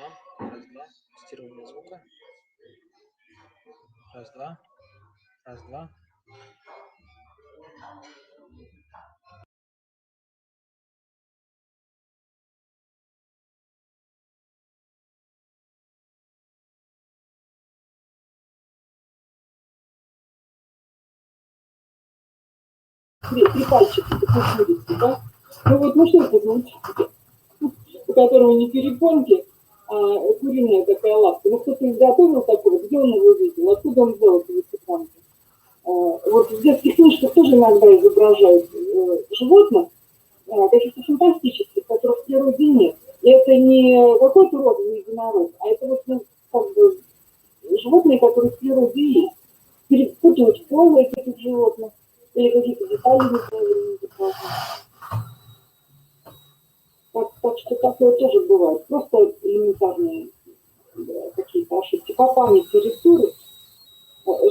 два. Раз, два. Тестирование звука. Раз, два. Раз, два. Три пальчика, да? Ну вот, ну что это, у которого не перепонки, а куриная такая лапка. Ну кто-то изготовил такой, где он его видел, откуда он взял эти высыпанки? Вот в детских книжках тоже иногда изображают животных, каких-то фантастических, которых в природе нет. И это не какой-то родный единорог, а это вот, ну, как бы животные, которые в природе есть. Перепутывать полы этих животных или какие-то детали неправильно изображены. Так что такое тоже бывает. Просто элементарные какие-то ошибки. По памяти рисуют.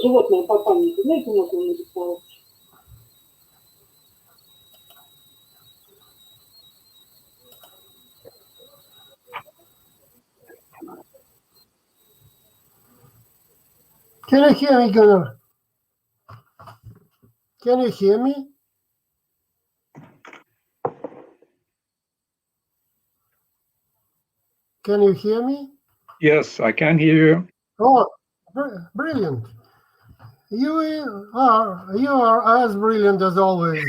Животное по памяти, знаете, можно нарисовать. Can you hear me, Gunnar? Can you hear me? Can you hear me? Yes, I can hear you. Oh, brilliant. You are as brilliant as always.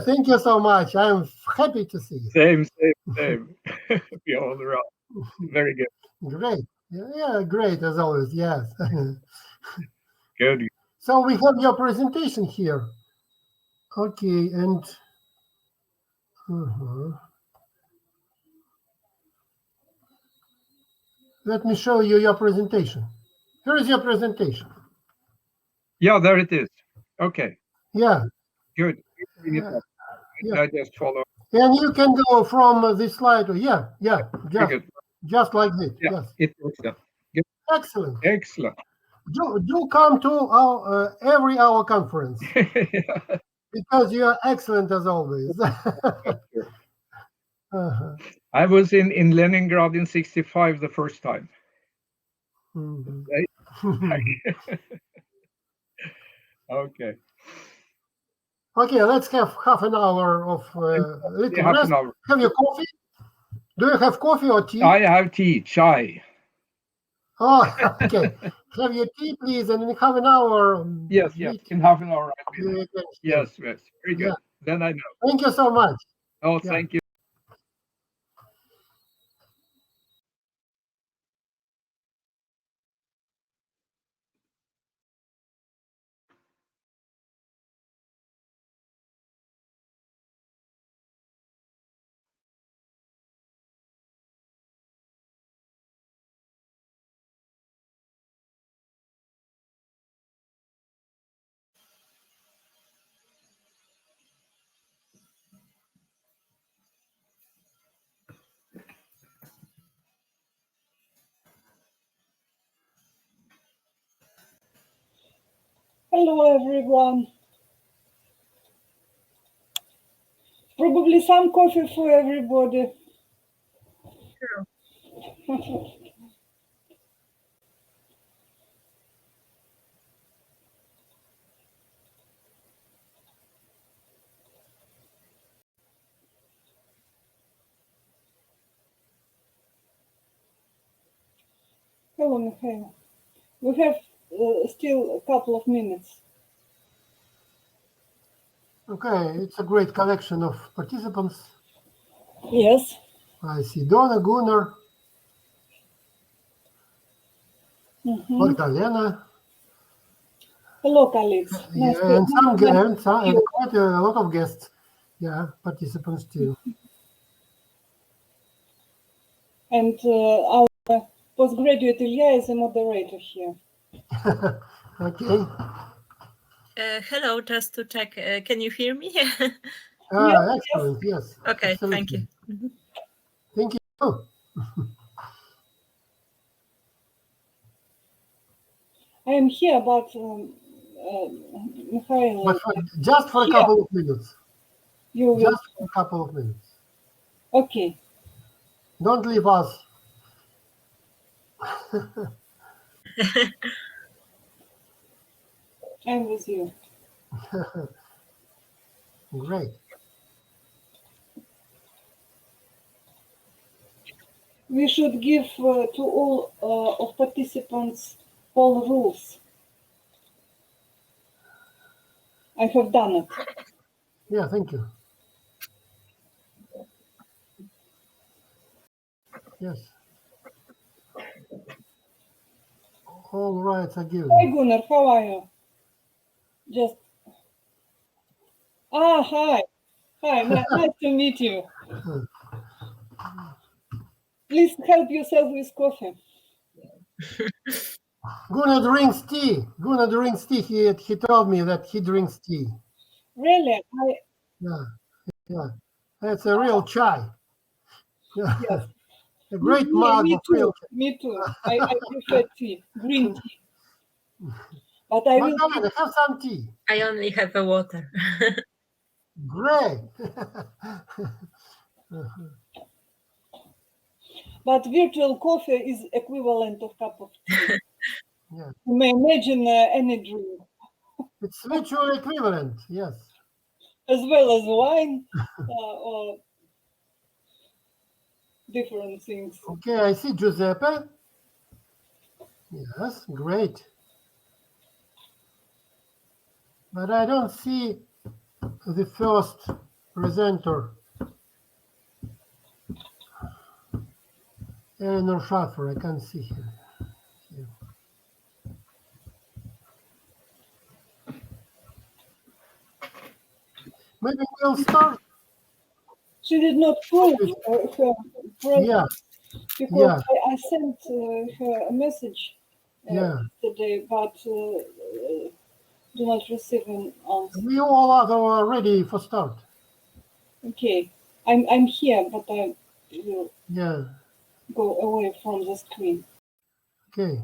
Thank you so much. I'm happy to see you. Same. We are all around. Very good. Great. Yeah, great as always. Yes. Good. So we have your presentation here. Okay, and let me show you your presentation. Here is your presentation. Yeah, there it is. Okay. Yeah. Good. Yeah. I just follow. And you can go from this slide. Yeah. Just like this. Yeah, Yes. it works. Yeah. Good. Excellent. Excellent. Do come to our every hour conference because you are excellent as always. I was in Leningrad in '65 the first time. Okay. Okay, let's have half an hour of little half rest. an hour. Have you coffee? Do you have coffee or tea? I have tea, chai. Oh, okay. Have your tea, please, and in half an hour. Yes. In half an hour. Yes. Very good. Yeah. Then I know. Thank you so much. Oh, thank you. Hello, everyone. Probably some coffee for everybody. Sure. Hello, Mikhail. We have still a couple of minutes. Okay, it's a great collection of participants. Yes. I see Donna, Gunnar, Magdalena. Hello, colleagues. Yeah, and quite a lot of guests. Yeah, participants too. And our postgraduate Ilya is a moderator here. Okay. Hello, just to check. Can you hear me? Excellent. Yes. Okay, absolutely. thank you. Thank you. I am here, but Mikhail. But just for a couple of minutes. You will. Just for a couple of minutes. Okay. Don't leave us I'm with you. Great. We should give to all of participants all rules. I have done it. Yeah, thank you. Yes. All rights are given. Hi, Gunnar, how are you? Just... hi. Hi, nice to meet you. Please help yourself with coffee. Gunnar drinks tea. Gunnar drinks tea. He told me that he drinks tea. Really? Yeah. That's a real chai. Yeah. Yes. A great mug Me of real chai. Me too. I prefer tea, green tea. But I will... Magdalena, have some tea. I only have a water. Great. But virtual coffee is equivalent of cup of tea. Yeah. You may imagine any drink. It's virtual equivalent, yes. As well as wine or different things. Okay, I see Giuseppe. Yes, great. But I don't see the first presenter, Eleanor Schaffer. I can't see her. Maybe we'll start. She did not prove her presence Yeah, because I sent her a message yesterday, but do not receive an answer. we all are ready for start. Okay, I'm here, but I will go away from the screen. Okay.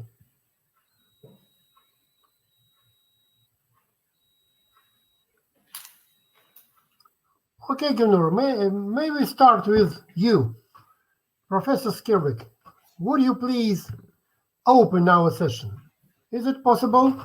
Okay, Gunnar, may we start with you, Professor Skirbekk. Would you please open our session? Is it possible?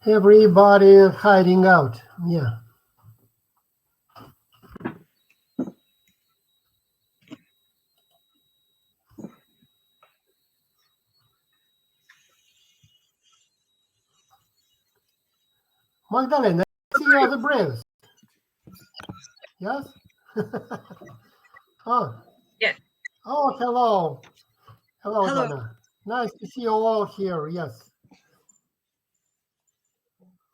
Everybody hiding out. Yeah. Magdalena, I see you are the bravest. Yes? Oh. Yeah. Oh, hello. Hello, Donna. Nice to see you all here. Yes.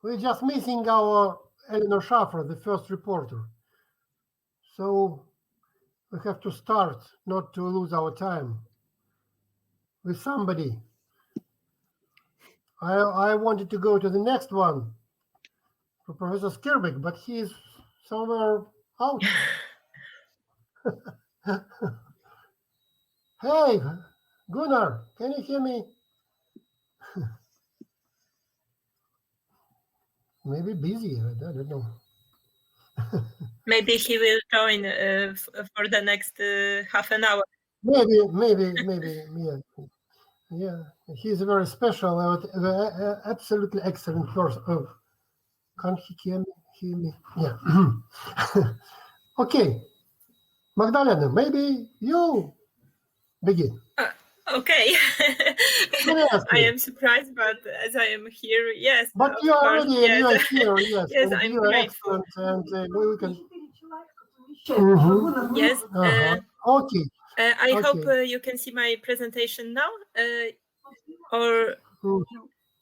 We're just missing our Eleanor Schaffer, the first reporter. So we have to start, not to lose our time, with somebody. I wanted to go to the next one for Professor Skirbekk, but he's somewhere out. Hey, Gunnar, can you hear me? Maybe busy, I don't know. Maybe he will join for the next half an hour. Maybe, yeah. He's a very special, absolutely excellent person. Oh, can't he hear me? Yeah. Okay, Magdalena, maybe you begin. Okay. I am surprised, but as I am here, yes. But you are already you are here, yes. Yes, and I'm you are grateful. excellent, and we can. Yes. Okay. I hope you can see my presentation now, or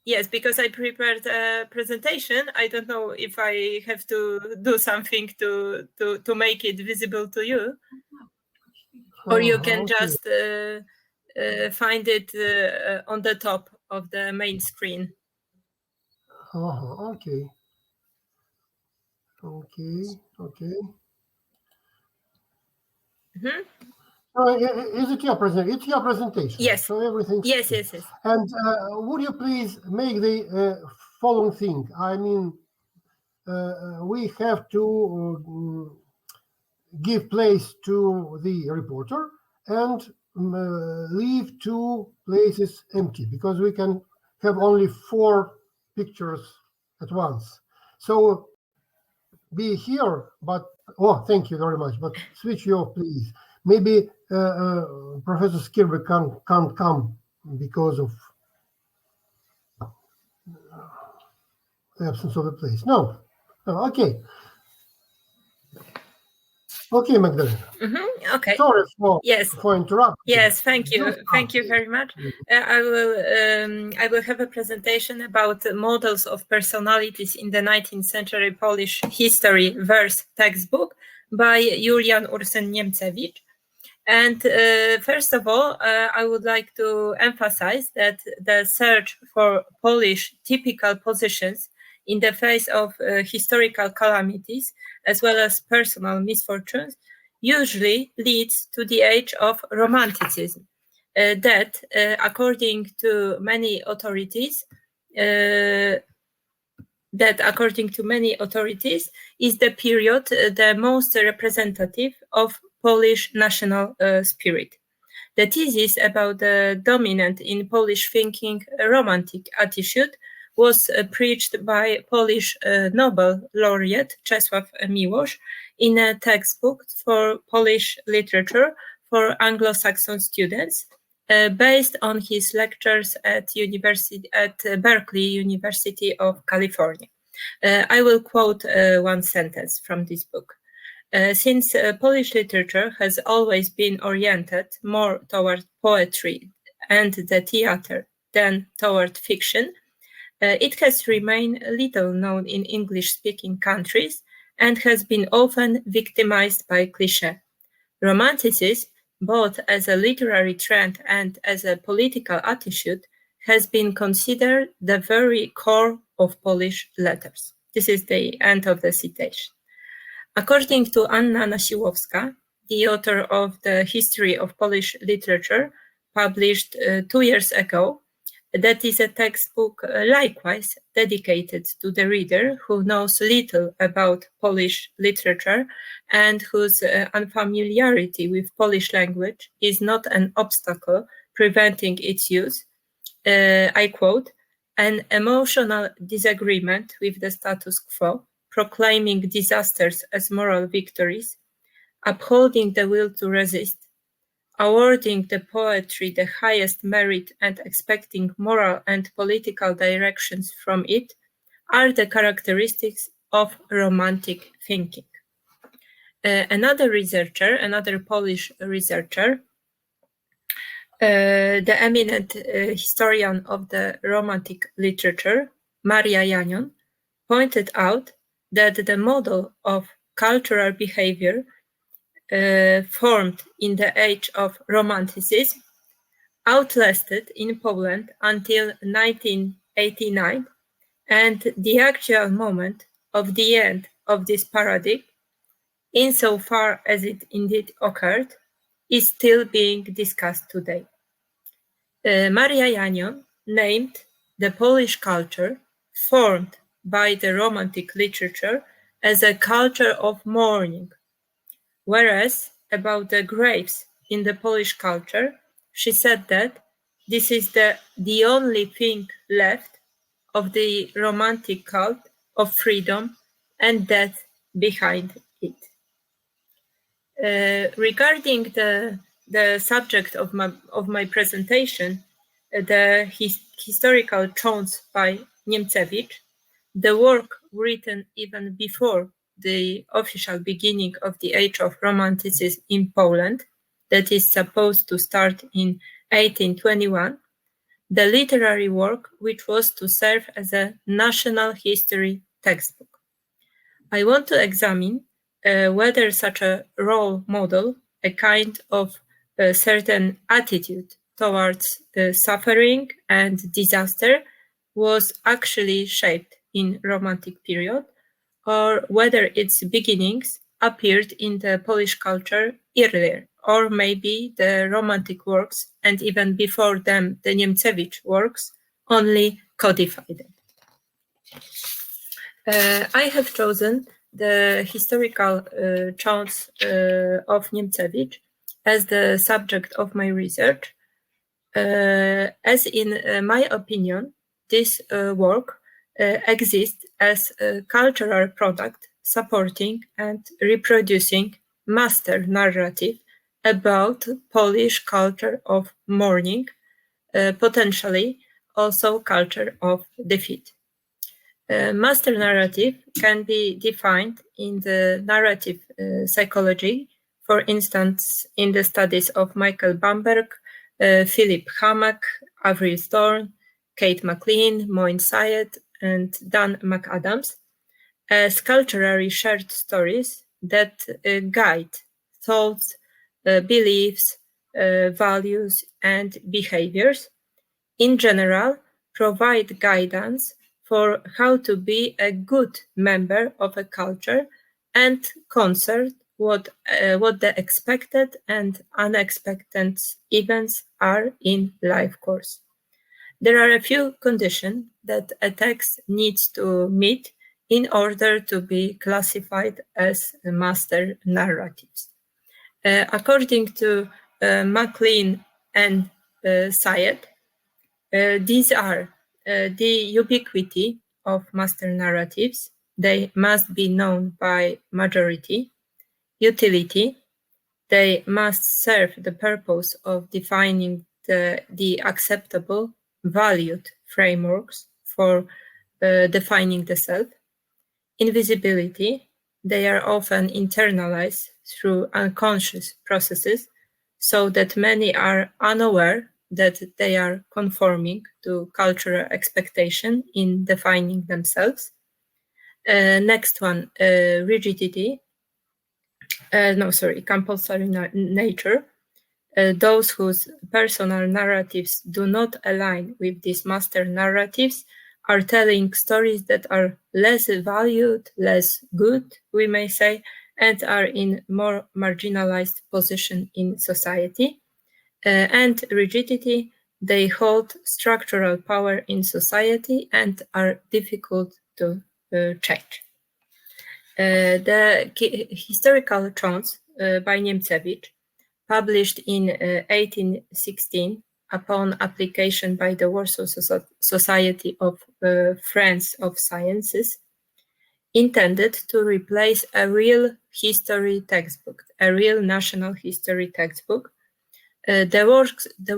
yes, because I prepared a presentation. I don't know if I have to do something to make it visible to you, or you can just find it on the top of the main screen. Okay. Okay. Mhm. Is it your presentation? It's your presentation. Yes. So everything. Yes. And would you please make the following thing? I mean, we have to give place to the reporter and leave 2 places empty, because we can have only 4 pictures at once. So be here, but thank you very much. But switch you off, please. Maybe Professor Skirbekk can't come because of the absence of a place. No. Okay. Okay, Magdalena. Okay. Sorry Yes. for interrupting. Yes, thank you. Thank you very much. I will have a presentation about models of personalities in the 19th century Polish history verse textbook by Julian Ursen Nymchevich. And first of all, I would like to emphasize that the search for Polish typical positions in the face of historical calamities, as well as personal misfortunes, usually leads to the age of Romanticism. That, according to many authorities, is the period the most representative of Polish national spirit. The thesis about the dominant in Polish thinking Romantic attitude was preached by Polish Nobel laureate Czesław Miłosz in a textbook for Polish literature for Anglo-Saxon students, based on his lectures at Berkeley University of California. I will quote one sentence from this book. Since Polish literature has always been oriented more toward poetry and the theater than toward fiction, it has remained little known in English-speaking countries and has been often victimized by cliché. Romanticism, both as a literary trend and as a political attitude, has been considered the very core of Polish letters. This is the end of the citation. According to Anna Nasiłowska, the author of the History of Polish Literature, published 2 years ago, that is a textbook likewise dedicated to the reader who knows little about Polish literature and whose unfamiliarity with Polish language is not an obstacle preventing its use. I quote, "An emotional disagreement with the status quo, proclaiming disasters as moral victories, upholding the will to resist, awarding the poetry the highest merit and expecting moral and political directions from it, are the characteristics of Romantic thinking." Another Polish researcher, the eminent historian of the Romantic literature, Maria Janion, pointed out that the model of cultural behavior formed in the age of Romanticism outlasted in Poland until 1989, and the actual moment of the end of this paradigm, insofar as it indeed occurred, is still being discussed today. Maria Janion named the Polish culture formed by the Romantic literature as a culture of mourning, whereas about the graves in the Polish culture, she said that this is the only thing left of the Romantic cult of freedom and death behind it. Regarding the subject of my presentation, the historical Chants by Nymchevich, the work written even before the official beginning of the Age of Romanticism in Poland, that is supposed to start in 1821, the literary work which was to serve as a national history textbook. I want to examine whether such a role model, a kind of a certain attitude towards suffering and disaster, was actually shaped in Romantic period, or whether its beginnings appeared in the Polish culture earlier, or maybe the Romantic works, and even before them the Nymchevich works, only codified them. I have chosen the historical chants of Nymchevich as the subject of my research, as in my opinion, this work exists as a cultural product supporting and reproducing master narrative about Polish culture of mourning, potentially also culture of defeat. Master narrative can be defined in the narrative psychology, for instance, in the studies of Michael Bamberg, Philip Hammack, Avril Thorne, Kate McLean, Moin Syed, and Dan McAdams, as culturally shared stories that guide thoughts, beliefs, values, and behaviors. In general, provide guidance for how to be a good member of a culture and concern what the expected and unexpected events are in life course. There are a few conditions that a text needs to meet in order to be classified as master narratives. According to McLean and Syed, these are the ubiquity of master narratives. They must be known by majority. Utility. They must serve the purpose of defining the acceptable, valued frameworks for defining the self. Invisibility. They are often internalized through unconscious processes, so that many are unaware that they are conforming to cultural expectation in defining themselves. Next one, rigidity. Compulsory nature. Those whose personal narratives do not align with these master narratives are telling stories that are less valued, less good, we may say, and are in more marginalized position in society. And rigidity, they hold structural power in society and are difficult to change. The historical chants by Nymchevich, published in 1816 upon application by the Warsaw Society of Friends of Sciences, intended to replace a real history textbook, a real national history textbook, the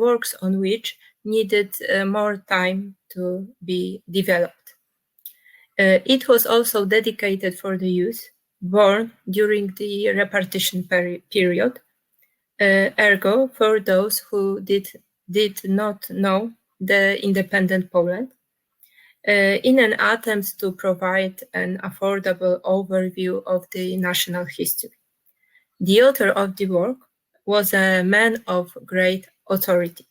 works on which needed more time to be developed. It was also dedicated for the youth born during the repartition period, ergo for those who did not know the independent Poland, in an attempt to provide an affordable overview of the national history. The author of the work was a man of great authority.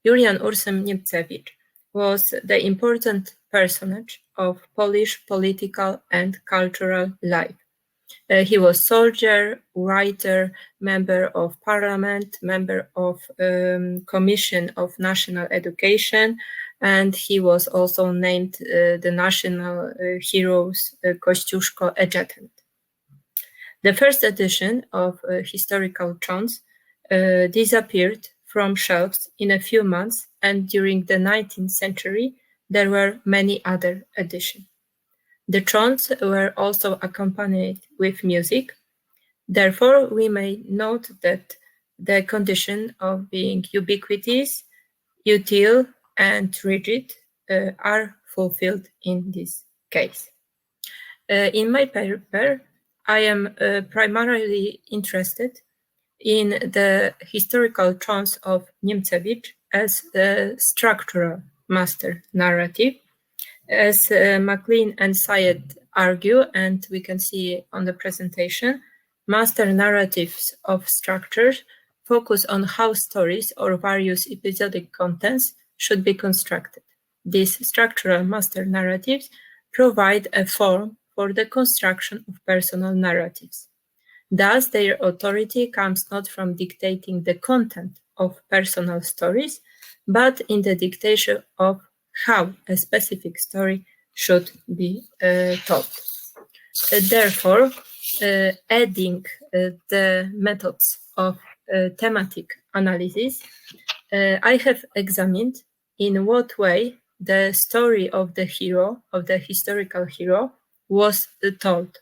Julian Ursem Nymchevich was the important personage of Polish political and cultural life. He was soldier, writer, member of parliament, member of Commission of National Education, and he was also named the national heroes Kościuszko adjutant. The first edition of historical chants disappeared from shelves in a few months, and during the 19th century, there were many other editions. The chants were also accompanied with music. Therefore, we may note that the condition of being ubiquitous, utile, and rigid are fulfilled in this case. In my paper, I am primarily interested in the historical chants of Nymchevich as a structural master narrative. As McLean and Syed argue, and we can see on the presentation, master narratives of structures focus on how stories or various episodic contents should be constructed. These structural master narratives provide a form for the construction of personal narratives. Thus, their authority comes not from dictating the content of personal stories, but in the dictation of how a specific story should be told. Therefore, adding the methods of thematic analysis, I have examined in what way the story of the hero, of the historical hero, was told.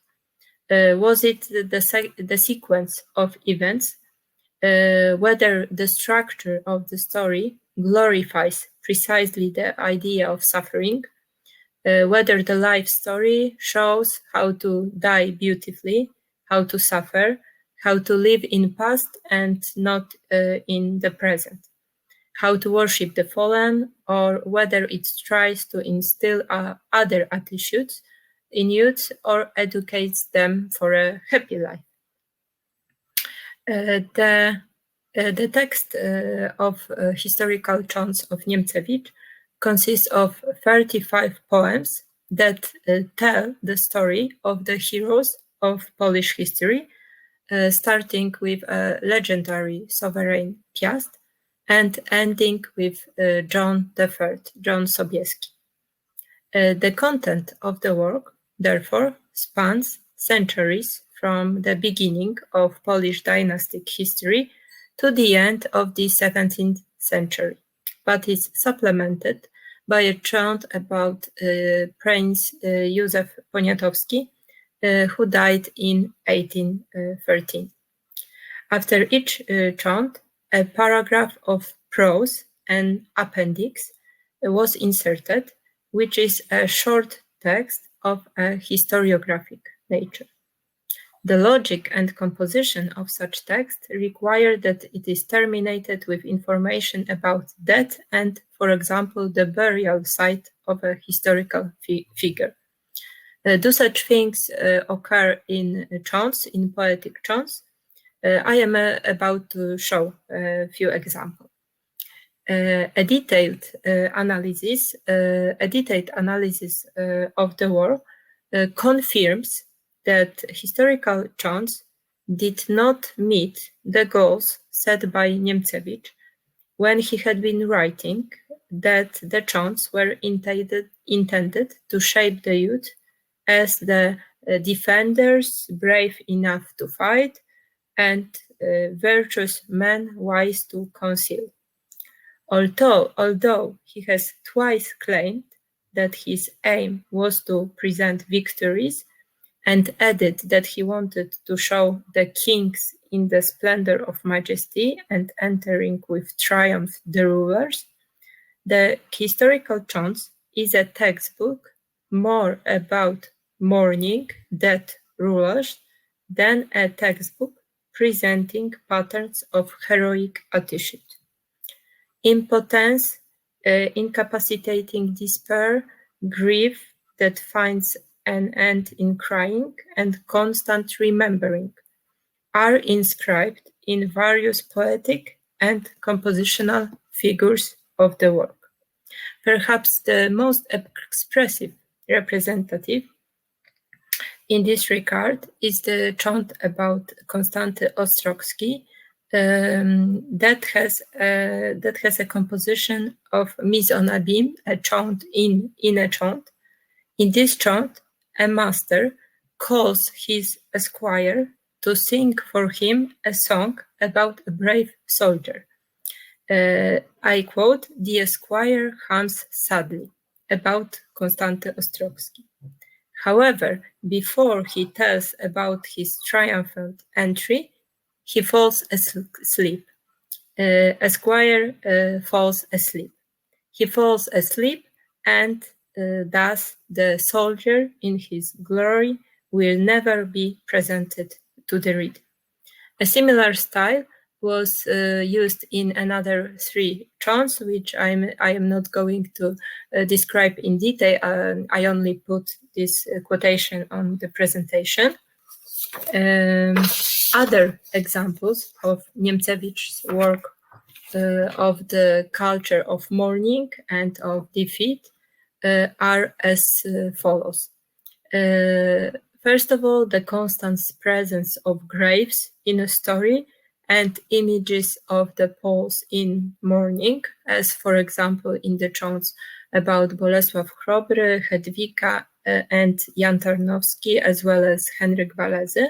Was it the sequence of events, whether the structure of the story glorifies precisely the idea of suffering, whether the life story shows how to die beautifully, how to suffer, how to live in past and not in the present, how to worship the fallen, or whether it tries to instill other attitudes in youth or educates them for a happy life. The text of historical Chants of Nymchevich consists of 35 poems that tell the story of the heroes of Polish history, starting with a legendary sovereign Piast and ending with John III, John Sobieski. The content of the work, therefore, spans centuries from the beginning of Polish dynastic history to the end of the 17th century, but is supplemented by a chant about Prince Józef Poniatowski, who died in 1813. After each chant, a paragraph of prose and appendix was inserted, which is a short text of a historiographic nature. The logic and composition of such text require that it is terminated with information about death and, for example, the burial site of a historical figure. Do such things occur in chants, in poetic chants? I am about to show a few examples. A detailed analysis of the war confirms that historical chants did not meet the goals set by Nymchevich when he had been writing that the chants were intended to shape the youth as the defenders brave enough to fight and virtuous men wise to conceal. Although he has twice claimed that his aim was to present victories and added that he wanted to show the kings in the splendor of majesty and entering with triumph the rulers, the historical chants is a textbook more about mourning dead rulers than a textbook presenting patterns of heroic attitude. Impotence, incapacitating despair, grief that finds an end in crying, and constant remembering are inscribed in various poetic and compositional figures of the work. Perhaps the most expressive representative in this regard is the chant about Konstanty Ostrogski, that has a composition of mise en abîme, a chant in a chant. In this chant, a master calls his esquire to sing for him a song about a brave soldier. I quote, "The esquire hums sadly," about Konstanty Ostrogski. However, before he tells about his triumphant entry, he falls asleep. Esquire falls asleep. He falls asleep, and thus the soldier in his glory will never be presented to the reader. A similar style was used in another three chants, which I am not going to describe in detail. I only put this quotation on the presentation. Other examples of Nymchevich's work of the culture of mourning and of defeat are as follows. First of all, the constant presence of graves in a story and images of the Poles in mourning, as for example in the chants about Bolesław Chrobry, Hedwika, and Jan Tarnowski, as well as Henryk Walezy.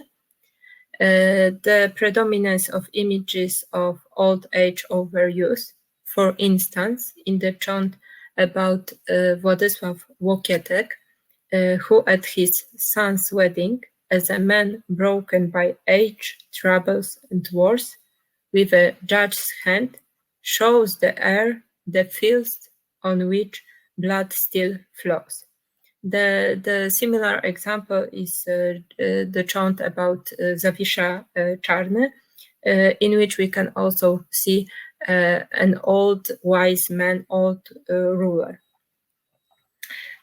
The predominance of images of old age over youth, for instance, in the chant about Władysław Łokietek, who at his son's wedding, as a man broken by age, troubles, and wars, with a judge's hand, shows the air, the fields on which blood still flows. The similar example is the chant about Zawisza Czarny, in which we can also see an old wise man, old ruler.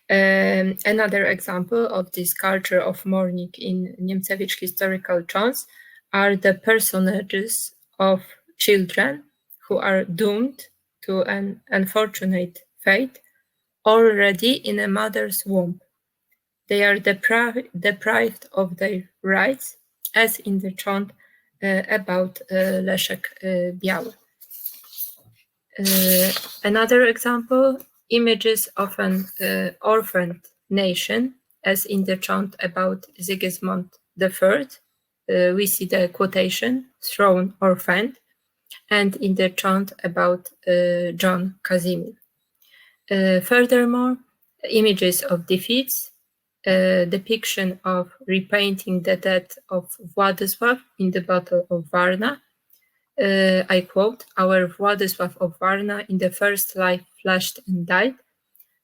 Another example of this culture of mourning in Nymchevich historical chants are the personages of children who are doomed to an unfortunate fate already in a mother's womb. They are deprived of their rights, as in the chant about Leszek Biały. Another example, images of an orphaned nation, as in the chant about Sigismund III. We see the quotation, throne orphaned, and in the chant about John Casimir. Furthermore, images of defeats, depiction of repainting the death of Władysław in the Battle of Varna. I quote, "Our Władysław of Varna in the first life flashed and died,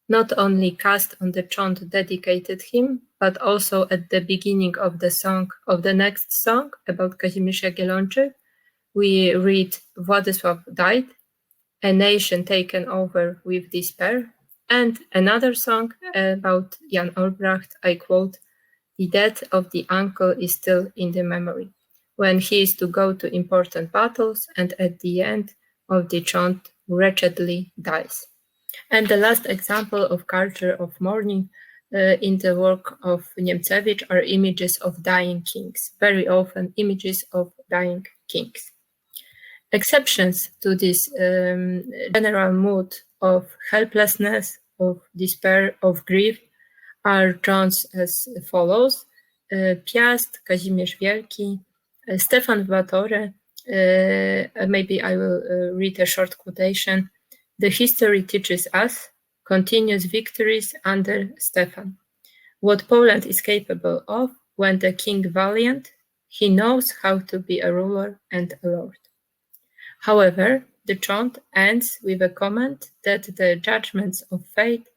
not only cast on the chant dedicated him, but also at the beginning of the song of the next song about Kazimierz Jagiellończyk, we read Władysław died, a nation taken over with despair." And another song about Jan Olbracht, I quote, "The death of the uncle is still in the memory, when he is to go to important battles and at the end of the chant wretchedly dies." And the last example of culture of mourning in the work of Nymchevich are images of dying kings, very often images of dying kings. Exceptions to this general mood of helplessness, of despair, of grief are chants as follows. Piast, Kazimierz Wielki, Stefan Batory, maybe I will read a short quotation. "The history teaches us continuous victories under Stefan. What Poland is capable of when the king valiant, he knows how to be a ruler and a lord." However, the chant ends with a comment that the judgments of fate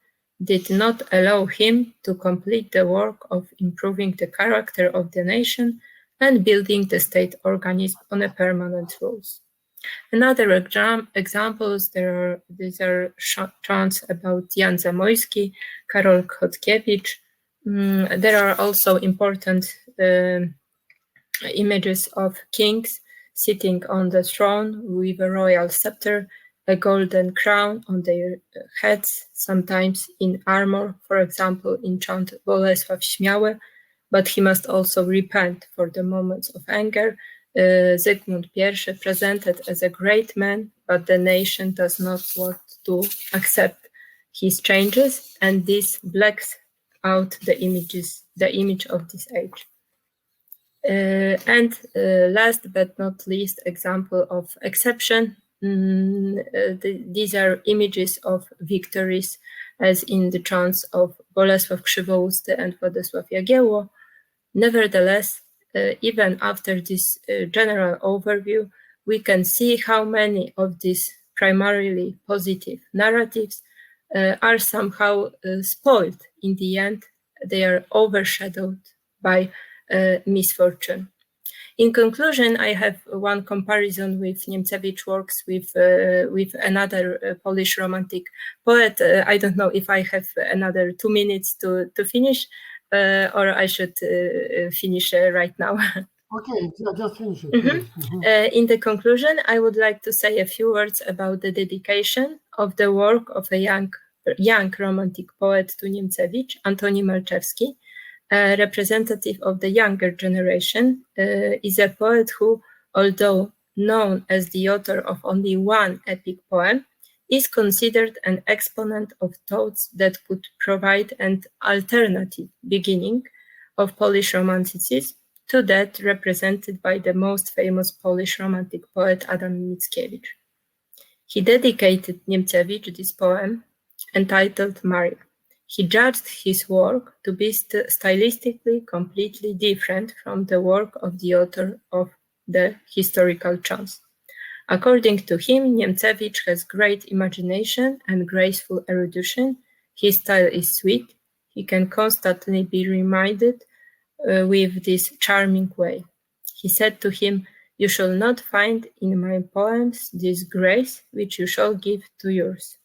did not allow him to complete the work of improving the character of the nation and building the state organism on a permanent rules. Another examples, these are chants about Jan Zamoyski, Karol Chodkiewicz. There are also important images of kings sitting on the throne with a royal scepter, a golden crown on their heads, sometimes in armor, for example, in chant Bolesław Śmiały, but he must also repent for the moments of anger. Zygmunt I presented as a great man, but the nation does not want to accept his changes, and this blacks out the image of this age. And last but not least, example of exception. These are images of victories, as in the chants of Bolesław Krzywousty and Władysław Jagiełło. Nevertheless, even after this general overview, we can see how many of these primarily positive narratives are somehow spoiled. In the end, they are overshadowed by misfortune. In conclusion, I have one comparison with Nymchevich works with another Polish romantic poet. I don't know if I have another 2 minutes to finish, or I should finish right now. Okay, just finish it. In the conclusion, I would like to say a few words about the dedication of the work of a young romantic poet to Nymchevich, Antoni Malczewski, A representative of the younger generation, is a poet who, although known as the author of only one epic poem, is considered an exponent of thoughts that could provide an alternative beginning of Polish Romanticism to that represented by the most famous Polish Romantic poet Adam Mickiewicz. He dedicated Nymchevich this poem, entitled Maria. He judged his work to be stylistically completely different from the work of the author of the historical Chants. According to him, Nymchevich has great imagination and graceful erudition. His style is sweet. He can constantly be reminded with this charming way. He said to him, "You shall not find in my poems this grace which you shall give to yours.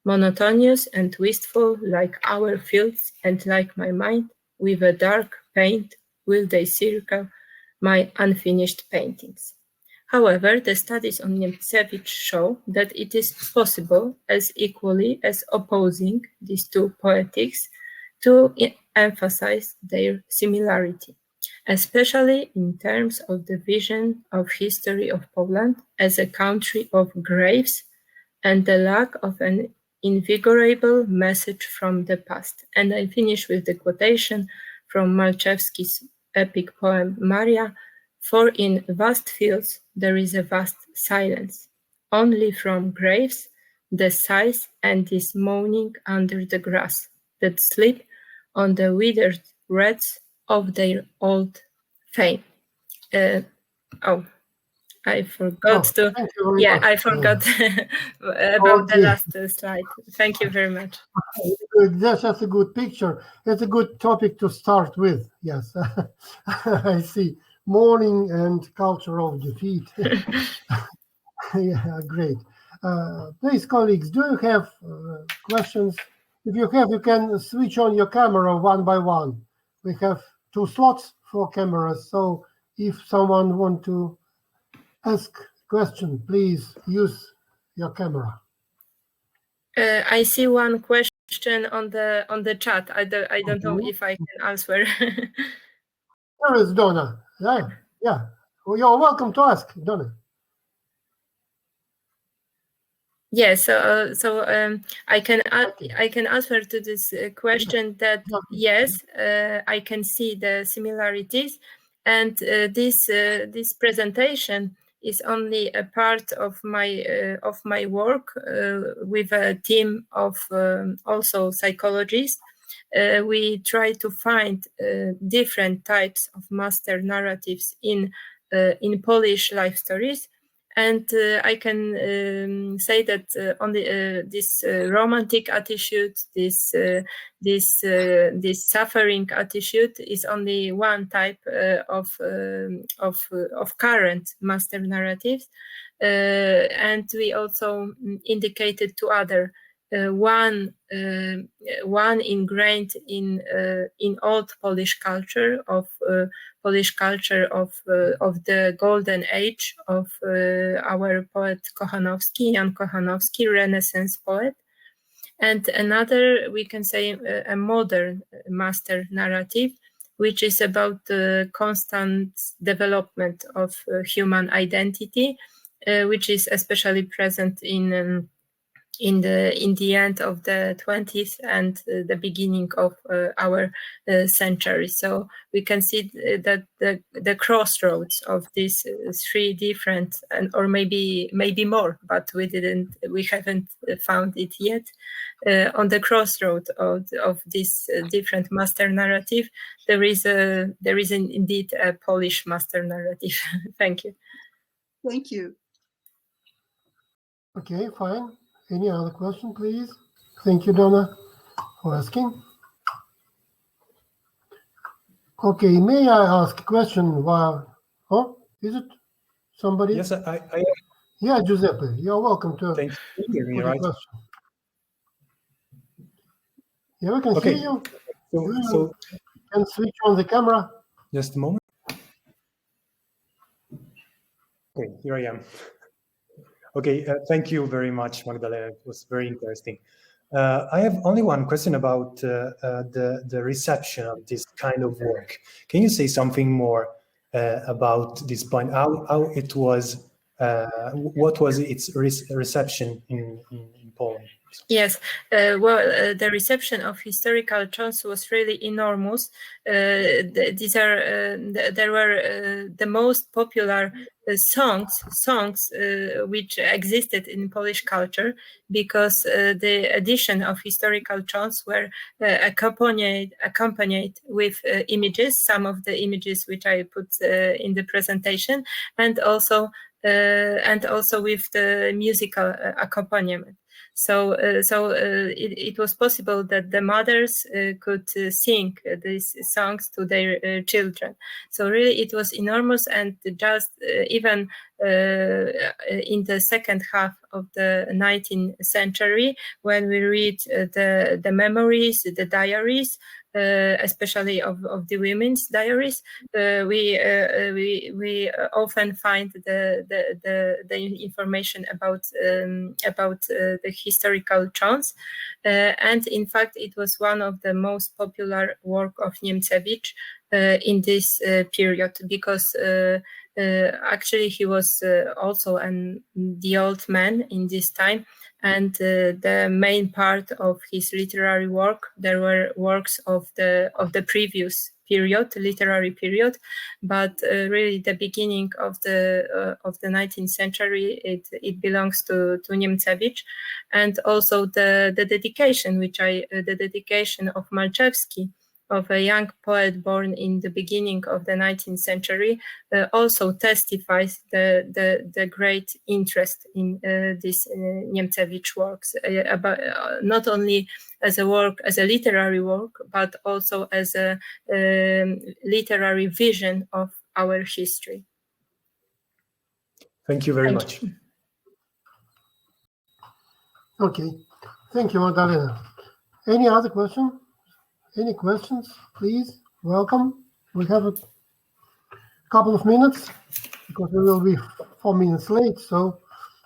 Monotonous and wistful like our fields and like my mind, with a dark paint will they circle my unfinished paintings." However, the studies on Nymchevich show that it is possible, as equally as opposing these two poetics, to emphasize their similarity, especially in terms of the vision of history of Poland as a country of graves and the lack of an invigorable message from the past. And I finish with the quotation from Malczewski's epic poem Maria, "For in vast fields there is a vast silence. Only from graves the sighs and this moaning under the grass that sleep on the withered wreaths of their old fame." I forgot to. Yeah, much. I forgot about the last slide. Thank you very much. That's just a good picture. It's a good topic to start with. Yes, I see. Mourning and culture of defeat. Yeah, great. Please, colleagues, do you have questions? If you have, you can switch on your camera one by one. We have 2 slots for cameras, so if someone wants to ask a question, please use your camera. I see one question on the chat. I don't know if I can answer. There is Donna. Yeah. Well, you're welcome to ask, Donna. Yes, I can answer to this question that yes, I can see the similarities, and this presentation is only a part of my work with a team of also psychologists. We try to find different types of master narratives in Polish life stories. And I can say that only this romantic attitude, this suffering attitude, is only one type of current master narratives, and we also indicated 2 other. One ingrained in old Polish culture of the golden age of our poet Kochanowski, Jan Kochanowski, Renaissance poet, and another, we can say, a modern master narrative, which is about the constant development of human identity, which is especially present in the end of the 20th and the beginning of our century. So we can see that the crossroads of these 3 different, or maybe more, but we haven't found it yet. On the crossroad of this different master narrative, there is indeed a Polish master narrative. Thank you. Thank you. Okay, fine. Any other question, please? Thank you, Donna, for asking. Okay, may I ask a question while... Oh, is it somebody? Yes, I Yeah, Giuseppe, you're welcome to thank you for hearing me, right? Question. Yeah, we can Okay. see you. So can switch on the camera. Just a moment. Okay, here I am. Okay, thank you very much, Magdalena. It was very interesting. I have only one question about the reception of this kind of work. Can you say something more about this point? How it was? What was its reception in Poland? Yes, the reception of historical chants was really enormous. These are there were the most popular songs which existed in Polish culture, because the addition of historical chants were accompanied with images. Some of the images which I put in the presentation, and also with the musical accompaniment. So it was possible that the mothers could sing these songs to their children. So really it was enormous, and just even in the second half of the 19th century, when we read the memories, the diaries, especially of the women's diaries, we often find the information about the historical chants, and in fact it was one of the most popular work of Nymchevich in this period, because actually he was also the old man in this time, and the main part of his literary work, there were works of the previous period, literary period, but really the beginning of the 19th century, it belongs to Nymchevich. And also the dedication, the dedication of Malczewski, of a young poet born in the beginning of the 19th century, also testifies the great interest in these Nymchevich works, about not only as a literary work, but also as a literary vision of our history. Thank you very much. Okay, thank you, Magdalena. Any other question? Any questions, please? Welcome. We have a couple of minutes because we will be 4 minutes late. So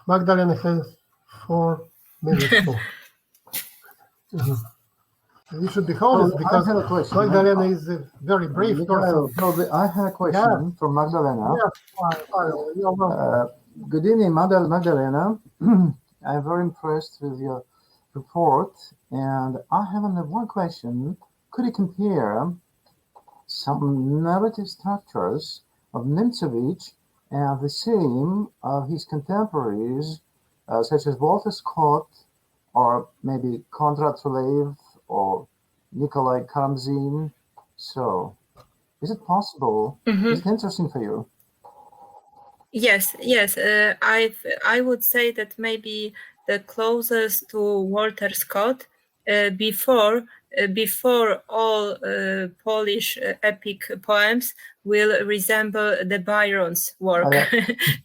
Magdalena has 4 minutes more. We should be honest, because Magdalena is a very brave person. I have a question for Magdalena. Yeah, Good evening, Magdalena. I'm very impressed with your report, and I have only one question. Could you compare some narrative structures of Nymchevich and the same of his contemporaries, such as Walter Scott, or maybe Konrad Tulev, or Nikolai Karamzin? So, is it possible? Is it interesting for you? Yes. I would say that maybe the closest to Walter Scott, before all Polish epic poems, will resemble the Byron's work,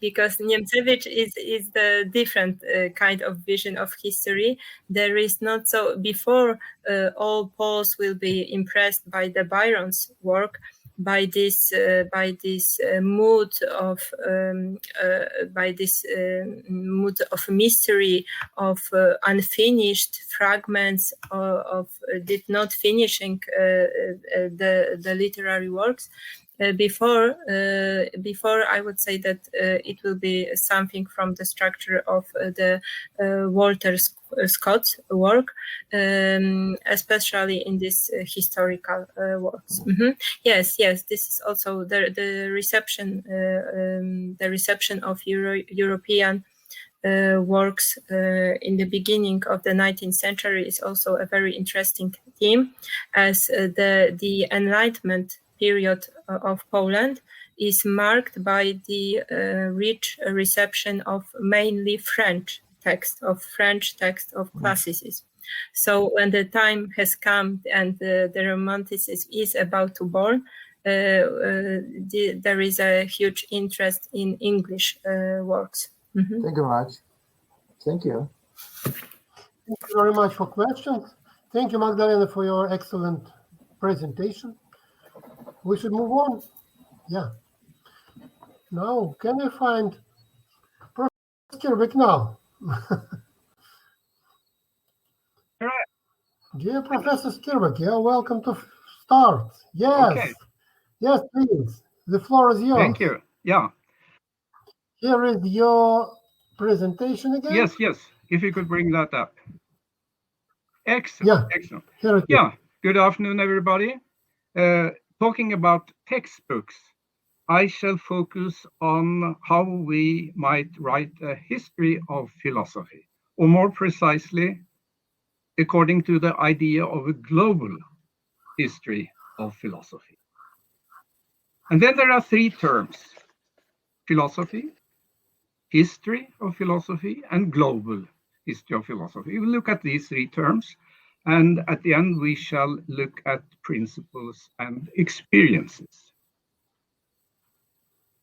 because Nymchevich is the different kind of vision of history. There is not so before all Poles will be impressed by the Byron's work, by this mood of mystery, of unfinished fragments of did not finishing the literary works. Before I would say that it will be something from the structure of the Walter Scott's work, especially in this historical works. Yes, this is also the reception of European works in the beginning of the 19th century is also a very interesting theme, as the Enlightenment period of Poland is marked by the rich reception of mainly French text of classicism. So when the time has come and the Romanticism is about to born, there is a huge interest in English works. Thank you very much. Thank you. Thank you very much for questions. Thank you, Magdalena, for your excellent presentation. We should move on. Yeah. Now, can I find Professor Skirbekk now? Dear Professor Skirbekk, you're welcome to start. Yes. Okay. Yes, please. The floor is yours. Thank you. Yeah. Here is your presentation again. Yes. If you could bring that up. Excellent. Yeah. Excellent. Here it is. Yeah. Good afternoon, everybody. Talking about textbooks, I shall focus on how we might write a history of philosophy, or more precisely, according to the idea of a global history of philosophy. And then there are three terms: philosophy, history of philosophy, and global history of philosophy. We will look at these three terms, and at the end we shall look at principles and experiences.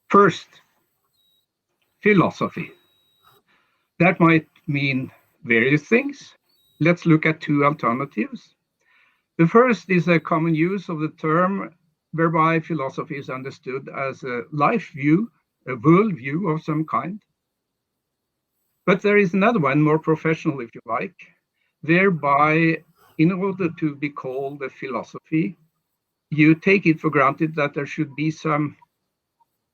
First, philosophy. That might mean various things. Let's look at two alternatives. The first is a common use of the term whereby philosophy is understood as a life view, a world view of some kind. But there is another one, more professional if you like, whereby in order to be called a philosophy, you take it for granted that there should be some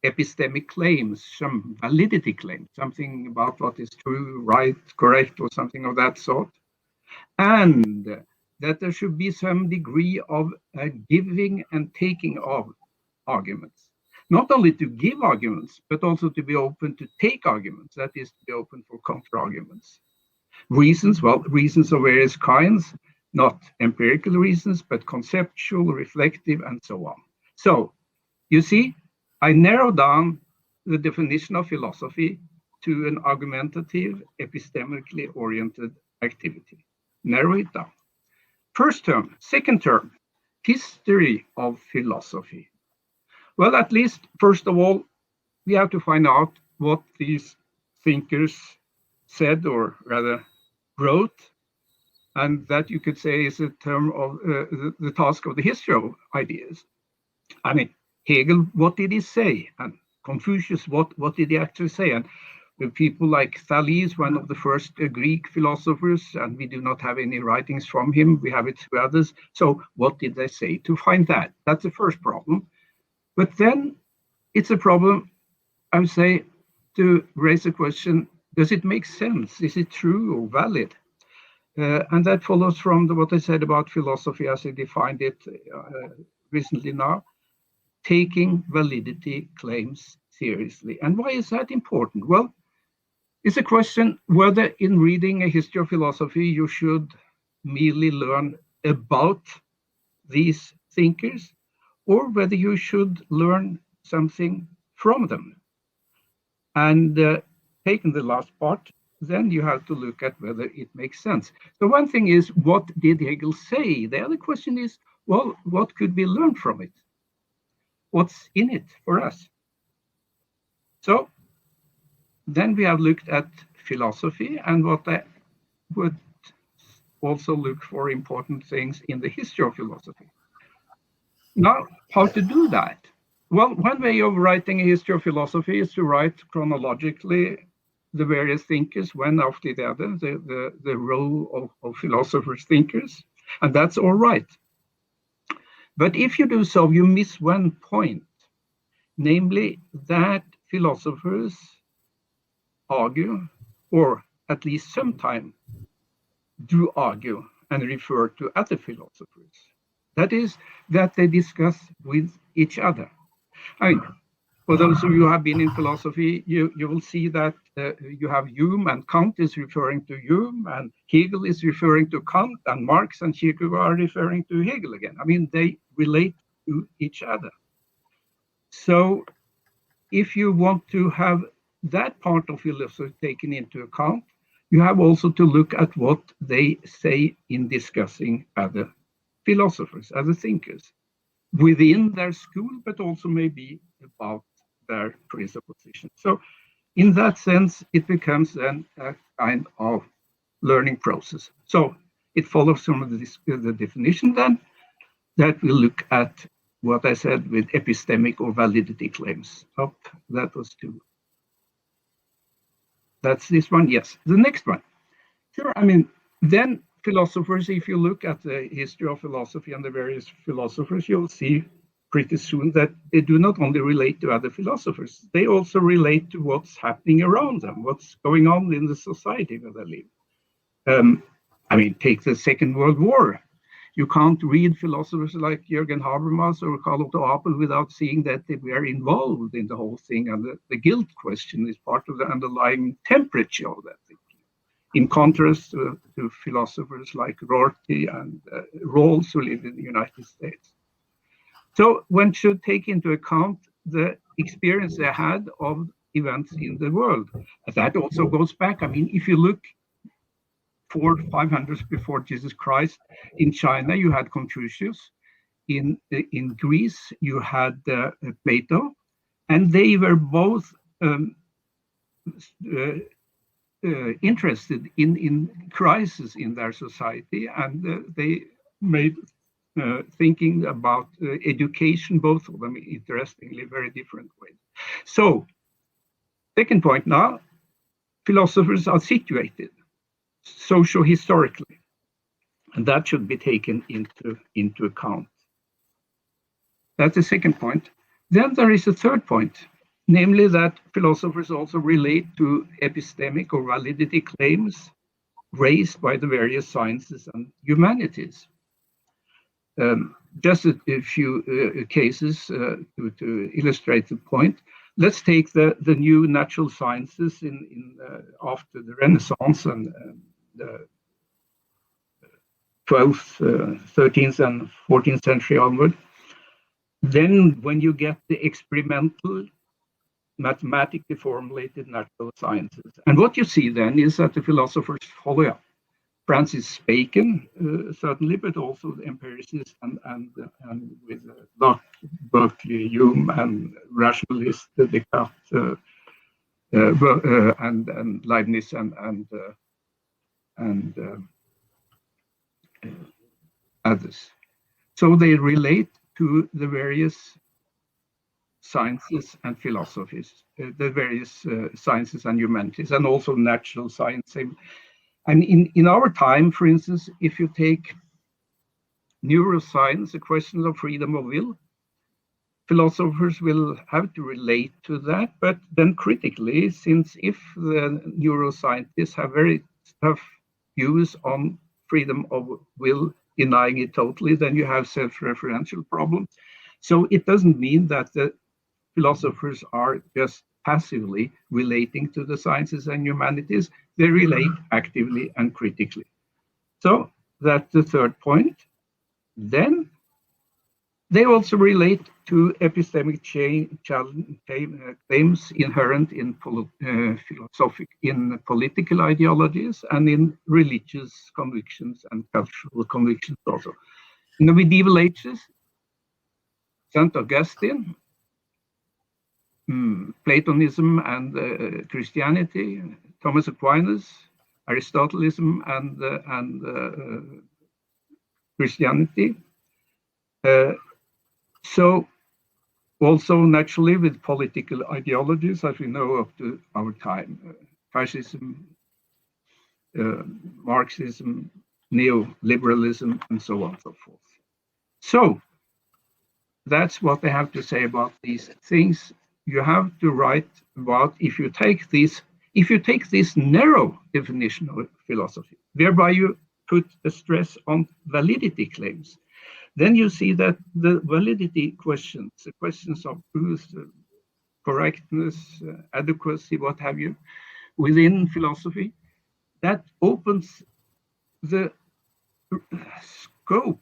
epistemic claims, some validity claims, something about what is true, right, correct, or something of that sort. And that there should be some degree of giving and taking of arguments. Not only to give arguments, but also to be open to take arguments, that is, to be open for counter-arguments. Reasons, well, reasons of various kinds, not empirical reasons, but conceptual, reflective, and so on. So, you see, I narrowed down the definition of philosophy to an argumentative, epistemically oriented activity. Narrow it down. First term. Second term, history of philosophy. Well, at least, first of all, we have to find out what these thinkers said, or rather wrote, and that you could say is a term of the task of the history of ideas. I mean, Hegel, what did he say? And Confucius, what did he actually say? And with people like Thales, one of the first Greek philosophers, and we do not have any writings from him, we have it through others. So what did they say? To find that, that's the first problem. But then it's a problem, I would say, to raise the question, does it make sense? Is it true or valid? And that follows from what I said about philosophy as I defined it recently now, taking validity claims seriously. And why is that important? Well, it's a question whether in reading a history of philosophy, you should merely learn about these thinkers, or whether you should learn something from them. And taking the last part, then you have to look at whether it makes sense. So one thing is, what did Hegel say? The other question is, well, what could be learned from it? What's in it for us? So then we have looked at philosophy and what I would also look for important things in the history of philosophy. Now, how to do that? Well, one way of writing a history of philosophy is to write chronologically the various thinkers, one after the other, the row of philosophers, thinkers, and that's all right. But if you do so, you miss one point, namely that philosophers argue, or at least sometimes do argue and refer to other philosophers. That is, that they discuss with each other. I mean, for those of you who have been in philosophy, you will see that you have Hume, and Kant is referring to Hume, and Hegel is referring to Kant, and Marx and Kierkegaard are referring to Hegel again. I mean, they relate to each other. So if you want to have that part of philosophy taken into account, you have also to look at what they say in discussing other philosophers, other thinkers, within their school, but also maybe about their presupposition. So in that sense, it becomes then a kind of learning process. So it follows from the definition then that we look at what I said with epistemic or validity claims. Oh, that was two. That's this one, yes. The next one. Sure, I mean, then philosophers, if you look at the history of philosophy and the various philosophers, you'll see pretty soon that they do not only relate to other philosophers, they also relate to what's happening around them, what's going on in the society where they live. I mean, take the Second World War. You can't read philosophers like Jürgen Habermas or Carl Otto Apel without seeing that they were involved in the whole thing, and the guilt question is part of the underlying temperature of that thing. In contrast to philosophers like Rorty and Rawls, who live in the United States. So one should take into account the experience they had of events in the world. That also goes back. I mean, if you look 400-500 before Jesus Christ, in China you had Confucius, in Greece you had Plato, and they were both interested in crisis in their society, and they made thinking about education, both of them interestingly very different ways. So, second point now, philosophers are situated socio-historically, and that should be taken into account. That's the second point. Then there is a third point, namely that philosophers also relate to epistemic or validity claims raised by the various sciences and humanities. Just a few cases to illustrate the point. Let's take the new natural sciences after the Renaissance and the 12th, 13th, and 14th century onward. Then when you get the experimental, mathematically formulated natural sciences. And what you see then is that the philosophers follow up. Francis Bacon, certainly, but also the empiricists and with Locke, Berkeley, Hume, and rationalists, Descartes, and Leibniz, and others. So they relate to the various sciences and philosophies, the various sciences and humanities, and also natural science. And in our time, for instance, if you take neuroscience, the question of freedom of will, philosophers will have to relate to that, but then critically, since if the neuroscientists have very tough views on freedom of will, denying it totally, then you have self-referential problems. So it doesn't mean that the philosophers are just passively relating to the sciences and humanities. They relate actively and critically. So that's the third point. Then they also relate to epistemic claims inherent in political ideologies and in religious convictions and cultural convictions also. In the medieval ages, St. Augustine, Platonism and Christianity, Thomas Aquinas, Aristotelism and Christianity. So also naturally with political ideologies, as we know up to our time, fascism, Marxism, neoliberalism, and so on and so forth. So that's what they have to say about these things. You have to write about, if you take this narrow definition of philosophy, whereby you put a stress on validity claims, then you see that the validity questions, the questions of truth, correctness, adequacy, what have you, within philosophy, that opens the scope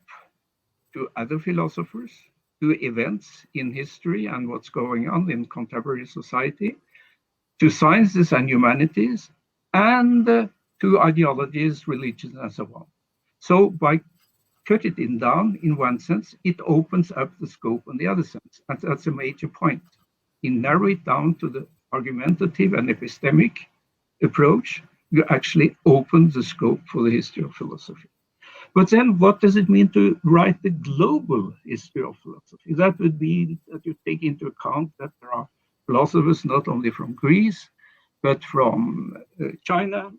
to other philosophers, to events in history and what's going on in contemporary society, to sciences and humanities, and to ideologies, religions, and so on. So by cut it down in one sense, it opens up the scope on the other sense. And that's a major point. In narrow it down to the argumentative and epistemic approach, you actually open the scope for the history of philosophy. But then what does it mean to write the global history of philosophy? That would be that you take into account that there are philosophers not only from Greece, but from China,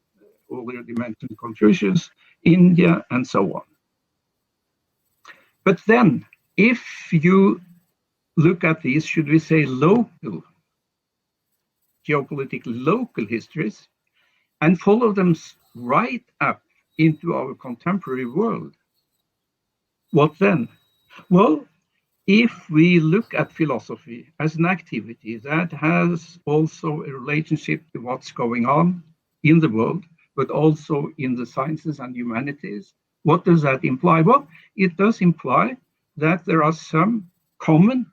already mentioned Confucius, India, and so on. But then, if you look at these, should we say, local, geopolitical local histories, and follow them right up into our contemporary world, what then? Well, if we look at philosophy as an activity that has also a relationship to what's going on in the world, but also in the sciences and humanities, what does that imply? Well, it does imply that there are some common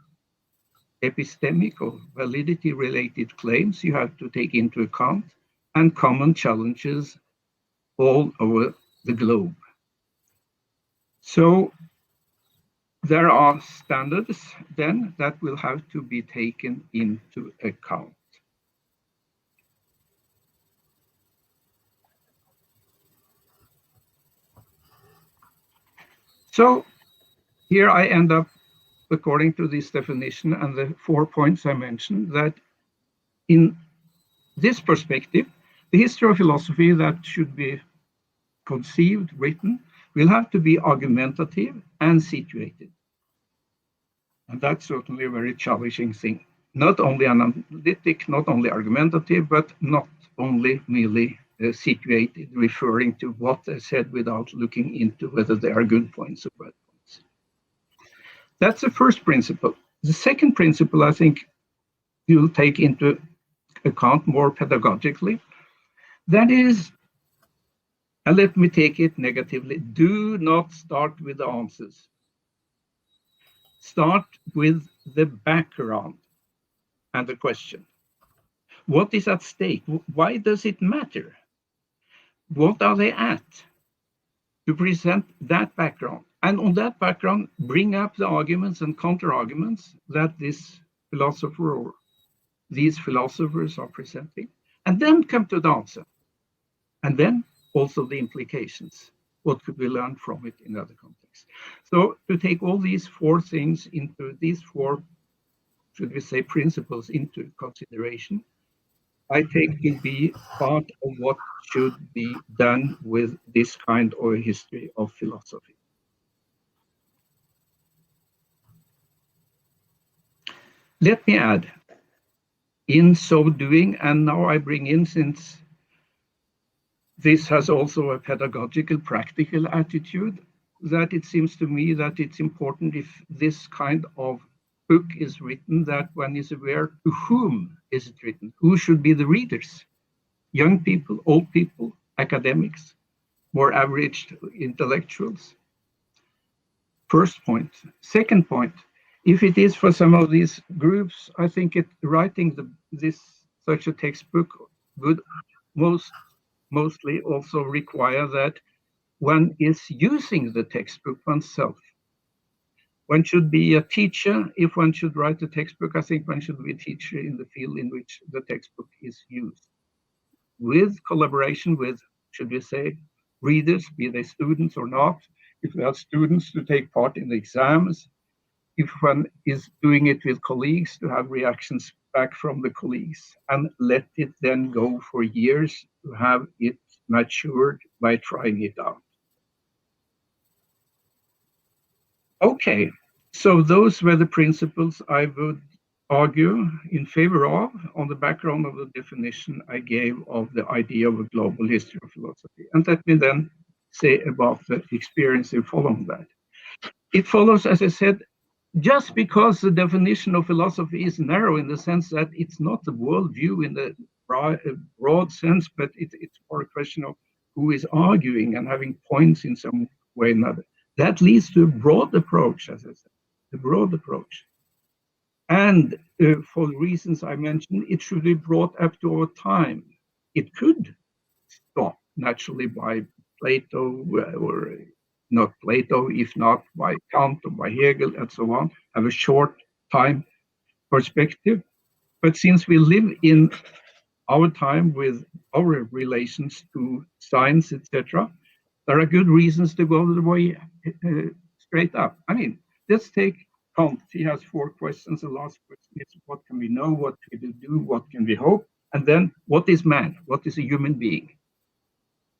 epistemic or validity related claims you have to take into account, and common challenges all over the globe. So there are standards then that will have to be taken into account. So here I end up, according to this definition and the 4 points I mentioned, that in this perspective, the history of philosophy that should be conceived, written, will have to be argumentative and situated. And that's certainly a very challenging thing. Not only analytic, not only argumentative, but not only merely situated, referring to what I said without looking into whether they are good points or bad points. That's the first principle. The second principle, I think, you'll take into account more pedagogically. That is, and let me take it negatively, do not start with the answers. Start with the background and the question. What is at stake? Why does it matter? What are they at? To present that background. And on that background, bring up the arguments and counter-arguments that this philosopher or these philosophers are presenting, and then come to the answer. And then also the implications. What could we learn from it in other contexts? So to take all these four things into these four, should we say, principles into consideration, I think it be part of what should be done with this kind of history of philosophy. Let me add, in so doing, and now I bring in, since this has also a pedagogical, practical attitude, that it seems to me that it's important, if this kind of book is written, that one is aware to whom is it written, who should be the readers, young people, old people, academics, more average intellectuals. First point. Second point, if it is for some of these groups, I think writing such a textbook would mostly also require that one is using the textbook oneself. One should be a teacher. If one should write a textbook, I think one should be a teacher in the field in which the textbook is used, with collaboration with, should we say, readers, be they students or not. If they are students, to take part in the exams. If one is doing it with colleagues, to have reactions back from the colleagues, and let it then go for years to have it matured by trying it out. Okay, so those were the principles I would argue in favor of on the background of the definition I gave of the idea of a global history of philosophy. And let me then say about the experience in following that. It follows, as I said, just because the definition of philosophy is narrow in the sense that it's not the worldview in the broad sense, but it's more a question of who is arguing and having points in some way or another. That leads to a broad approach, as I said, a broad approach. And for the reasons I mentioned, it should be brought up to our time. It could stop naturally by Plato, or not Plato, if not by Kant or by Hegel and so on, have a short time perspective. But since we live in our time with our relations to science, etc., there are good reasons to go the way straight up. I mean, let's take Kant. He has 4 questions. The last question is, what can we know? What can we do? What can we hope? And then, what is man? What is a human being?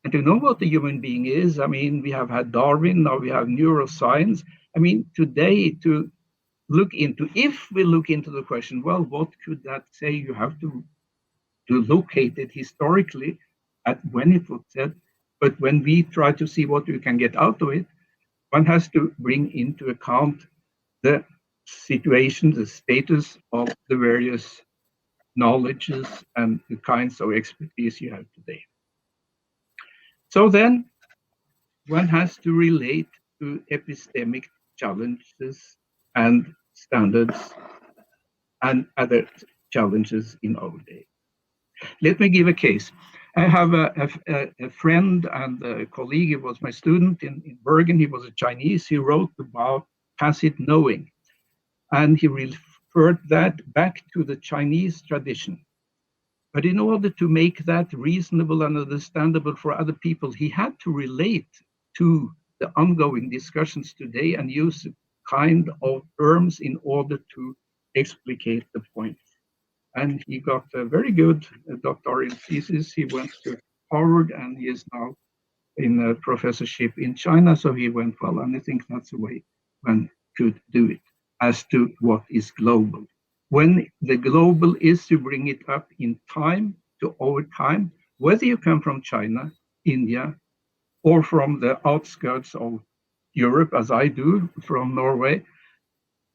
and to know what a human being is. I mean, we have had Darwin, now we have neuroscience. I mean, today to look into, if we look into the question, well, what could that say? You have to locate it historically at when it was said. But when we try to see what we can get out of it, one has to bring into account the situation, the status of the various knowledges and the kinds of expertise you have today. So then one has to relate to epistemic challenges and standards and other challenges in our day. Let me give a case. I have a friend and a colleague. He was my student in Bergen. He was a Chinese. He wrote about tacit knowing, and he referred that back to the Chinese tradition. But in order to make that reasonable and understandable for other people, he had to relate to the ongoing discussions today and use kind of terms in order to explicate the point. And he got a very good doctoral thesis. He went to Harvard, and he is now in a professorship in China. So he went well, and I think that's the way one could do it as to what is global. When the global is to bring it up in time to over time, whether you come from China, India, or from the outskirts of Europe, as I do, from Norway,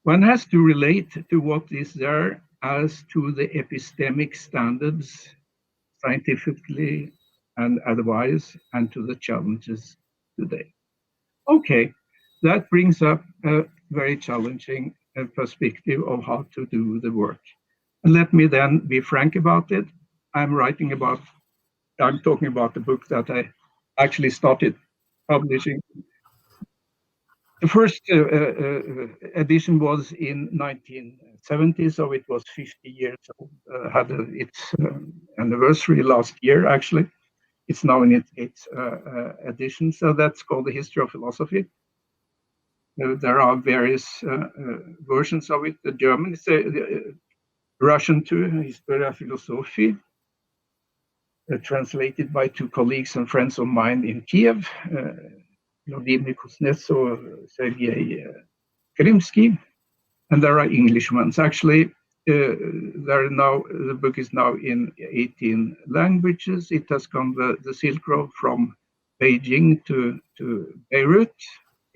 one has to relate to what is there as to the epistemic standards, scientifically and otherwise, and to the challenges today. Okay, that brings up a very challenging perspective of how to do the work. And let me then be frank about it. I'm talking about the book that I actually started publishing. The first edition was in 1970, so it was 50 years old. Had its anniversary last year, actually. It's now in its eighth edition, so that's called The History of Philosophy. There are various versions of it. The German is the Russian too, Historia Philosophy, translated by two colleagues and friends of mine in Kiev, Vladimir Kuznetsov, Sergei Krimsky, and there are English ones. Actually, the book is now in 18 languages. It has gone the Silk Road from Beijing to Beirut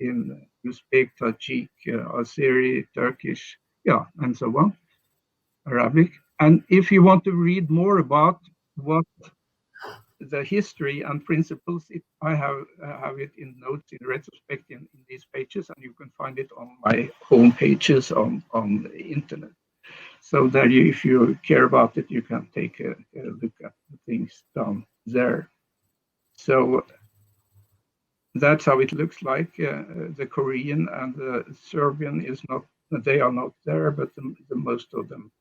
in Uzbek, Tajik, Azeri, Turkish, and so on, Arabic. And if you want to read more about what the history and principles, I have it in notes in retrospect in these pages, and you can find it on my home pages on the internet. So that if you care about it, you can take a look at the things down there. So that's how it looks like. The Korean and the Serbian they are not there, but the most of them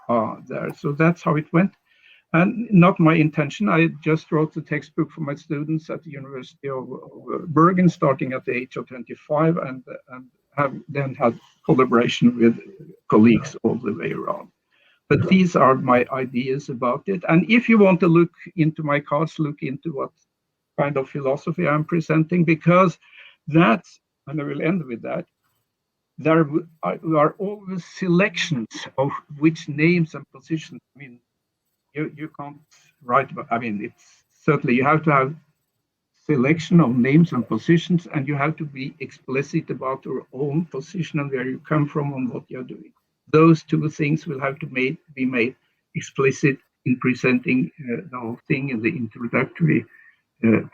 are there. So that's how it went. And not my intention. I just wrote the textbook for my students at the University of Bergen, starting at the age of 25, and have then had collaboration with colleagues all the way around. But these are my ideas about it. And if you want to look into my cards, look into what kind of philosophy I'm presenting, because that's, and I will end with that, there are always selections of which names and positions. I mean, you can't write about, I mean, it's certainly, you have to have selection of names and positions, and you have to be explicit about your own position and where you come from and what you're doing. Those two things will have to be made explicit in presenting the whole thing in the introductory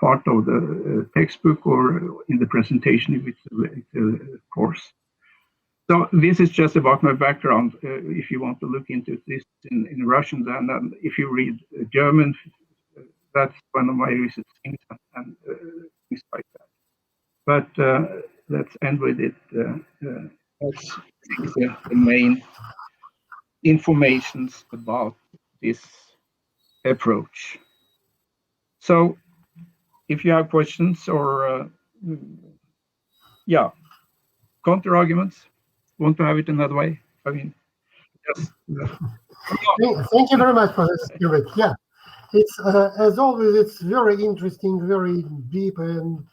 part of the textbook or in the presentation if it's a course. So this is just about my background. If you want to look into this in Russian, then if you read German, that's one of my recent things and things like that. But let's end with it. That's the main informations about this approach. So if you have questions or counter arguments, want to have it another way? I mean, just Thank you very much for this, Skirbekk. Yeah, It's as always, it's very interesting, very deep, and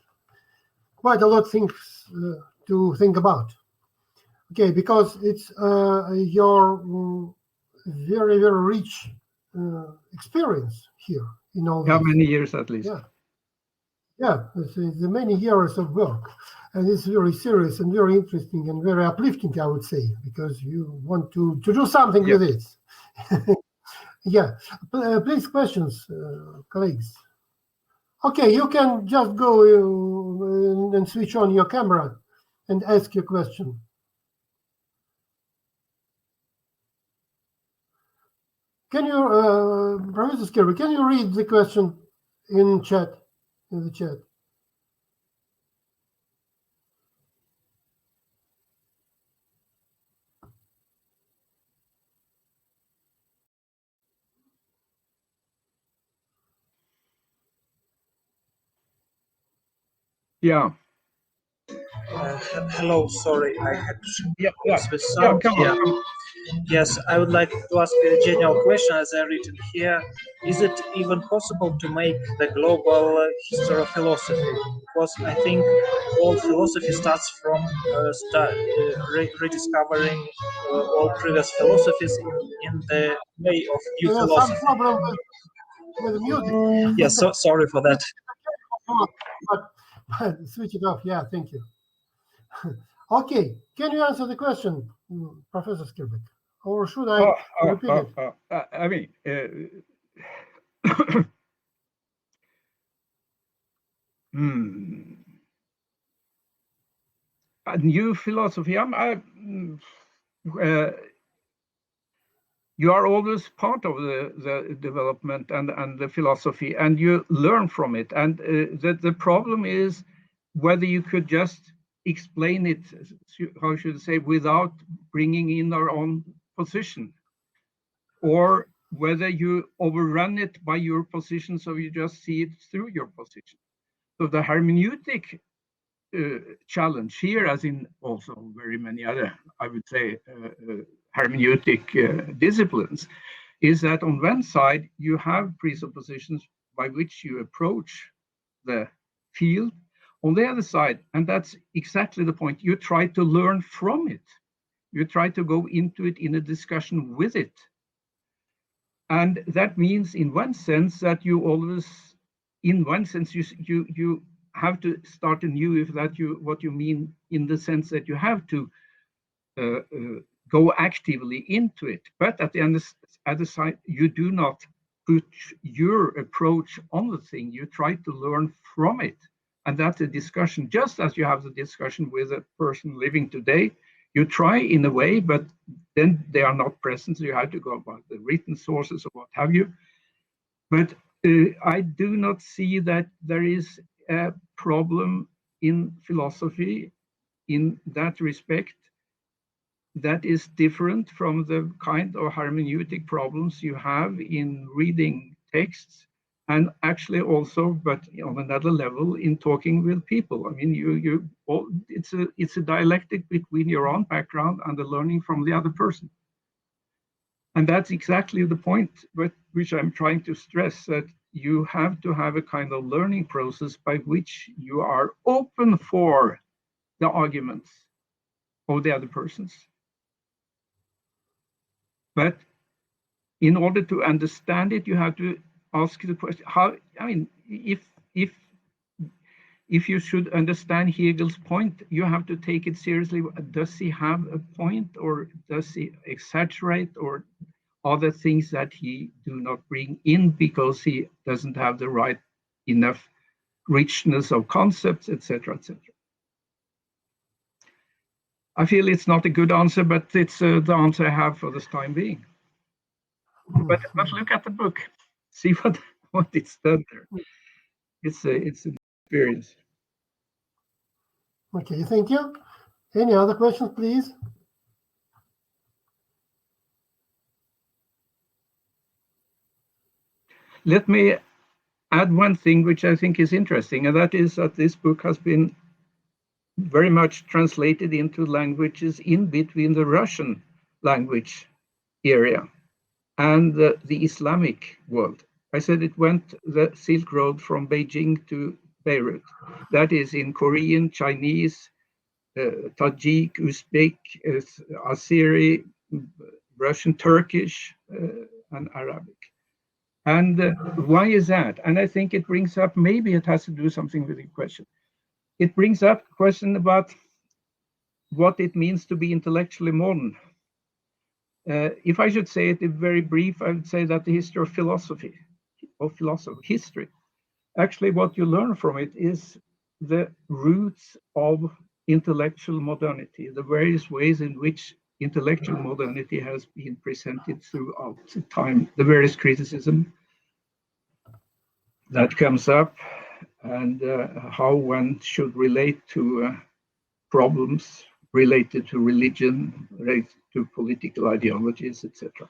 quite a lot of things to think about. Okay, because it's your very, very rich experience here in all How this. many years at least? Yeah, it's the many years of work, and it's very serious and very interesting and very uplifting, I would say, because you want to do something with it. Yeah, please, questions, colleagues. Okay, you can just go and switch on your camera and ask your question. Can you, Professor Skirbekk, can you read the question in chat, in the chat? Yeah. Hello, sorry, I had Yeah. with sound. Come on. Yes, I would like to ask a general question as I written here. Is it even possible to make the global history of philosophy? Because I think all philosophy starts from rediscovering all previous philosophies in the way of new Some philosophy. problem with music. Yes, so sorry for that. But switch it off. Yeah, thank you. Okay, can you answer the question, Professor Skirbekk, or should I repeat it? I mean, a new philosophy. You are always part of the development and the philosophy, and you learn from it. And the problem is whether you could just explain it, how should I say, without bringing in our own position, or whether you overrun it by your position, so you just see it through your position. So the hermeneutic challenge here, as in also very many other, I would say, hermeneutic disciplines, is that on one side you have presuppositions by which you approach the field. On the other side, and that's exactly the point, you try to learn from it. You try to go into it in a discussion with it. And that means, in one sense, that you always, in one sense, you have to start anew, if that what you mean, in the sense that you have to go actively into it. But at the other side, you do not put your approach on the thing. You try to learn from it. And that's a discussion, just as you have the discussion with a person living today. You try in a way, but then they are not present. So you have to go about the written sources or what have you. But I do not see that there is a problem in philosophy in that respect that is different from the kind of hermeneutic problems you have in reading texts, and actually also, but on another level, in talking with people. I mean, it's a dialectic between your own background and the learning from the other person. And that's exactly the point which I'm trying to stress, that you have to have a kind of learning process by which you are open for the arguments of the other persons. But in order to understand it, you have to ask the question, how, I mean, if you should understand Hegel's point, you have to take it seriously. Does he have a point, or does he exaggerate, or other things that he do not bring in because he doesn't have the right enough richness of concepts, etc., etc. I feel it's not a good answer, but it's the answer I have for this time being. But look at the book, see what it's done there. It's an experience. Okay, thank you. Any other questions, please? Let me add one thing which I think is interesting, and that is that this book has been very much translated into languages in between the Russian language area and the Islamic world. I said it went the Silk Road from Beijing to Beirut. That is in Korean, Chinese, Tajik, Uzbek, Azeri, Russian, Turkish, and Arabic. And why is that? And I think it brings up, maybe it has to do something with the question. It brings up a question about what it means to be intellectually modern. If I should say it in very brief, I would say that the history of philosophy, history, actually what you learn from it is the roots of intellectual modernity, the various ways in which intellectual modernity has been presented throughout time, the various criticism that comes up, and how one should relate to problems related to religion, related to political ideologies, etc.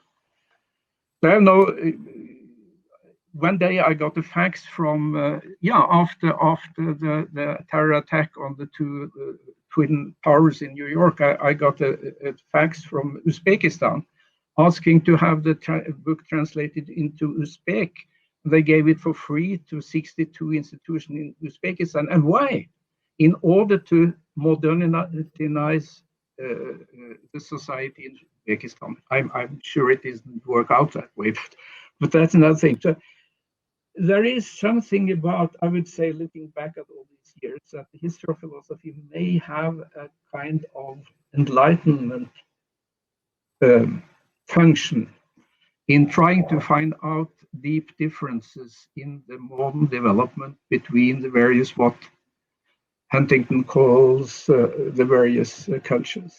So I know one day I got a fax from, after the terror attack on the two twin towers in New York, I got a fax from Uzbekistan asking to have the book translated into Uzbek. They gave it for free to 62 institutions in Uzbekistan. And why? In order to modernize the society in Uzbekistan. I'm sure it doesn't work out that way, but that's another thing. So there is something about, I would say, looking back at all these years, that the history of philosophy may have a kind of enlightenment function in trying to find out deep differences in the modern development between the various, what Huntington calls the various cultures.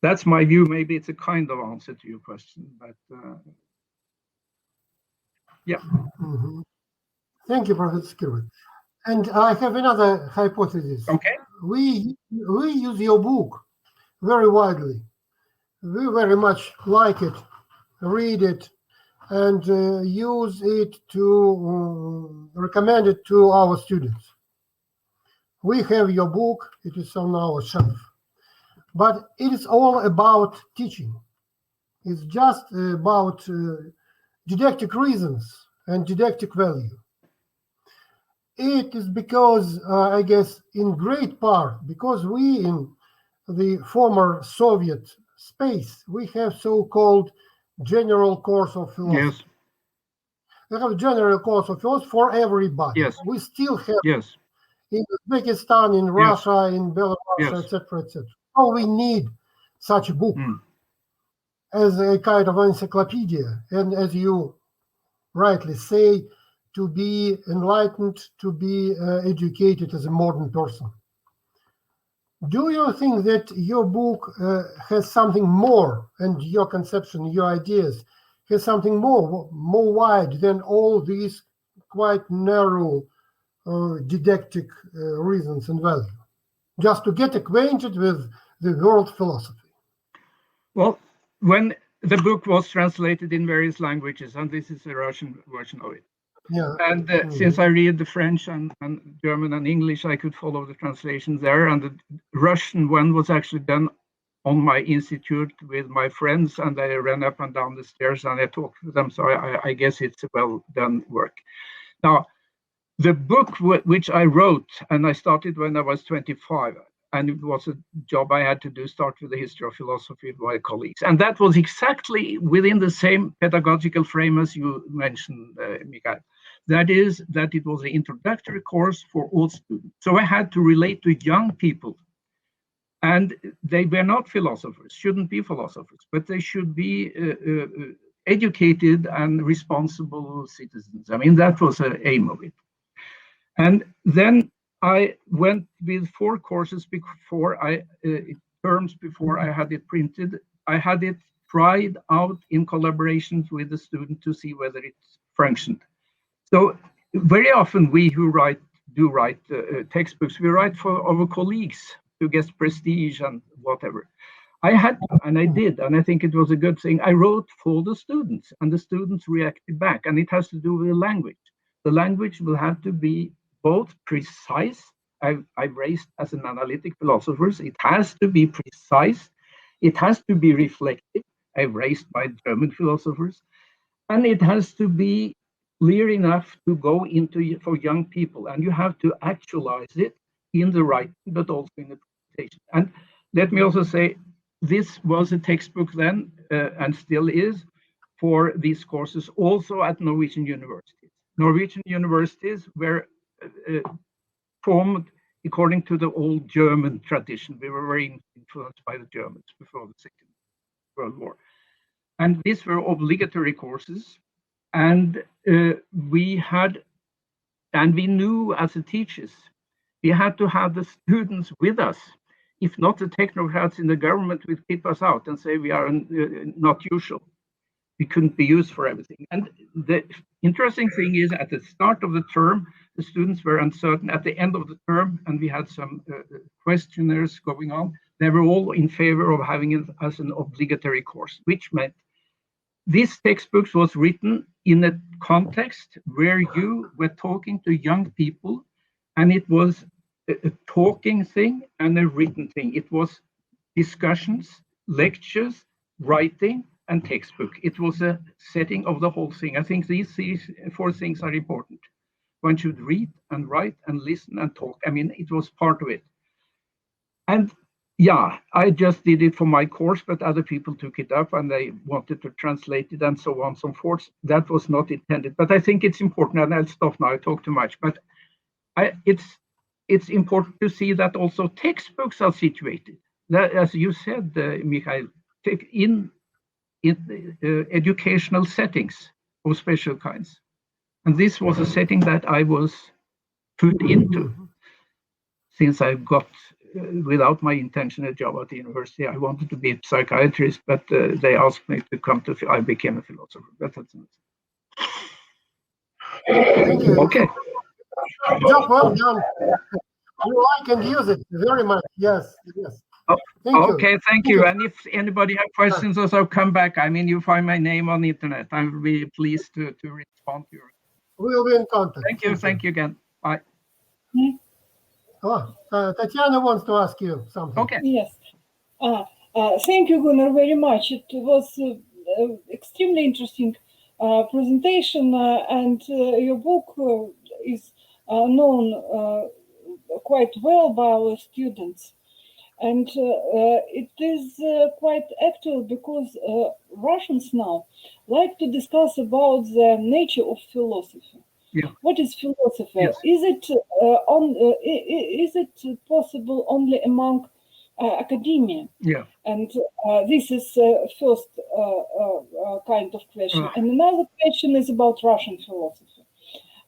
That's my view. Maybe it's a kind of answer to your question, but yeah. Mm-hmm. Thank you, Professor Skirbekk. And I have another hypothesis. Okay. We use your book very widely. We very much like it, read it, and use it to recommend it to our students. We have your book, it is on our shelf. But it is all about teaching. It's just about didactic reasons and didactic value. It is because, I guess, in great part, because we in the former Soviet space, we have so-called general course of philosophy. Yes. We have a general course of philosophy for everybody. Yes. We still have Yes. in Uzbekistan, in Russia, in Belarus, Yes. etc., etc. So we need such a book as a kind of encyclopedia, and as you rightly say, to be enlightened, to be educated as a modern person. Do you think that your book has something more, and your conception, your ideas, has something more wide than all these quite narrow didactic reasons and value, just to get acquainted with the world philosophy? Well, when the book was translated in various languages, and this is a Russian version of it, and since I read the French and German and English, I could follow the translation there, and the Russian one was actually done on my institute with my friends, and I ran up and down the stairs and I talked to them, so I guess it's a well done work. Now, the book which I wrote, and I started when I was 25, and it was a job I had to do, start with the history of philosophy with my colleagues. And that was exactly within the same pedagogical frame as you mentioned, Mikhail. That is, that it was an introductory course for all students. So I had to relate to young people. And they were not philosophers, shouldn't be philosophers, but they should be educated and responsible citizens. I mean, that was the aim of it. And then I went with 4 courses before terms before I had it printed. I had it tried out in collaboration with the student to see whether it functioned. So very often we who write textbooks, we write for our colleagues to get prestige and whatever. I had to, and I did, and I think it was a good thing. I wrote for the students, and the students reacted back, and it has to do with the language. The language will have to be both precise. I've raised as an analytic philosopher, it has to be precise. It has to be reflective. I've raised by German philosophers. And it has to be clear enough to go into for young people, and you have to actualize it in the writing, but also in the presentation. And let me also say, this was a textbook then, and still is, for these courses, also at Norwegian universities. Norwegian universities were formed according to the old German tradition. We were very influenced by the Germans before the Second World War. And these were obligatory courses. And we knew as the teachers, we had to have the students with us. If not, the technocrats in the government would keep us out and say we are not usual. We couldn't be used for everything. And the interesting thing is, at the start of the term, the students were uncertain. At the end of the term, and we had some questionnaires going on, they were all in favor of having it as an obligatory course, which meant this textbook was written in a context where you were talking to young people, and it was a talking thing and a written thing. It was discussions, lectures, writing, and textbook. It was a setting of the whole thing. I think these four things are important. One should read and write and listen and talk. I mean, it was part of it. And yeah, I just did it for my course, but other people took it up and they wanted to translate it and so on and so forth. That was not intended. But I think it's important, and I'll stop now, I talk too much. But it's important to see that also textbooks are situated. That, as you said, Mikhail, in educational settings of special kinds. And this was a setting that I was put into since I got, without my intention, a job at the university. I wanted to be a psychiatrist, but they asked me to come to, I became a philosopher. But that's it. Thank you. Okay. Job well done. You like and use it very much. Yes, yes. Okay, thank you. And if anybody have questions, also come back. I mean, you find my name on the internet. I will be pleased to respond to you. We'll be in contact. Thank you again. Bye. Tatiana wants to ask you something. Okay. Yes. Thank you, Gunnar, very much. It was extremely interesting presentation, and your book is known quite well by our students. And it is quite actual because Russians now like to discuss about the nature of philosophy. Yeah. What is philosophy? Yes. Is it possible only among academia? Yeah. And this is first kind of question. Right. And another question is about Russian philosophy.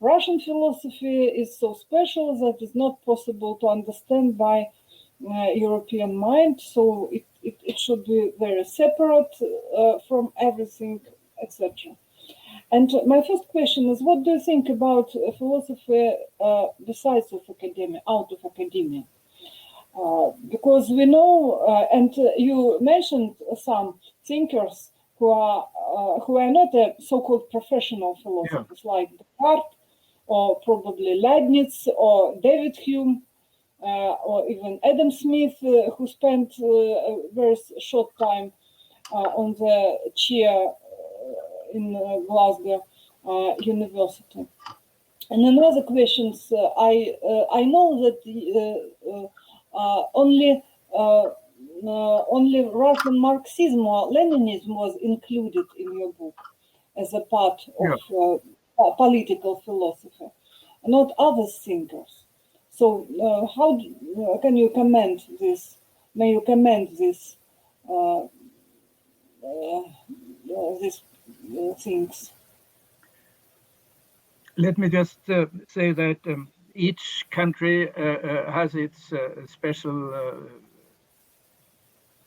Russian philosophy is so special that it's not possible to understand by European mind, so it should be very separate from everything, etc. And my first question is, what do you think about philosophy besides of academia, out of academia? Because we know, and you mentioned some thinkers who are not a so-called professional philosophers, like Descartes, or probably Leibniz, or David Hume, or even Adam Smith, who spent a very short time on the chair in Glasgow University. And another question, I know that only Russian Marxism or Leninism was included in your book as a part of political philosophy, not other thinkers. So how can you comment this? May you comment this these things? Let me just say that each country has its special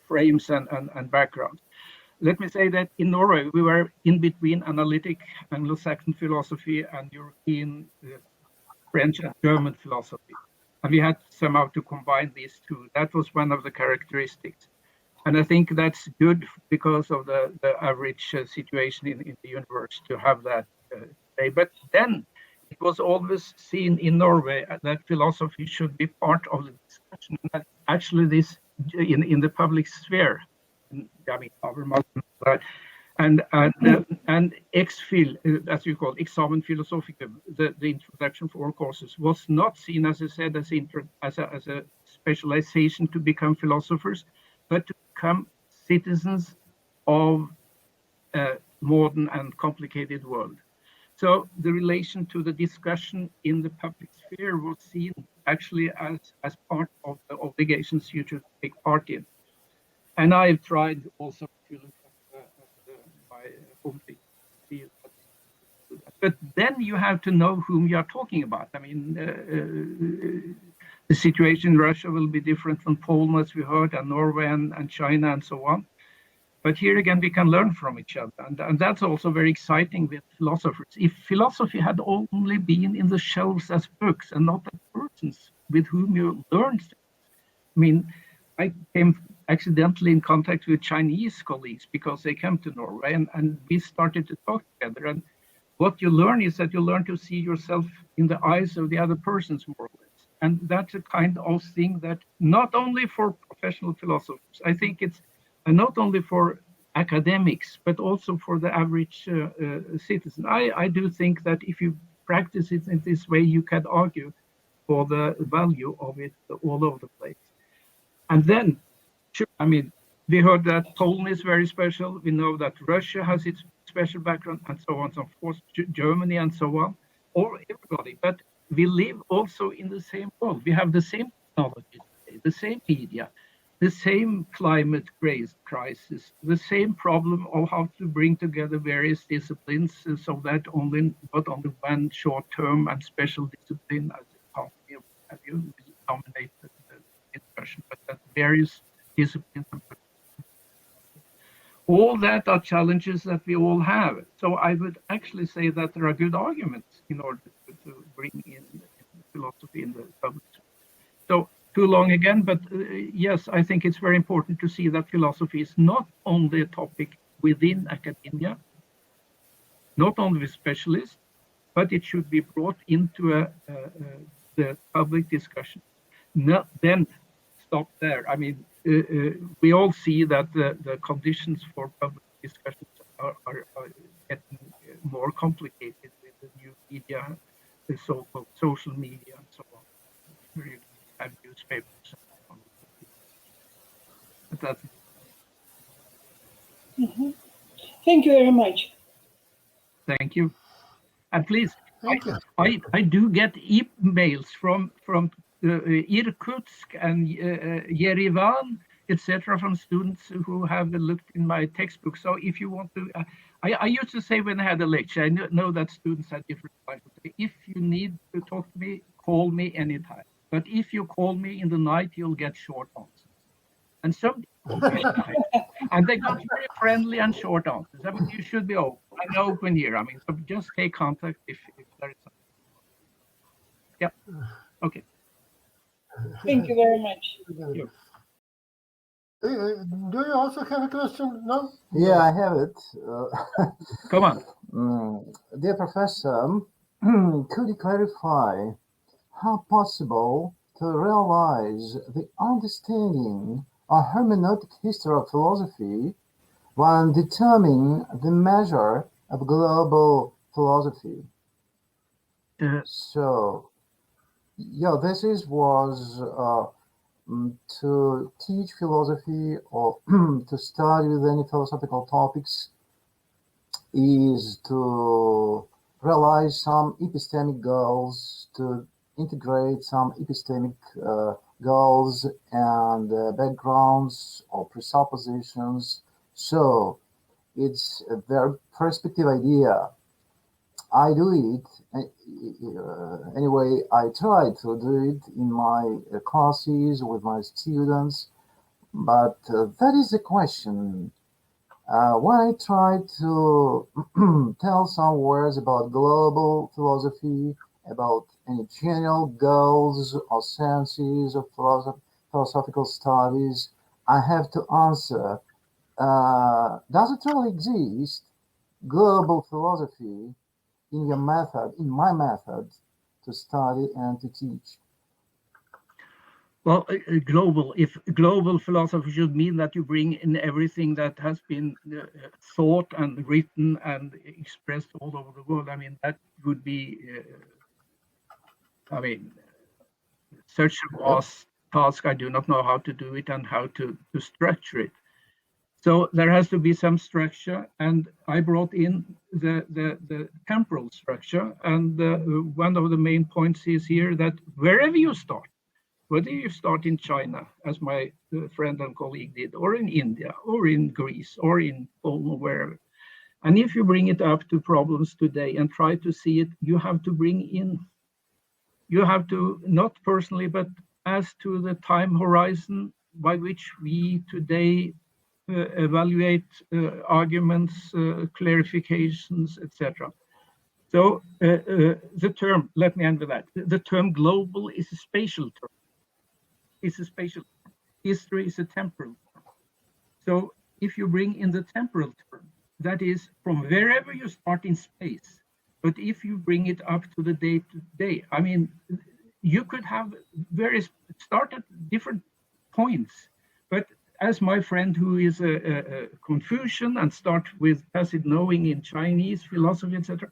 frames and backgrounds. Let me say that in Norway, we were in between analytic Anglo-Saxon philosophy and European French and German philosophy. And we had somehow to combine these two. That was one of the characteristics. And I think that's good because of the average situation in the universe to have that today. But then it was always seen in Norway that philosophy should be part of the discussion. That actually this in the public sphere, and XPhil, as you call it, Examen Philosophicum, the introduction for all courses, was not seen, as I said, as a specialization to become philosophers, but to become citizens of a modern and complicated world. So the relation to the discussion in the public sphere was seen actually as part of the obligations you should take part in. And I've tried also to look at my home field. But then you have to know whom you are talking about. I mean, the situation in Russia will be different from Poland, as we heard, and Norway and China and so on. But here again, we can learn from each other. And that's also very exciting with philosophers. If philosophy had only been in the shelves as books and not as persons with whom you learn things. I mean, I came accidentally in contact with Chinese colleagues because they came to Norway and we started to talk together. And what you learn is that you learn to see yourself in the eyes of the other persons, more or less. And that's a kind of thing that not only for professional philosophers, I think it's not only for academics, but also for the average citizen. I do think that if you practice it in this way, you can argue for the value of it all over the place. And then, I mean, we heard that Poland is very special. We know that Russia has its special background and so on, so of course, Germany and so on, or everybody. But we live also in the same world. We have the same technology today, the same media, the same climate crisis, the same problem of how to bring together various disciplines so that not only one short-term and special discipline as economy or what have you dominate the discussion, but that various disciplines. All that are challenges that we all have. So I would actually say that there are good arguments in order to bring in philosophy in the public. So too long again, but yes, I think it's very important to see that philosophy is not only a topic within academia, not only with specialists, but it should be brought into the public discussion. Then stop there. I mean, we all see that the conditions for public discussions are getting more complicated with the new media, the so-called social media and so on. You have newspapers and so on. But that's it. Mm-hmm. Thank you very much. Thank you. And please, Thank you. I do get emails from Irkutsk and Yerevan, etc., from students who have looked in my textbook. So if you want to, I used to say when I had a lecture, I know that students have different types. If you need to talk to me, call me anytime. But if you call me in the night, you'll get short answers. And some call me at night, and they got very friendly and short answers. I mean, you should be open. I'm open here. I mean, so just take contact if there is something. Yeah. Okay. Thank you very much. Do you also have a question? No? Yeah, I have it. Come on. Dear Professor, could you clarify how possible to realize the understanding or hermeneutic history of philosophy when determining the measure of global philosophy? So, yeah, this was to teach philosophy or to study with any philosophical topics is to realize some epistemic goals, to integrate some epistemic goals and backgrounds or presuppositions. So it's a very perspective idea. I do it anyway. I try to do it in my classes with my students, but that is the question. When I try to tell some words about global philosophy, about any general goals or senses of philosophical studies, I have to answer, does it really exist, global philosophy, in your method, in my method, to study and to teach? Well, global. If global philosophy should mean that you bring in everything that has been thought and written and expressed all over the world, I mean, that would be, such a vast task. I do not know how to do it and how to structure it. So there has to be some structure, and I brought in the temporal structure. And one of the main points is here that wherever you start, whether you start in China, as my friend and colleague did, or in India, or in Greece, or in Poland, or wherever, and if you bring it up to problems today and try to see it, you have to bring in, you have to, not personally, but as to the time horizon by which we today evaluate arguments, clarifications, etc. So the term, let me end with that. The term global is a spatial term. It's a spatial term. History is a temporal term. So if you bring in the temporal term, that is from wherever you start in space, but if you bring it up to the day to day, I mean, you could have various, start at different points, but as my friend who is a Confucian and start with tacit knowing in Chinese philosophy, etc.,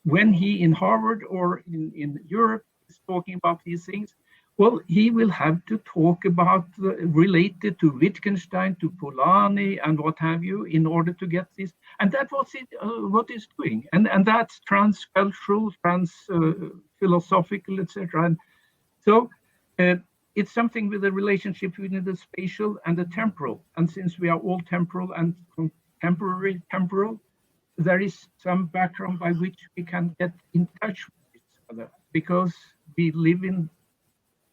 when he in Harvard or in Europe is talking about these things, well, he will have to talk about related to Wittgenstein, to Polanyi, and what have you, in order to get this. And that's what it's doing. And that's trans-cultural, trans-philosophical, etc. And so it's something with the relationship between the spatial and the temporal. And since we are all temporal and contemporary temporal, there is some background by which we can get in touch with each other, because we live in,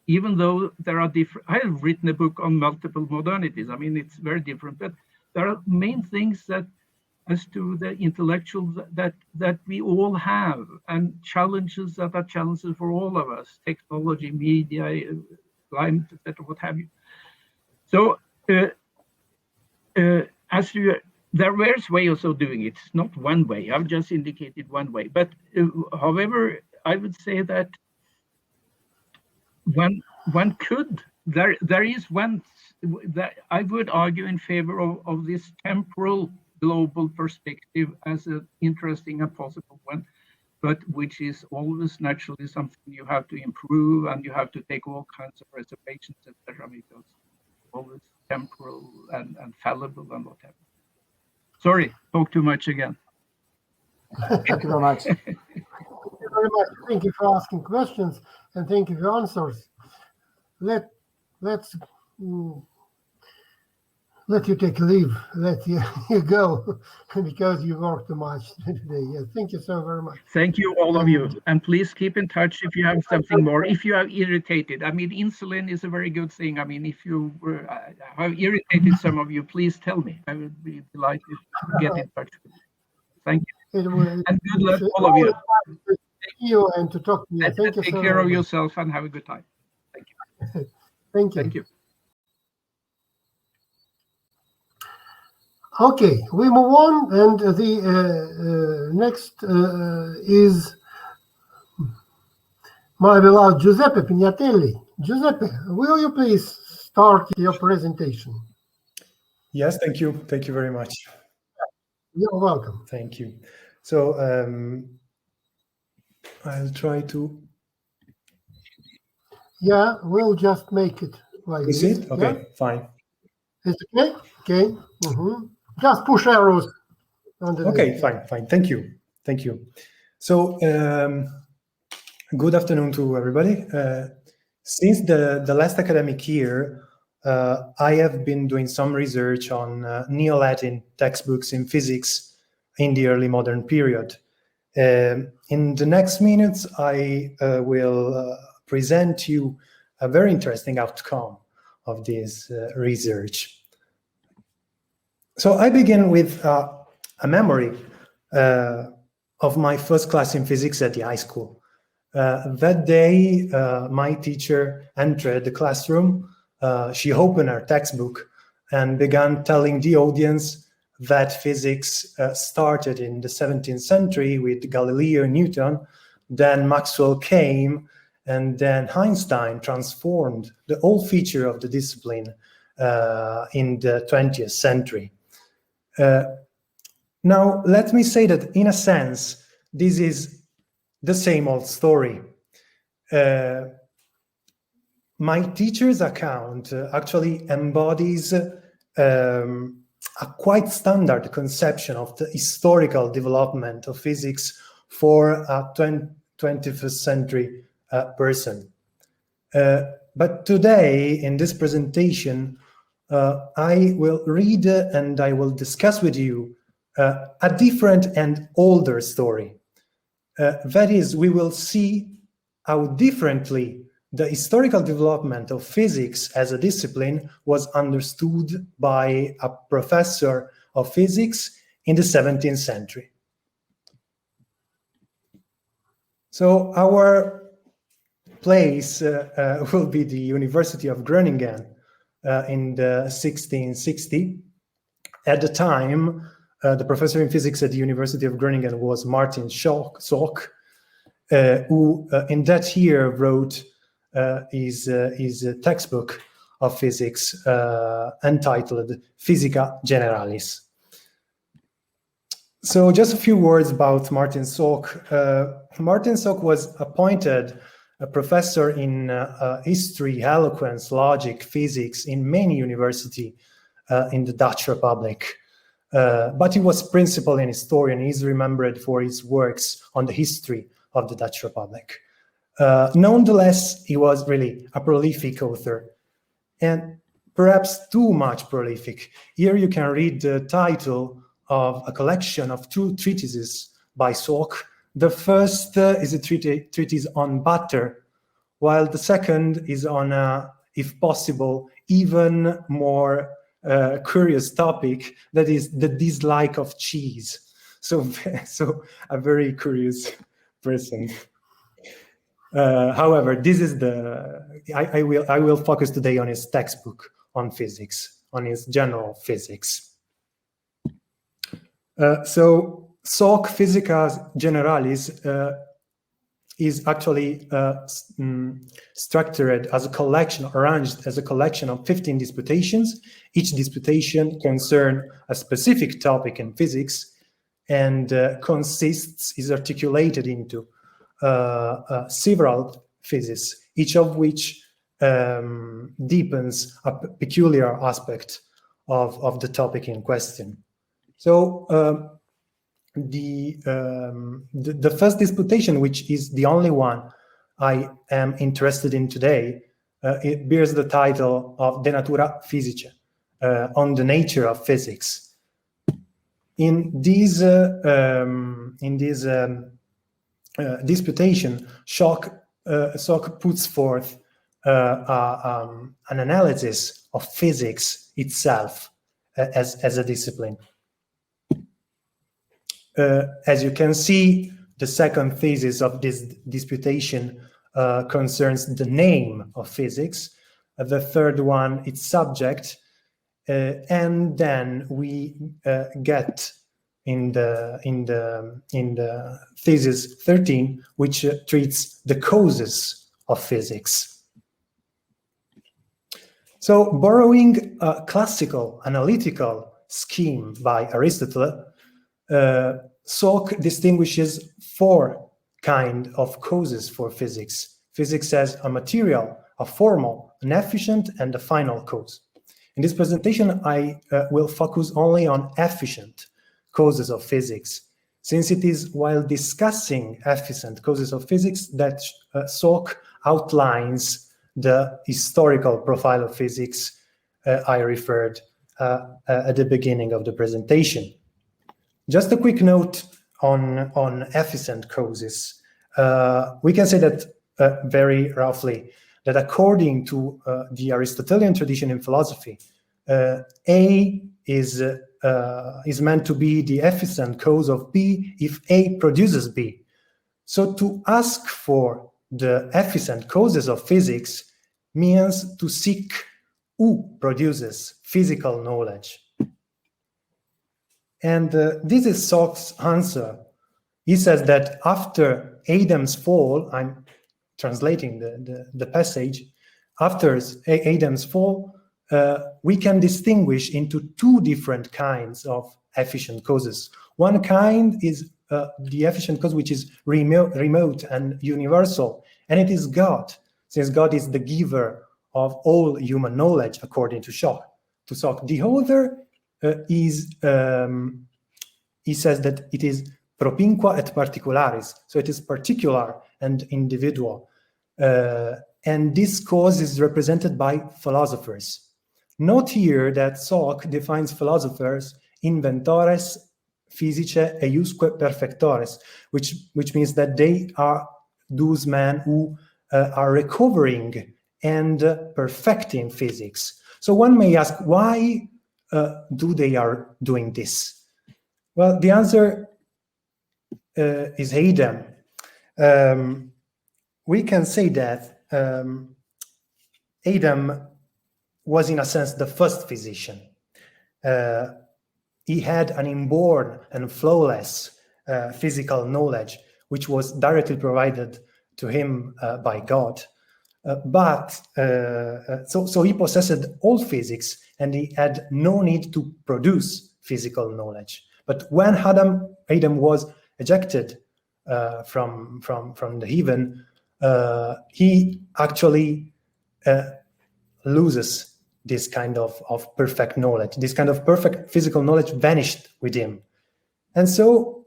even though there are different, I have written a book on multiple modernities. I mean, it's very different, but there are main things that, as to the intellectual, that we all have, and challenges that are challenges for all of us, technology, media, climate, etc., what have you. So, as you, there are various ways of doing it. It's not one way. I've just indicated one way. But however, I would say that one could, there is one that I would argue in favor of this temporal global perspective as an interesting and possible one, but which is always naturally something you have to improve, and you have to take all kinds of reservations, etc., because it's always temporal and fallible and whatever. Sorry, talk too much again. Thank you very much. Thank you very much. Thank you for asking questions, and thank you for answers. Let's let you take a leave. Let you go because you work too much today. Yeah, thank you so very much. Thank you, all of you, and please keep in touch if you have something more. If you are irritated, I mean, insulin is a very good thing. I mean, if you have irritated some of you, please tell me. I would be delighted to get in touch with you. Thank you, and good luck, all of you. To see you and to talk to you. Thank you. Take care of yourself and have a good time. Thank you. Thank you. Thank you. Okay, we move on, and the next is my beloved Giuseppe Pignatelli. Giuseppe, will you please start your presentation? Yes, thank you. Thank you very much. You're welcome. Thank you. So I'll try to. Yeah, we'll just make it like Is this. it? Okay, Yeah? fine. Is it okay? Okay. Mm-hmm. Just push arrows underneath. Okay, fine. Thank you. Thank you. So good afternoon to everybody. Since the last academic year, I have been doing some research on Neo-Latin textbooks in physics in the early modern period. In the next minutes, I will present you a very interesting outcome of this research. So I begin with a memory of my first class in physics at the high school. That day, my teacher entered the classroom. She opened her textbook and began telling the audience that physics started in the 17th century with Galileo and Newton. Then Maxwell came and then Einstein transformed the whole feature of the discipline in the 20th century. Now, let me say that in a sense, this is the same old story. My teacher's account actually embodies a quite standard conception of the historical development of physics for a 21st century person. But today, in this presentation, I will read and I will discuss with you a different and older story. That is, we will see how differently the historical development of physics as a discipline was understood by a professor of physics in the 17th century. So our place will be the University of Groningen in the 1660. At the time, the professor in physics at the University of Groningen was Martin Soc, who in that year wrote his textbook of physics entitled Physica Generalis. So just a few words about Martin Soc. Martin Soc was appointed a professor in history, eloquence, logic, physics in many universities in the Dutch Republic. But he was principal and historian. He's remembered for his works on the history of the Dutch Republic. Nonetheless, he was really a prolific author, and perhaps too much prolific. Here you can read the title of a collection of 2 treatises by Soc. The first is a treatise on butter, while the second is on if possible, even more curious topic, that is the dislike of cheese. So a very curious person. However, this is I will focus today on his textbook on physics, on his general physics. So Soc Physica Generalis is actually structured as a collection, arranged as a collection of 15 disputations. Each disputation concerns a specific topic in physics and is articulated into several theses, each of which deepens a peculiar aspect of the topic in question. So the first disputation, which is the only one I am interested in today, it bears the title of De Natura Physicae, on the nature of physics. In this disputation, Soc puts forth an analysis of physics itself as a discipline. As you can see, the second thesis of this disputation concerns the name of physics. The third one, its subject, and then we get in the thesis 13, which treats the causes of physics. So, borrowing a classical analytical scheme by Aristotle, Soc distinguishes 4 kinds of causes for physics. Physics has a material, a formal, an efficient, and a final cause. In this presentation, I will focus only on efficient causes of physics, since it is while discussing efficient causes of physics that Soc outlines the historical profile of physics I referred at the beginning of the presentation. Just a quick note on efficient causes. We can say that very roughly that according to the Aristotelian tradition in philosophy, A is meant to be the efficient cause of B if A produces B. So to ask for the efficient causes of physics means to seek who produces physical knowledge. And this is Soc's answer. He says that after Adam's fall, I'm translating the passage, after Adam's fall, we can distinguish into two different kinds of efficient causes. One kind is the efficient cause which is remote and universal, and it is God, since God is the giver of all human knowledge, according to Soc. The other is, he says that it is propinqua et particularis, so it is particular and individual. And this cause is represented by philosophers. Note here that Soc defines philosophers inventores physicae eiusque perfectores, which means that they are those men who are recovering and perfecting physics. So one may ask, why do they are doing this? Well, the answer is Adam. We can say that Adam was, in a sense, the first physician. He had an inborn and flawless physical knowledge, which was directly provided to him by God. So he possessed all physics, and he had no need to produce physical knowledge. But when Adam was ejected from the heaven, he actually loses this kind of perfect knowledge. This kind of perfect physical knowledge vanished with him. And so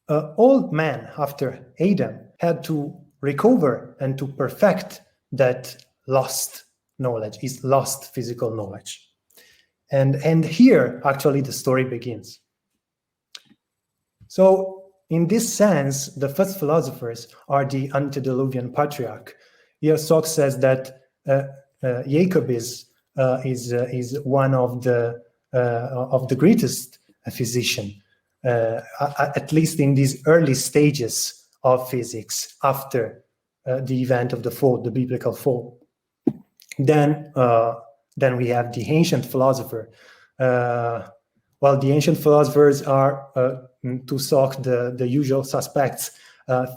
all men after Adam had to recover and to perfect that lost knowledge, his lost physical knowledge. And here, actually, the story begins. So, in this sense, the first philosophers are the antediluvian patriarch. Here, Soc says that Jacobus is one of the greatest physician, at least in these early stages of physics after the event of the fall, the biblical fall. Then we have the ancient philosopher. Well, the ancient philosophers are, to Soc, the usual suspects: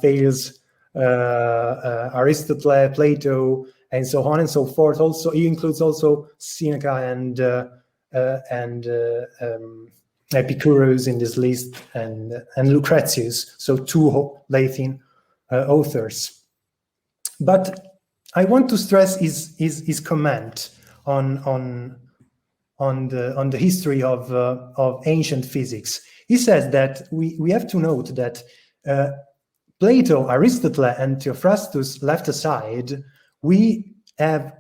Thales, Aristotle, Plato, and so on and so forth. Also, he includes also Seneca and Epicurus in this list, and Lucretius. So two Latin authors. But I want to stress his comment on the history of ancient physics. He says that we have to note that Plato, Aristotle, and Theophrastus left aside, we have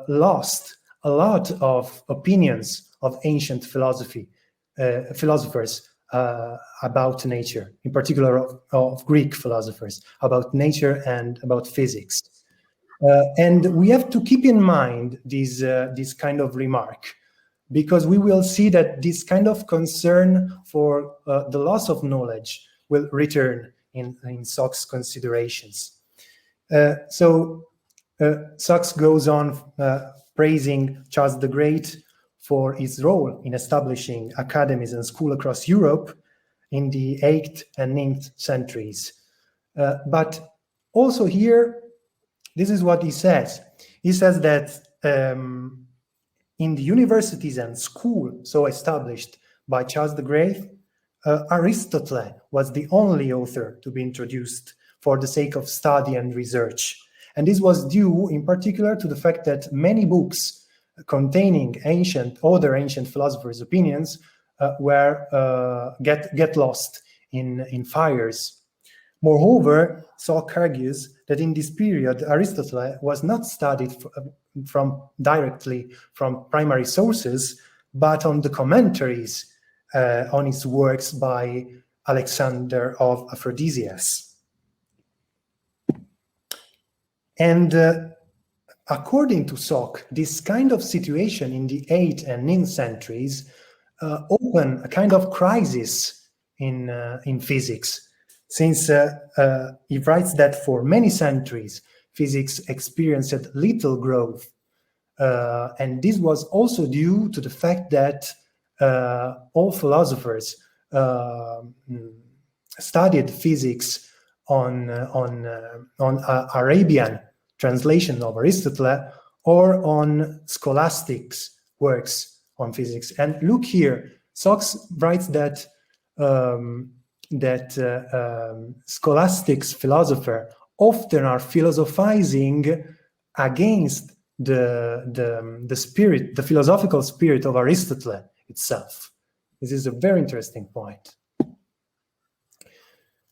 lost a lot of opinions of ancient philosophers about nature, in particular of Greek philosophers, about nature and about physics. And we have to keep in mind this kind of remark, because we will see that this kind of concern for the loss of knowledge will return in Soc's considerations. So Soc goes on praising Charles the Great for his role in establishing academies and schools across Europe in the 8th and 9th centuries. But also here, this is what he says. He says that in the universities and schools so established by Charles the Great, Aristotle was the only author to be introduced for the sake of study and research. And this was due in particular to the fact that many books containing other ancient philosophers' opinions get lost in fires. Moreover, Soc argues that in this period, Aristotle was not studied directly from primary sources, but on the commentaries on his works by Alexander of Aphrodisias. And according to Soc, this kind of situation in the 8th and 9th centuries opened a kind of crisis in physics, since he writes that for many centuries, physics experienced little growth. And this was also due to the fact that all philosophers studied physics on Arabian translation of Aristotle or on scholastics works on physics. And look here, Sachs writes that scholastics philosopher often are philosophizing against the spirit, the philosophical spirit of Aristotle itself. This is a very interesting point.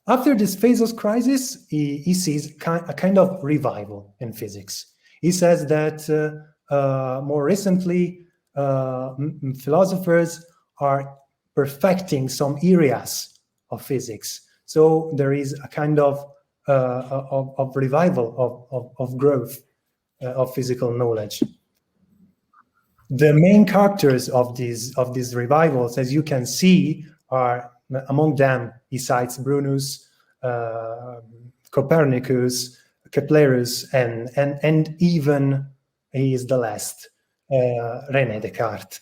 After this Phasos crisis, he sees a kind of revival in physics. He says that more recently, philosophers are perfecting some areas of physics. So there is a kind of revival, of growth of physical knowledge. The main characters of these revivals, as you can see, are among them, he cites Brunus, Copernicus, Keplerus, and even, he is the last, René Descartes.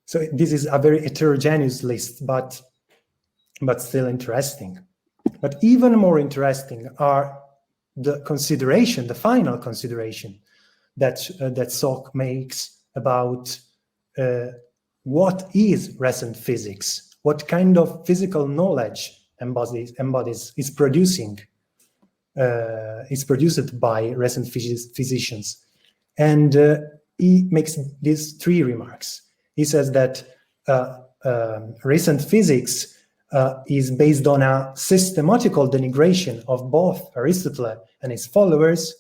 So this is a very heterogeneous list, but still interesting. But even more interesting are the consideration, the final consideration that Soc makes about what is recent physics, what kind of physical knowledge is produced by recent physicians. And he makes these three remarks. He says that recent physics is based on a systematical denigration of both Aristotle and his followers,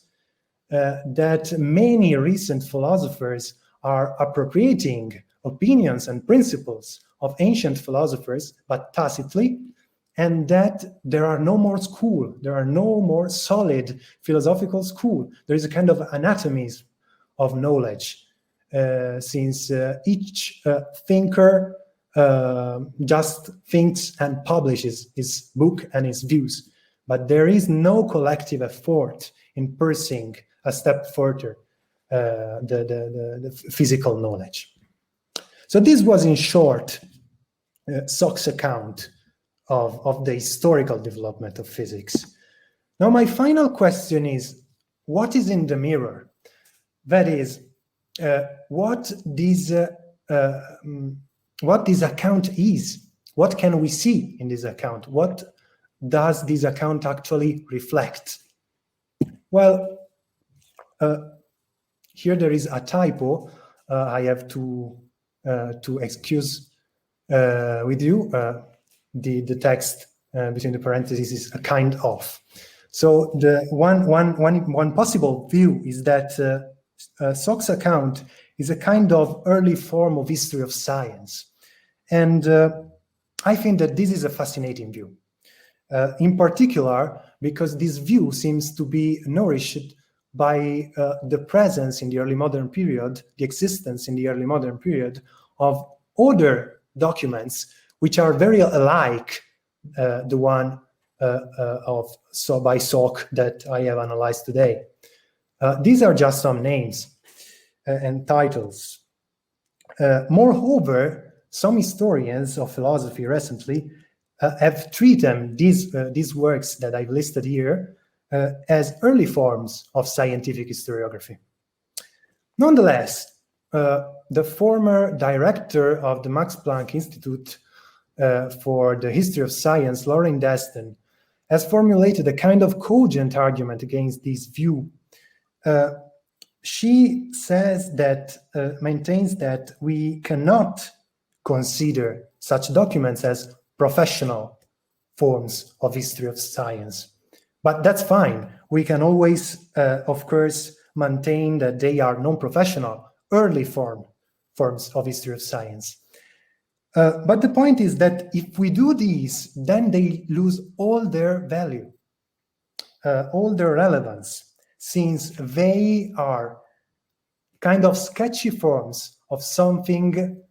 that many recent philosophers are appropriating opinions and principles of ancient philosophers, but tacitly, and that there are no more school, there are no more solid philosophical school. There is a kind of anatomies of knowledge, since each thinker just thinks and publishes his book and his views, but there is no collective effort in pursuing a step further the physical knowledge. So this was, in short, Soch's account of the historical development of physics. Now, my final question is, what is in the mirror? That is, what this account is. What can we see in this account? What does this account actually reflect? Well, here there is a typo. I have to excuse with you. The text between the parentheses is a kind of. So the one possible view is that Soch's account is a kind of early form of history of science. And I think that this is a fascinating view, in particular, because this view seems to be nourished by the presence in the early modern period, the existence in the early modern period of other documents which are very alike the one by Soc that I have analyzed today. These are just some names and titles. Moreover, some historians of philosophy recently have treated these works that I've listed here as early forms of scientific historiography. Nonetheless, the former director of the Max Planck Institute for the History of Science, Lauren Destin, has formulated a kind of cogent argument against this view. She says that, maintains that we cannot consider such documents as professional forms of history of science. But that's fine. We can always, of course, maintain that they are non-professional, early forms of history of science. But the point is that if we do these, then they lose all their value, all their relevance, since they are kind of sketchy forms of something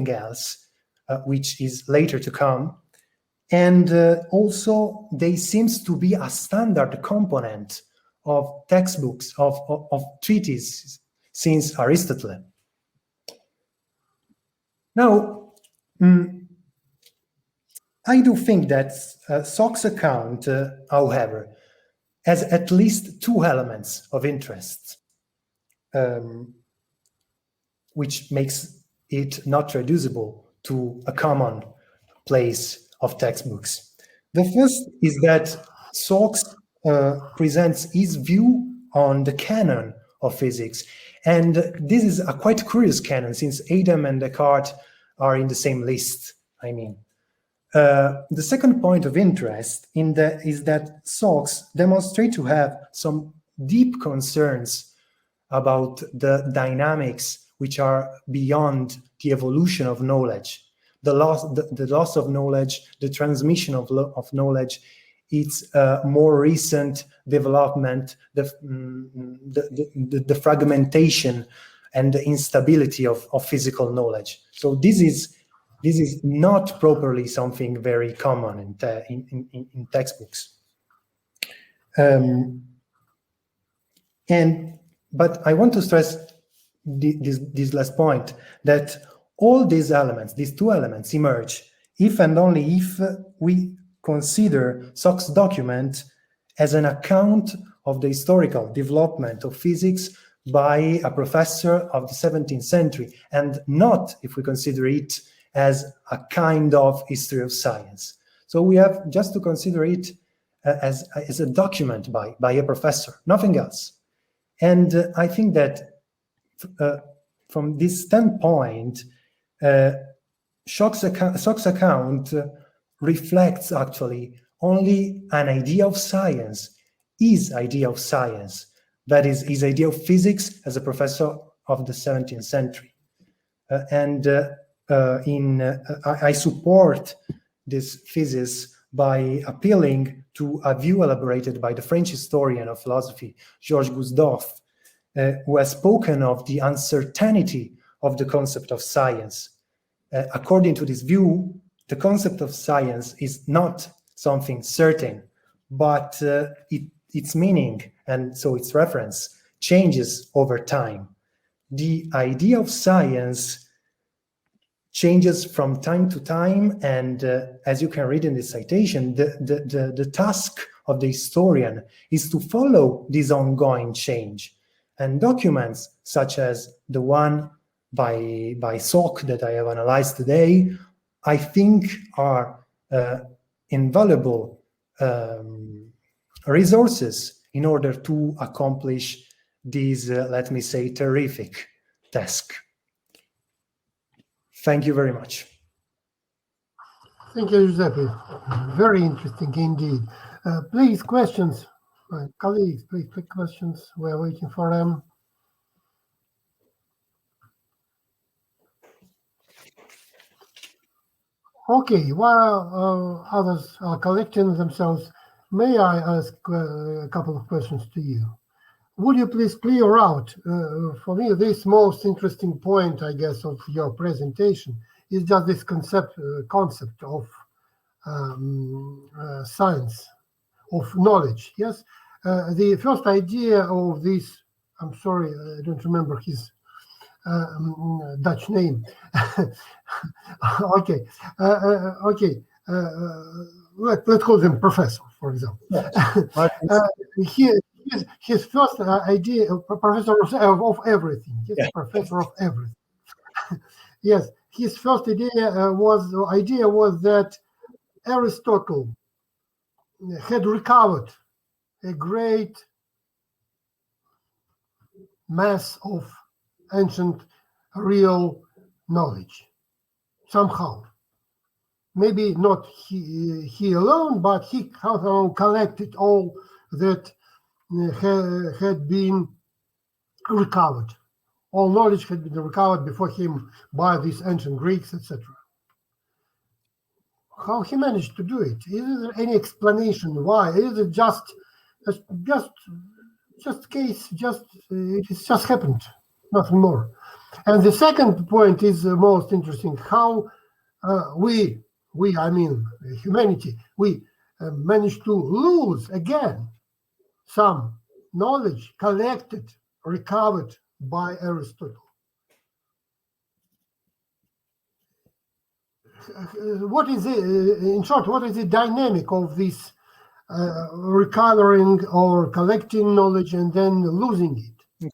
else, which is later to come. And also, they seems to be a standard component of textbooks, of treatises since Aristotle. Now, I do think that Sock's account, however, has at least two elements of interest, which makes it not reducible to a common place of textbooks. The first is that Sock's presents his view on the canon of physics. And this is a quite curious canon, since Adam and Descartes are in the same list, I mean. The second point of interest is that Sock's demonstrate to have some deep concerns about the dynamics which are beyond the evolution of knowledge. The loss of knowledge, the transmission of knowledge, its more recent development, the fragmentation and the instability of physical knowledge. So this is not properly something very common in textbooks. But I want to stress this last point, that all these elements, these two elements, emerge if and only if we consider Sock's document as an account of the historical development of physics by a professor of the 17th century, and not if we consider it as a kind of history of science. So we have just to consider it as a document by a professor, nothing else. And I think that from this standpoint, Sock's account reflects actually only an idea of science, his idea of science, that is his idea of physics as a professor of the 17th century. I support this thesis by appealing to a view elaborated by the French historian of philosophy, Georges Gusdorf, who has spoken of the uncertainty of the concept of science. According to this view, the concept of science is not something certain, but its meaning, and so its reference, changes over time. The idea of science changes from time to time, and as you can read in this citation, the task of the historian is to follow this ongoing change. And documents such as the one by Sock that I have analyzed today, I think are invaluable resources in order to accomplish this, let me say, terrific task. Thank you very much. Thank you, Giuseppe. Very interesting indeed. Please, questions. Colleagues, please pick questions. We're waiting for them. Okay, while others are collecting themselves, may I ask a couple of questions to you? Would you please clear out, for me, this most interesting point, I guess, of your presentation is just this concept of science, of knowledge, yes? The first idea of this, I'm sorry, I don't remember his Dutch name. Okay, let's call him professor, for example. His first idea, professor of everything. Yes, yeah. Professor of everything. Yes, his first idea was that Aristotle had recovered a great mass of ancient real knowledge somehow. Maybe not he alone, but he somehow collected all that had been recovered. All knowledge had been recovered before him by these ancient Greeks, etc. How he managed to do it? Is there any explanation why? Is it just case? It just happened, nothing more. And the second point is the most interesting: how we, I mean humanity, we managed to lose again some knowledge collected, recovered by Aristotle. what is it, in short, what is the dynamic of this recoloring or collecting knowledge and then losing it?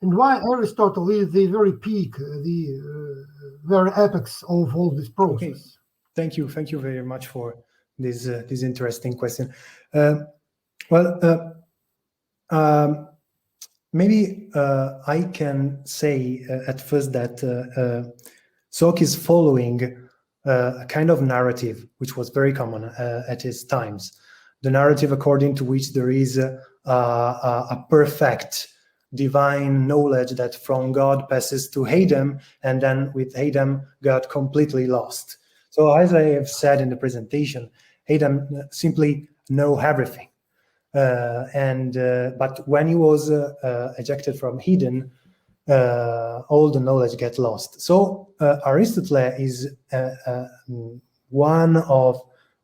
And why Aristotle is the very peak, the very apex of all this process? Okay. Thank you very much for this interesting question. Maybe I can say at first that Sok is following a kind of narrative which was very common at his times. The narrative according to which there is a perfect divine knowledge that from God passes to Adam, and then with Adam got completely lost. So as I have said in the presentation, Adam simply know everything. But when he was ejected from Eden, all the knowledge get lost. So Aristotle is one of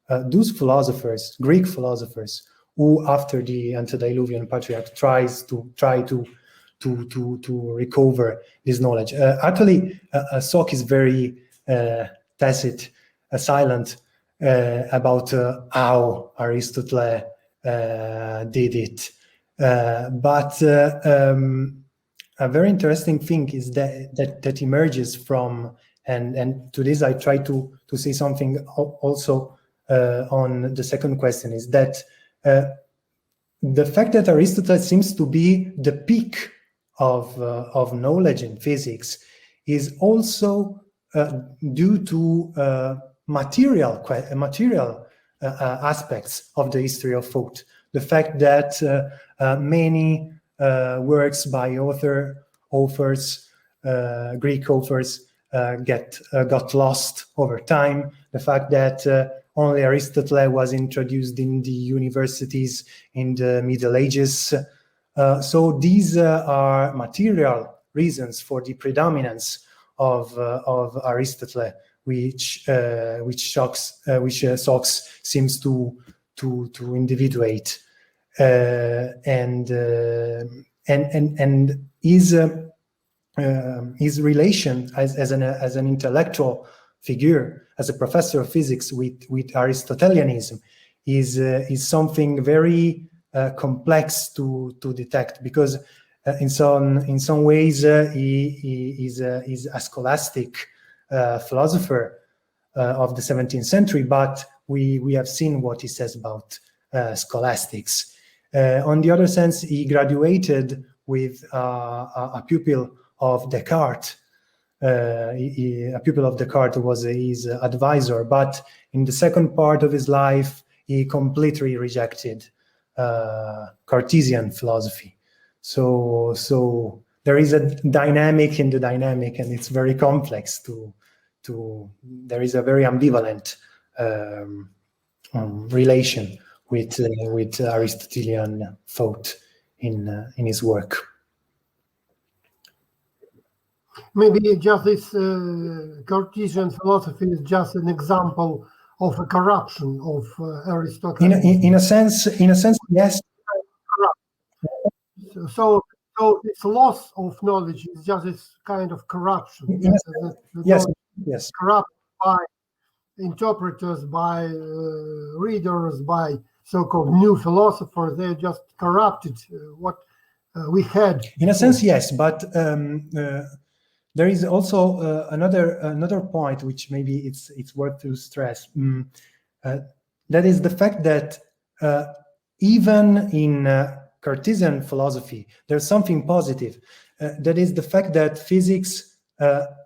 those philosophers, Greek philosophers, who after the antediluvian patriarch try to recover this knowledge. Actually, Sok is very tacit, silent about how Aristotle did it. But a very interesting thing is that emerges from, and to this I try to say something also on the second question, is that the fact that Aristotle seems to be the peak of knowledge in physics is also due to material aspects of the history of thought. The fact that many works by authors, Greek authors, got lost over time. The fact that only Aristotle was introduced in the universities in the Middle Ages. So these are material reasons for the predominance of Aristotle, which Sok seems to individuate, and his relation as an intellectual figure, as a professor of physics with Aristotelianism, is something very complex to detect, because in some ways he is a scholastic philosopher of the 17th century, but we have seen what he says about scholastics. On the other sense, he graduated with a pupil of Descartes. A pupil of Descartes was his advisor, but in the second part of his life, he completely rejected Cartesian philosophy. So there is a dynamic in the dynamic, and it's very complex. There is a very ambivalent relation with Aristotelian thought in his work. Maybe just this Cartesian philosophy is just an example of a corruption of Aristotle. In a sense, yes. So this loss of knowledge is just this kind of corruption. Yes. Corrupted by interpreters, by readers, by so-called new philosophers. They just corrupted what we had. In a sense, yes, but there is also another point which maybe it's worth to stress. That is the fact that even in Cartesian philosophy, there's something positive. That is the fact that physics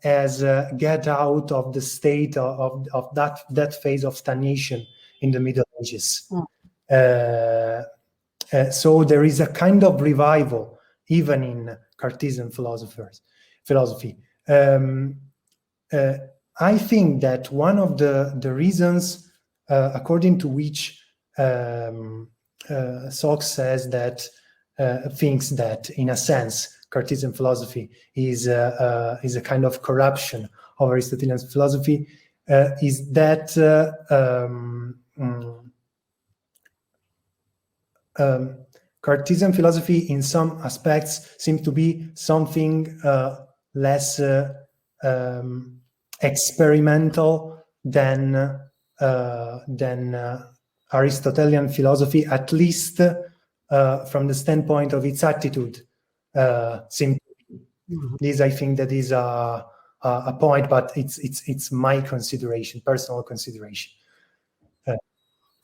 has get out of the state of that phase of stagnation in the Middle Ages. So there is a kind of revival even in Cartesian philosophy. I think that one of the reasons according to which Sok says that thinks that in a sense Cartesian philosophy is a kind of corruption of Aristotelian philosophy is that Cartesian philosophy in some aspects seems to be something less experimental than Aristotelian philosophy, at least from the standpoint of its attitude. This, I think, that is a point, but it's my consideration, personal consideration.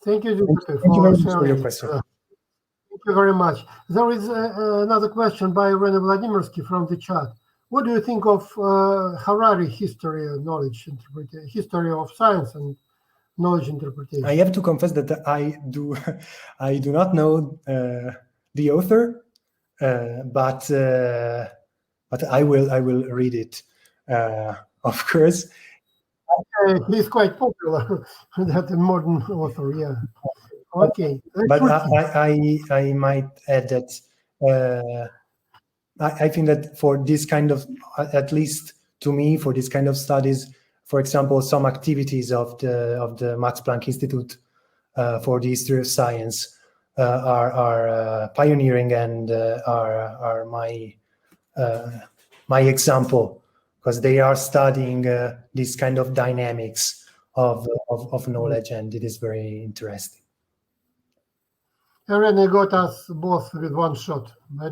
Thank you, Giuseppe, Thank you very much sharing for your it. question. Thank you very much. There is another question by Rene Vladimirsky from the chat. What do you think of Harari history of knowledge interpretation, history of science and knowledge interpretation? I have to confess that I do not know the author, but I will read it, of course. He's quite popular, that modern author, yeah. Okay. But I might add that I think that for this kind of, at least to me, for this kind of studies, for example, some activities of the Max Planck Institute for the history of science are pioneering and are my example, because they are studying this kind of dynamics of knowledge, and it is very interesting. Rene got us both with one shot. I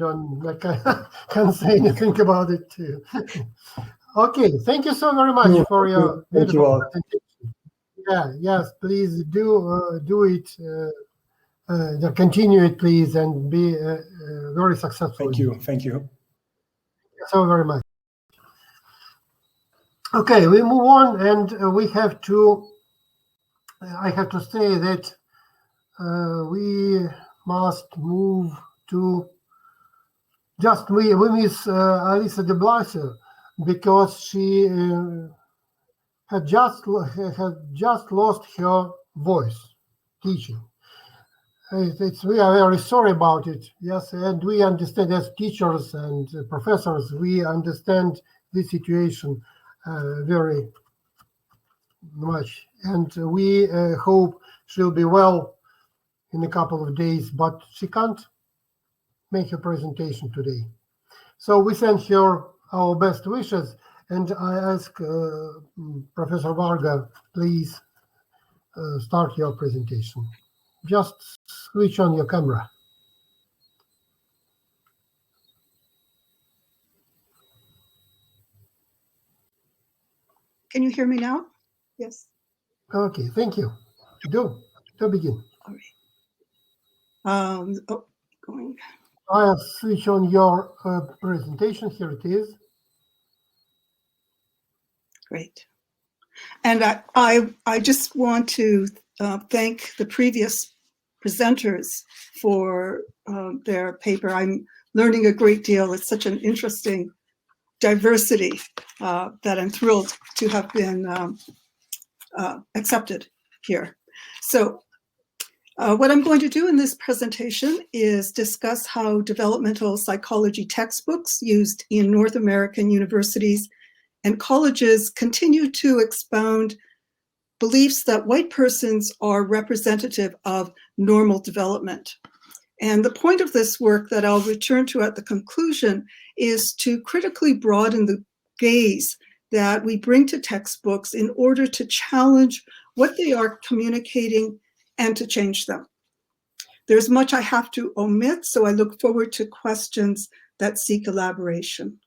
can't say anything about it too. Okay, thank you so very much for your beautiful presentation. Yeah, yes, please do it. Continue it, please, and be very successful. Thank you. Thank you so very much. Okay, we move on, and we have to. I have to say that we must move to. We miss Alisa de Blasio because she had just lost her voice teaching. We are very sorry about it. Yes, and we understand as teachers and professors, we understand this situation very much, and we hope she'll be well in a couple of days, but she can't make her presentation today. So we send her our best wishes, and I ask Professor Varga, please start your presentation. Just switch on your camera. Can you hear me now? Yes. Okay, thank you. Do begin. All right. Going. I'll switch on your presentation. Here it is. Great. And I just want to thank the previous presenters for their paper. I'm learning a great deal. It's such an interesting diversity that I'm thrilled to have been accepted here. So what I'm going to do in this presentation is discuss how developmental psychology textbooks used in North American universities and colleges continue to expound beliefs that white persons are representative of normal development. And the point of this work that I'll return to at the conclusion is to critically broaden the gaze that we bring to textbooks in order to challenge what they are communicating and to change them. There's much I have to omit, so I look forward to questions that seek elaboration.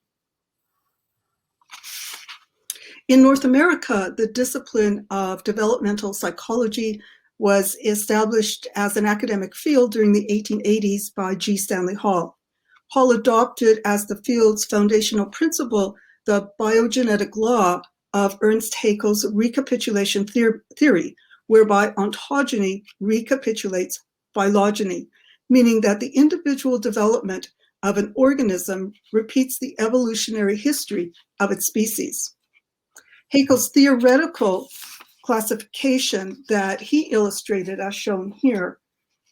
In North America, the discipline of developmental psychology was established as an academic field during the 1880s by G. Stanley Hall. Hall adopted as the field's foundational principle the biogenetic law of Ernst Haeckel's recapitulation theory, whereby ontogeny recapitulates phylogeny, meaning that the individual development of an organism repeats the evolutionary history of its species. Haeckel's theoretical classification that he illustrated, as shown here,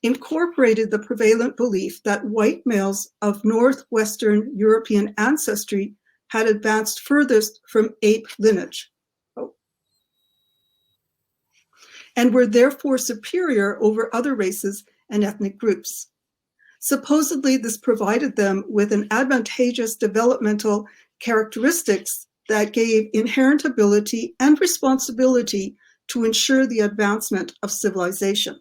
incorporated the prevalent belief that white males of Northwestern European ancestry had advanced furthest from ape lineage, and were therefore superior over other races and ethnic groups. Supposedly, this provided them with an advantageous developmental characteristics that gave inherent ability and responsibility to ensure the advancement of civilization.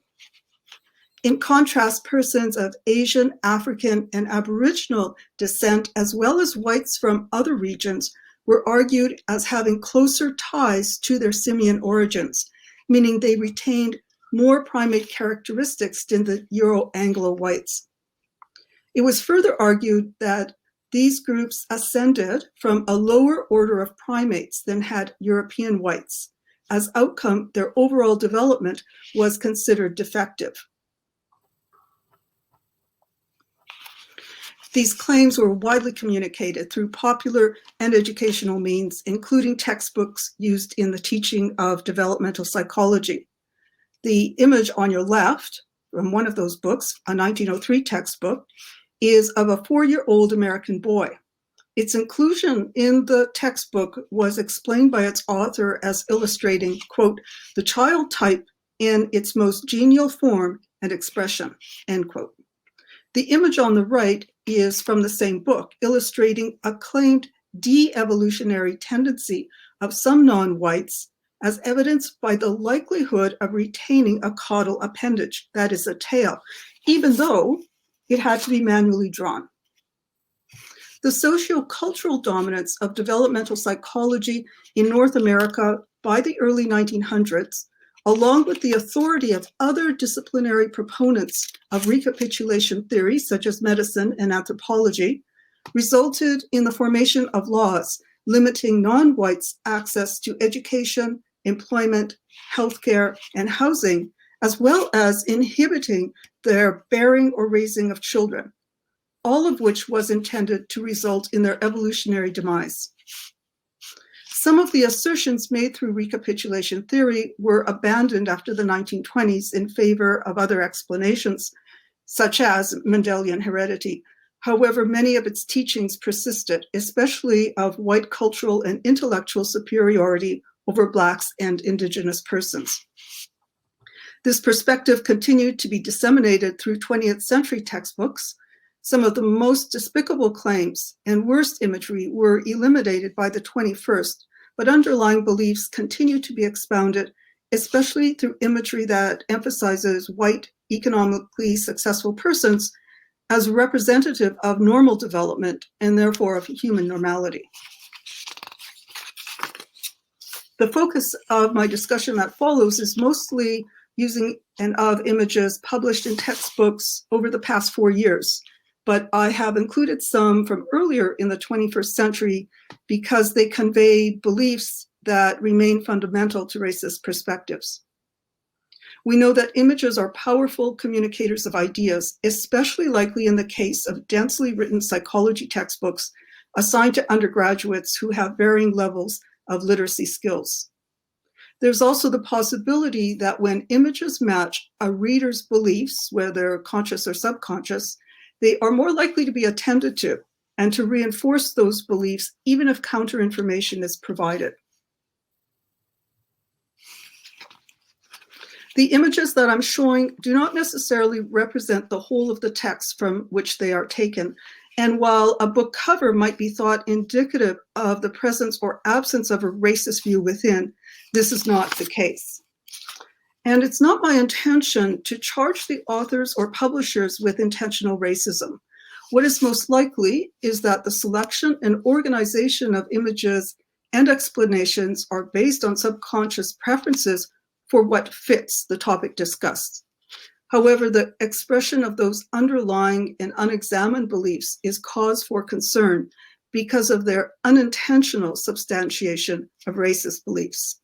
In contrast, persons of Asian, African, and Aboriginal descent, as well as whites from other regions, were argued as having closer ties to their simian origins, meaning they retained more primate characteristics than the Euro-Anglo whites. It was further argued that these groups ascended from a lower order of primates than had European whites. As outcome, their overall development was considered defective. These claims were widely communicated through popular and educational means, including textbooks used in the teaching of developmental psychology. The image on your left from one of those books, a 1903 textbook, is of a 4-year-old American boy. Its inclusion in the textbook was explained by its author as illustrating, quote, the child type in its most genial form and expression, end quote. The image on the right is from the same book, illustrating a claimed de-evolutionary tendency of some non-whites as evidenced by the likelihood of retaining a caudal appendage, that is a tail, even though it had to be manually drawn. The socio-cultural dominance of developmental psychology in North America by the early 1900s, along with the authority of other disciplinary proponents of recapitulation theory, such as medicine and anthropology, resulted in the formation of laws limiting non-whites' access to education, employment, healthcare, and housing, as well as inhibiting their bearing or raising of children, all of which was intended to result in their evolutionary demise. Some of the assertions made through recapitulation theory were abandoned after the 1920s in favor of other explanations, such as Mendelian heredity. However, many of its teachings persisted, especially of white cultural and intellectual superiority over Blacks and Indigenous persons. This perspective continued to be disseminated through 20th century textbooks. Some of the most despicable claims and worst imagery were eliminated by the 21st, but underlying beliefs continue to be expounded, especially through imagery that emphasizes white, economically successful persons as representative of normal development and therefore of human normality. The focus of my discussion that follows is mostly using and of images published in textbooks over the past 4 years, but I have included some from earlier in the 21st century because they convey beliefs that remain fundamental to racist perspectives. We know that images are powerful communicators of ideas, especially likely in the case of densely written psychology textbooks assigned to undergraduates who have varying levels of literacy skills. There's also the possibility that when images match a reader's beliefs, whether conscious or subconscious, they are more likely to be attended to and to reinforce those beliefs even if counter-information is provided. The images that I'm showing do not necessarily represent the whole of the text from which they are taken. And while a book cover might be thought indicative of the presence or absence of a racist view within, this is not the case. And it's not my intention to charge the authors or publishers with intentional racism. What is most likely is that the selection and organization of images and explanations are based on subconscious preferences for what fits the topic discussed. However, the expression of those underlying and unexamined beliefs is cause for concern because of their unintentional substantiation of racist beliefs.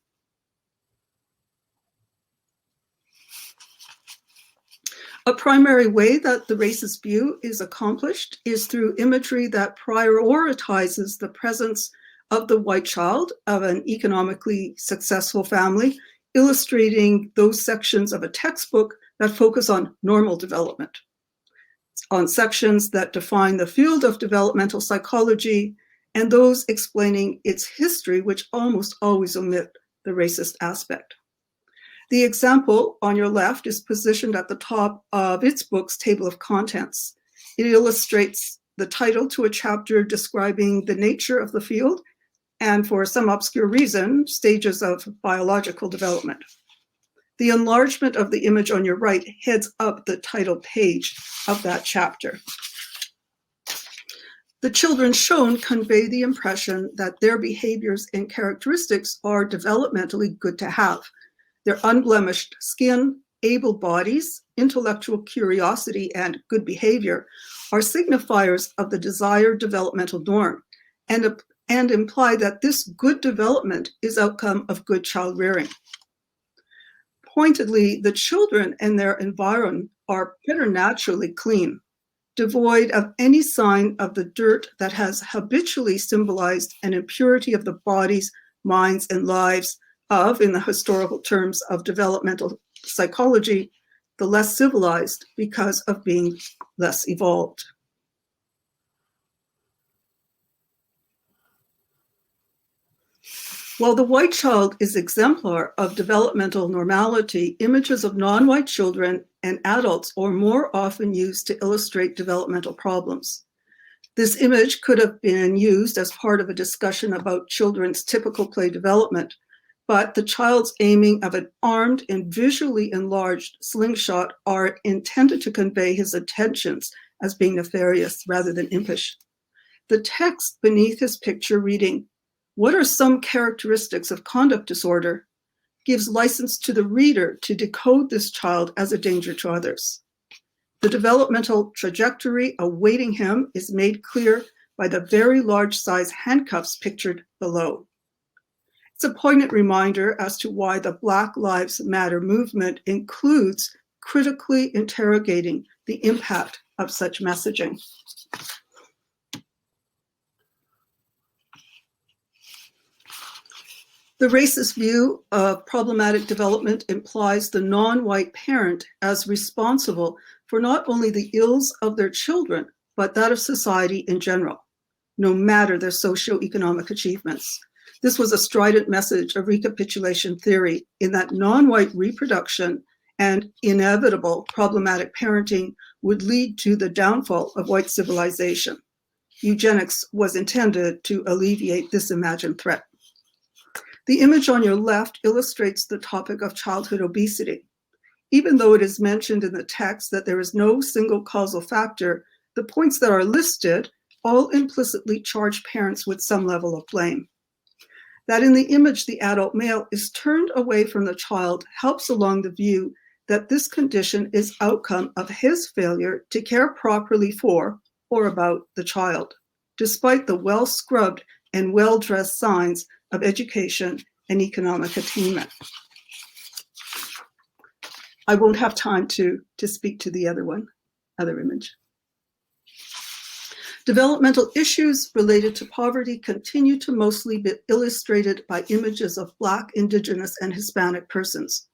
A primary way that the racist view is accomplished is through imagery that prioritizes the presence of the white child of an economically successful family, illustrating those sections of a textbook that focus on normal development, on sections that define the field of developmental psychology, and those explaining its history, which almost always omit the racist aspect. The example on your left is positioned at the top of its book's table of contents. It illustrates the title to a chapter describing the nature of the field and for some obscure reason, stages of biological development. The enlargement of the image on your right heads up the title page of that chapter. The children shown convey the impression that their behaviors and characteristics are developmentally good to have. Their unblemished skin, able bodies, intellectual curiosity, and good behavior are signifiers of the desired developmental norm and imply that this good development is outcome of good child rearing. Pointedly, the children and their environment are preternaturally clean, devoid of any sign of the dirt that has habitually symbolized an impurity of the bodies, minds, and lives of, in the historical terms of developmental psychology, the less civilized because of being less evolved. While the white child is exemplar of developmental normality, images of non-white children and adults are more often used to illustrate developmental problems. This image could have been used as part of a discussion about children's typical play development, but the child's aiming of an armed and visually enlarged slingshot are intended to convey his intentions as being nefarious rather than impish. The text beneath his picture reading, "What are some characteristics of conduct disorder?" gives license to the reader to decode this child as a danger to others. The developmental trajectory awaiting him is made clear by the very large size handcuffs pictured below. It's a poignant reminder as to why the Black Lives Matter movement includes critically interrogating the impact of such messaging. The racist view of problematic development implies the non-white parent as responsible for not only the ills of their children, but that of society in general, no matter their socioeconomic achievements. This was a strident message of recapitulation theory in that non-white reproduction and inevitable problematic parenting would lead to the downfall of white civilization. Eugenics was intended to alleviate this imagined threat. The image on your left illustrates the topic of childhood obesity. Even though it is mentioned in the text that there is no single causal factor, the points that are listed all implicitly charge parents with some level of blame. That in the image the adult male is turned away from the child helps along the view that this condition is outcome of his failure to care properly for or about the child, despite the well-scrubbed and well-dressed signs of education and economic attainment. I won't have time to speak to the other image. Developmental issues related to poverty continue to mostly be illustrated by images of Black, Indigenous, and Hispanic persons.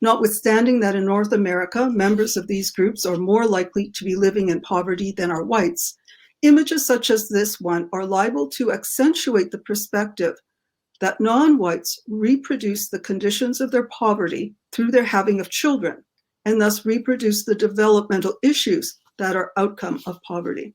Notwithstanding that in North America, members of these groups are more likely to be living in poverty than are whites, images such as this one are liable to accentuate the perspective that non-whites reproduce the conditions of their poverty through their having of children, and thus reproduce the developmental issues that are outcome of poverty.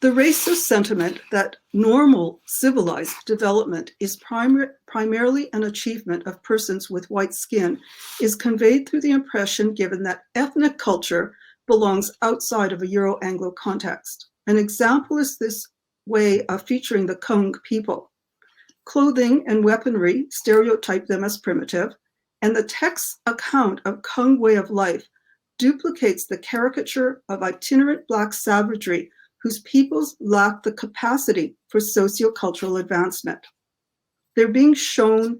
The racist sentiment that normal civilized development is primarily an achievement of persons with white skin is conveyed through the impression given that ethnic culture belongs outside of a Euro-Anglo context. An example is this way of featuring the Kung people. Clothing and weaponry stereotype them as primitive, and the text's account of Kung way of life duplicates the caricature of itinerant Black savagery whose peoples lack the capacity for socio-cultural advancement. They're being shown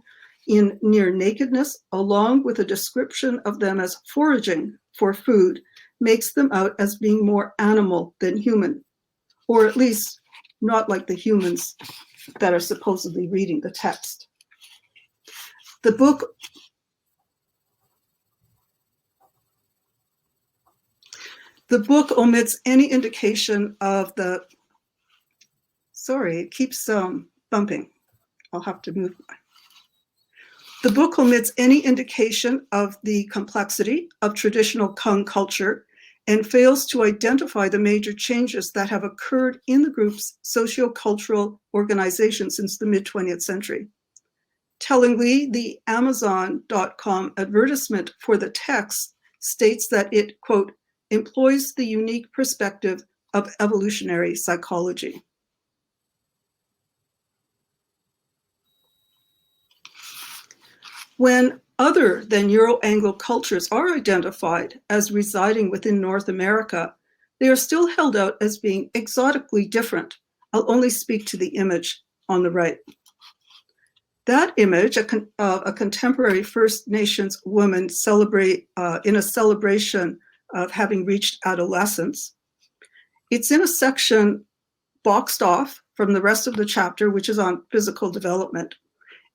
in near nakedness, along with a description of them as foraging for food, makes them out as being more animal than human, or at least not like the humans that are supposedly reading the text. The book omits any indication of the, sorry, it keeps bumping. I'll have to move. The book omits any indication of the complexity of traditional Kung culture and fails to identify the major changes that have occurred in the group's socio-cultural organization since the mid-20th century. Tellingly, the Amazon.com advertisement for the text states that it, quote, employs the unique perspective of evolutionary psychology. When other than Euro-Anglo cultures are identified as residing within North America, they are still held out as being exotically different. I'll only speak to the image on the right. That image of a contemporary First Nations woman in a celebration of having reached adolescence. It's in a section boxed off from the rest of the chapter, which is on physical development.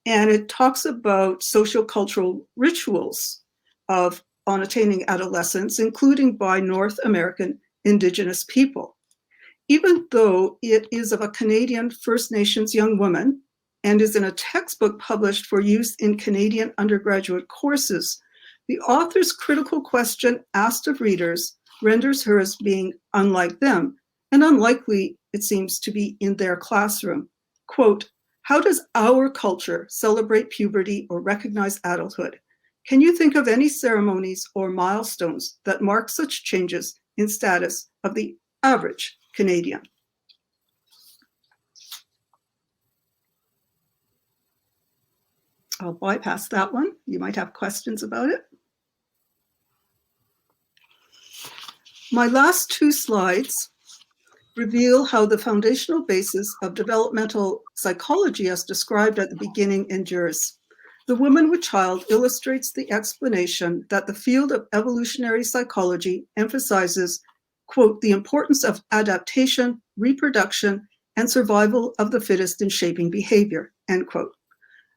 And it talks about socio-cultural rituals on attaining adolescence, including by North American Indigenous people. Even though it is of a Canadian First Nations young woman and is in a textbook published for use in Canadian undergraduate courses, the author's critical question asked of readers renders her as being unlike them, and unlikely, it seems, to be in their classroom. Quote, how does our culture celebrate puberty or recognize adulthood? Can you think of any ceremonies or milestones that mark such changes in status of the average Canadian? I'll bypass that one. You might have questions about it. My last two slides reveal how the foundational basis of developmental psychology as described at the beginning endures. The Woman with Child illustrates the explanation that the field of evolutionary psychology emphasizes, quote, the importance of adaptation, reproduction, and survival of the fittest in shaping behavior, end quote.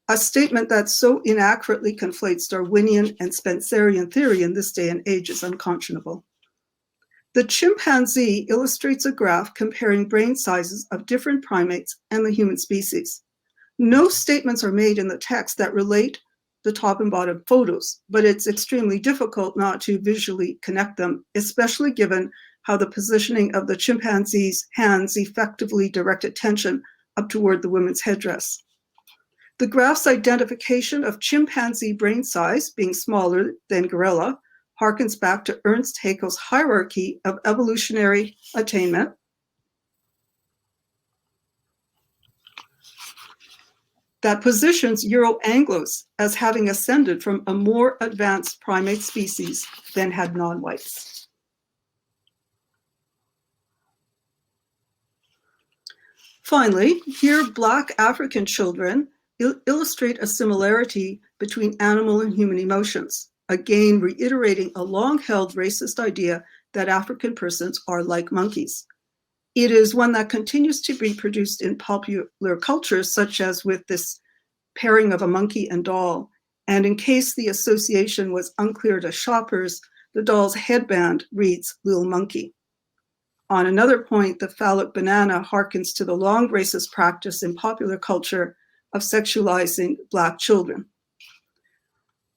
A statement that so inaccurately conflates Darwinian and Spencerian theory in this day and age is unconscionable. The chimpanzee illustrates a graph comparing brain sizes of different primates and the human species. No statements are made in the text that relate the top and bottom photos, but it's extremely difficult not to visually connect them, especially given how the positioning of the chimpanzee's hands effectively direct attention up toward the woman's headdress. The graph's identification of chimpanzee brain size being smaller than gorilla harkens back to Ernst Haeckel's hierarchy of evolutionary attainment, that positions Euro-Anglos as having ascended from a more advanced primate species than had non-whites. Finally, here Black African children illustrate a similarity between animal and human emotions, again reiterating a long-held racist idea that African persons are like monkeys. It is one that continues to be produced in popular culture, such as with this pairing of a monkey and doll. And in case the association was unclear to shoppers, the doll's headband reads Little Monkey. On another point, the phallic banana harkens to the long racist practice in popular culture of sexualizing Black children.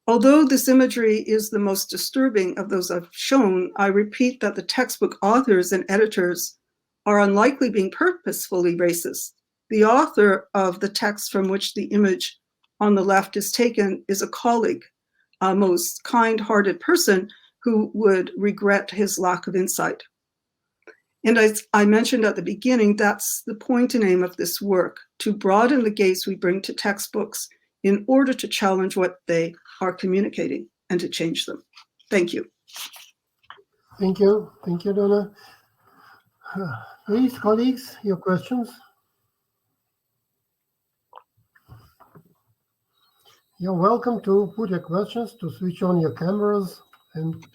Although this imagery is the most disturbing of those I've shown, I repeat that the textbook authors and editors are unlikely being purposefully racist. The author of the text from which the image on the left is taken is a colleague, a most kind-hearted person who would regret his lack of insight. And as I mentioned at the beginning, that's the point and aim of this work, to broaden the gaze we bring to textbooks in order to challenge what they are communicating and to change them. Thank you. Thank you. Thank you, Donna. Please, colleagues, your questions. You're welcome to put your questions, to switch on your cameras and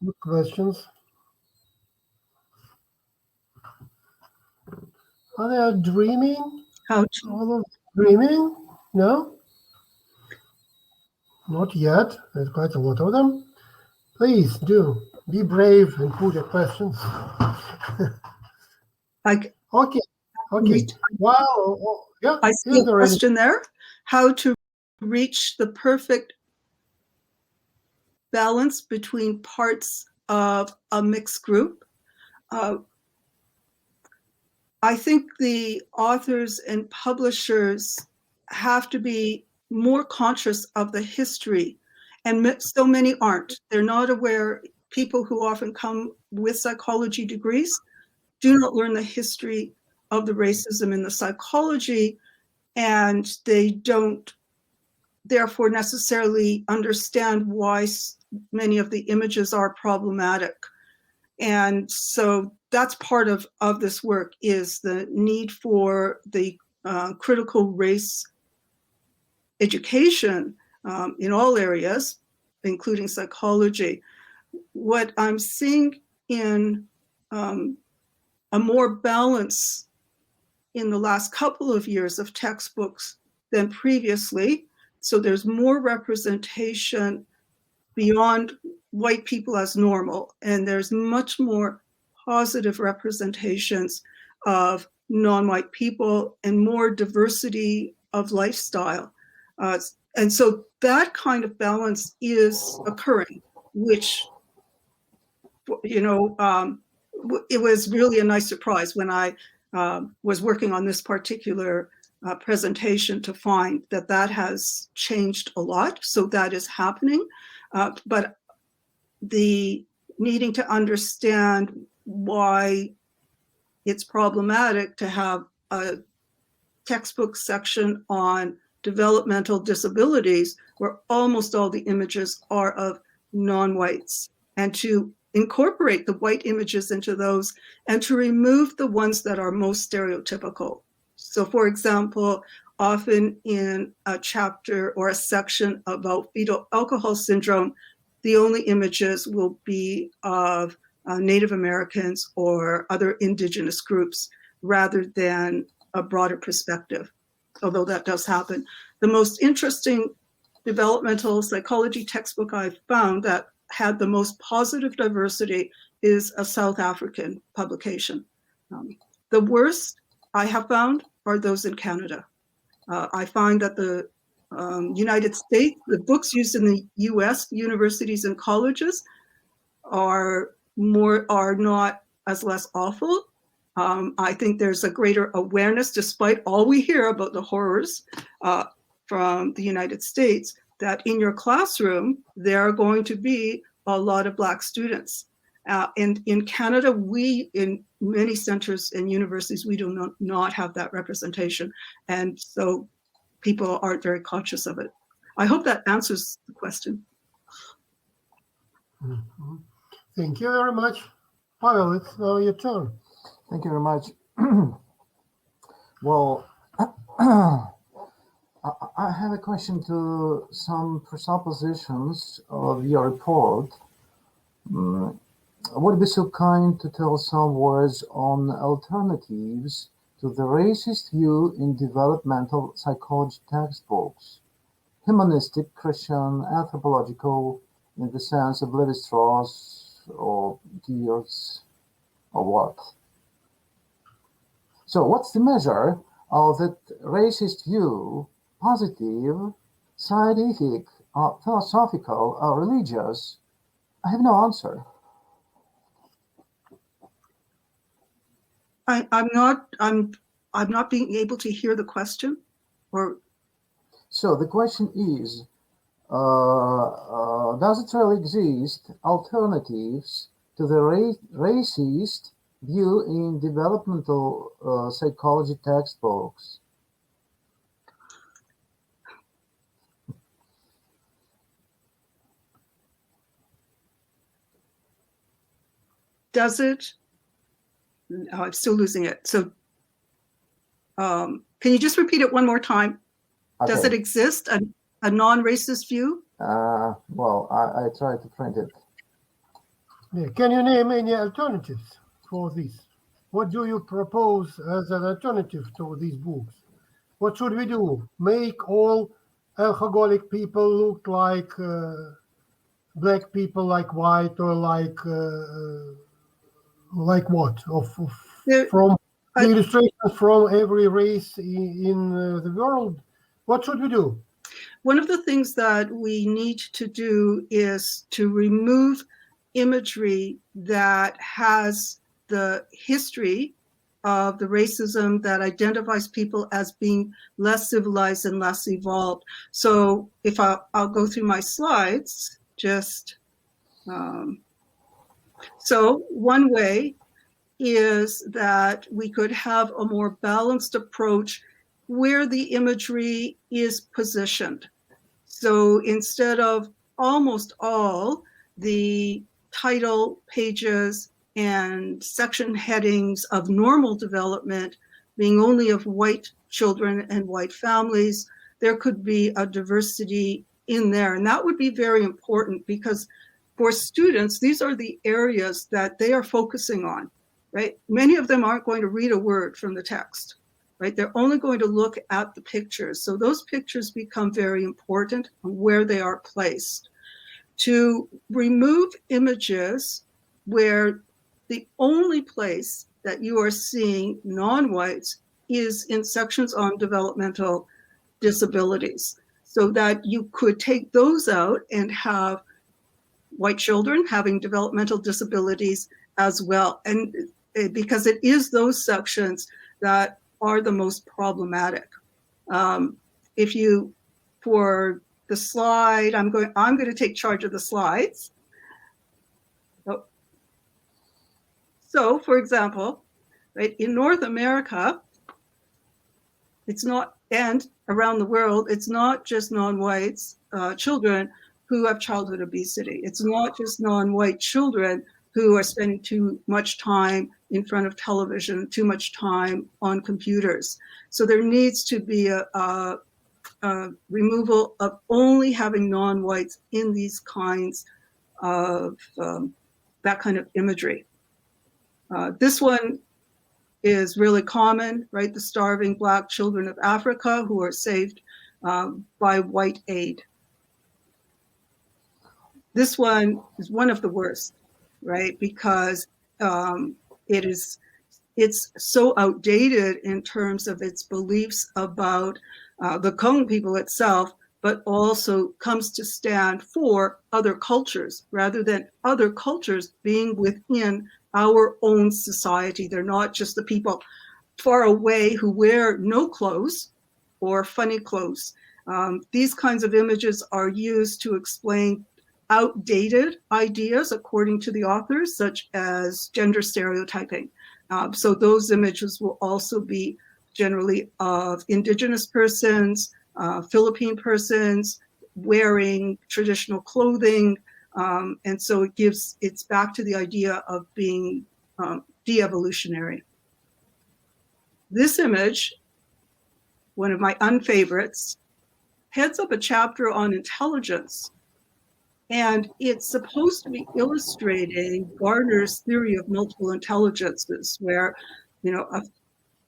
put questions. Are they dreaming? How All of dreaming? No? Not yet. There's quite a lot of them. Please do. Be brave and put your questions. Okay. Wow. Yeah. I see a question there. How to reach the perfect balance between parts of a mixed group. I think the authors and publishers have to be more conscious of the history, and so many aren't. They're not aware. People who often come with psychology degrees do not learn the history of the racism in the psychology, and they don't therefore necessarily understand why many of the images are problematic. And so that's part of this work, is the need for the critical race education in all areas, including psychology. What I'm seeing in a more balance in the last couple of years of textbooks than previously. So there's more representation beyond white people as normal, and there's much more positive representations of non-white people and more diversity of lifestyle. And so that kind of balance is occurring, which, you know, it was really a nice surprise when I was working on this particular presentation to find that that has changed a lot. So that is happening. But the needing to understand why it's problematic to have a textbook section on developmental disabilities where almost all the images are of non-whites, and to incorporate the white images into those and to remove the ones that are most stereotypical. So for example, often in a chapter or a section about fetal alcohol syndrome, the only images will be of Native Americans or other indigenous groups rather than a broader perspective, although that does happen. The most interesting developmental psychology textbook I've found that had the most positive diversity is a South African publication. The worst I have found are those in Canada. I find that the United States, the books used in the US universities and colleges are not as less awful. I think there's a greater awareness, despite all we hear about the horrors from the United States, that in your classroom, there are going to be a lot of Black students. And in Canada, in many centers and universities, we do not have that representation. And so people aren't very conscious of it. I hope that answers the question. Mm-hmm. Thank you very much. Pavel, it's now your turn. Thank you very much. Well, I have a question to some presuppositions of your report. Would you be so kind to tell some words on alternatives to the racist view in developmental psychology textbooks? Humanistic, Christian, anthropological, in the sense of Levi-Strauss or Geertz, or what? So what's the measure of that racist view, positive, scientific, philosophical, or religious? I have no answer. I'm not being able to hear the question, or. So the question is, does it really exist alternatives to the racist view in developmental psychology textbooks? Does it? Oh, I'm still losing it. So can you just repeat it one more time? Okay. Does it exist, a non-racist view? Well, I tried to print it. Yeah. Can you name any alternatives for this? What do you propose as an alternative to these books? What should we do? Make all alcoholic people look like black people, like white, or like what? From the illustrations from every race in the world, what should we do? One of the things that we need to do is to remove imagery that has the history of the racism that identifies people as being less civilized and less evolved. So if I'll go through my slides, just so one way is that we could have a more balanced approach where the imagery is positioned. So instead of almost all the title pages and section headings of normal development being only of white children and white families, there could be a diversity in there. And that would be very important because for students, these are the areas that they are focusing on, right? Many of them aren't going to read a word from the text, right? They're only going to look at the pictures. So those pictures become very important where they are placed. To remove images where the only place that you are seeing non-whites is in sections on developmental disabilities, so that you could take those out and have white children having developmental disabilities as well. And because it is those sections that are the most problematic. If you, for the slide, I'm going to take charge of the slides. So, for example, right, in North America, it's not, and around the world, it's not just non-whites, children who have childhood obesity. It's not just non-white children who are spending too much time in front of television, too much time on computers. So there needs to be a removal of only having non-whites in these kinds of, that kind of imagery. This one is really common, right? The starving Black children of Africa who are saved by white aid. This one is one of the worst, right? Because it's so outdated in terms of its beliefs about the Kong people itself, but also comes to stand for other cultures rather than other cultures being within our own society. They're not just the people far away who wear no clothes or funny clothes. These kinds of images are used to explain outdated ideas, according to the authors, such as gender stereotyping. So those images will also be generally of Indigenous persons, Philippine persons wearing traditional clothing. And so it's back to the idea of being de-evolutionary. This image, one of my unfavorites, heads up a chapter on intelligence. And it's supposed to be illustrating Gardner's theory of multiple intelligences, where, a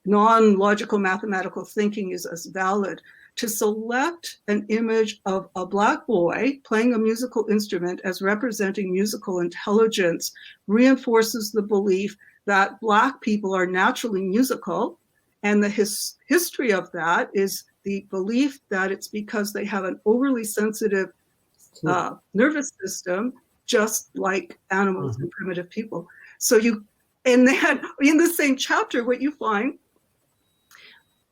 non-logical mathematical thinking is as valid. To select an image of a Black boy playing a musical instrument as representing musical intelligence reinforces the belief that Black people are naturally musical. And the history of that is the belief that it's because they have an overly sensitive nervous system, just like animals and primitive people. So and then in the same chapter, what you find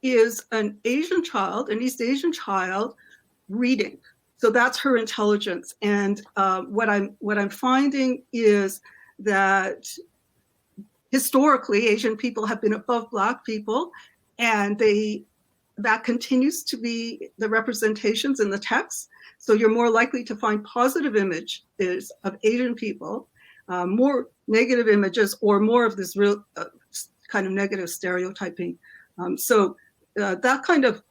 is an Asian child, an East Asian child, reading. So that's her intelligence. And what I'm finding is that historically, Asian people have been above Black people, and that continues to be the representations in the text. So you're more likely to find positive images of Asian people, more negative images, or more of this real kind of negative stereotyping. So that kind of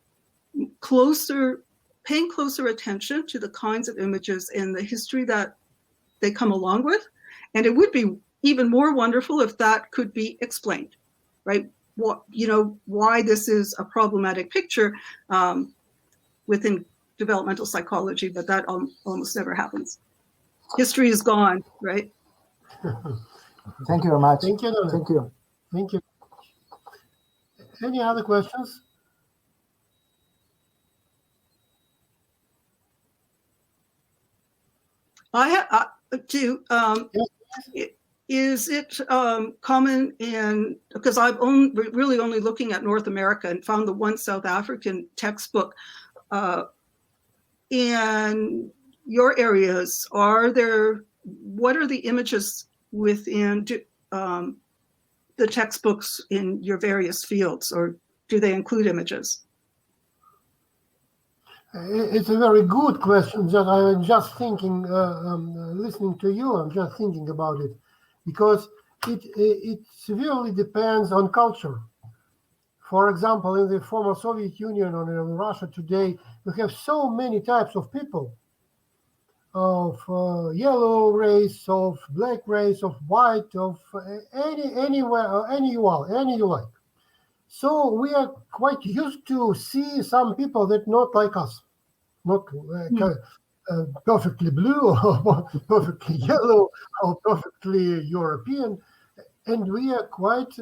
paying closer attention to the kinds of images and the history that they come along with. And it would be even more wonderful if that could be explained, right? Why this is a problematic picture within developmental psychology, but that almost never happens. History is gone, right? Thank you very much. Thank you. Thank you. Thank you. Any other questions? Is it common in, because I'm really only looking at North America and found the one South African textbook. In your areas, what are the images within the textbooks in your various fields, or do they include images? It's a very good question. I'm just thinking, listening to you, I'm just thinking about it, because it severely depends on culture. For example, in the former Soviet Union or in Russia today, we have so many types of people, of yellow race, of black race, of white, of any you like. So we are quite used to see some people that not like us, not perfectly blue or perfectly yellow or perfectly European, and we are quite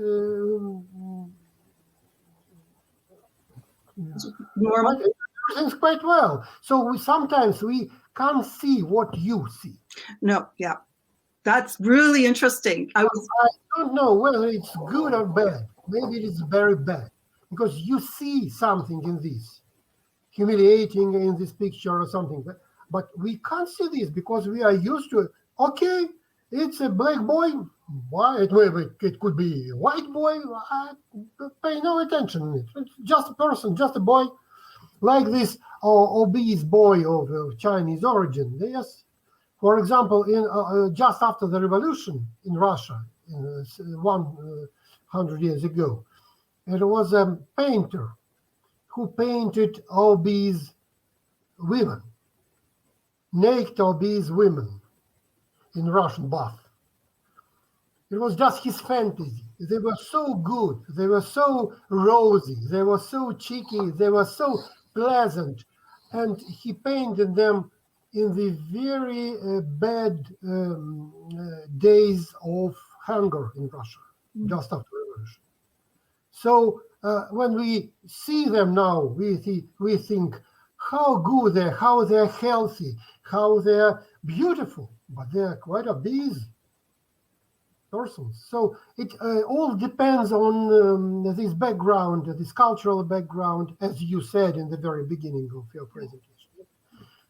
normal. Everything's quite well. So sometimes we can't see what you see. No, yeah, that's really interesting. I don't know whether it's good or bad. Maybe it is very bad, because you see something in this, humiliating in this picture or something. But we can't see this because we are used to it. Okay, it's a black boy. Why? It could be a white boy. I pay no attention. It's just a person, just a boy, like this obese boy of Chinese origin. Yes. For example, in just after the revolution in Russia, 100 years ago, there was a painter who painted obese women, naked obese women in Russian bath. It was just his fantasy. They were so good. They were so rosy. They were so cheeky. They were so pleasant. And he painted them in the very bad days of hunger in Russia, just after the revolution. So when we see them now, we think how good they're, how they're healthy, how they're beautiful, but they're quite obese persons. So it all depends on this background, this cultural background, as you said in the very beginning of your presentation.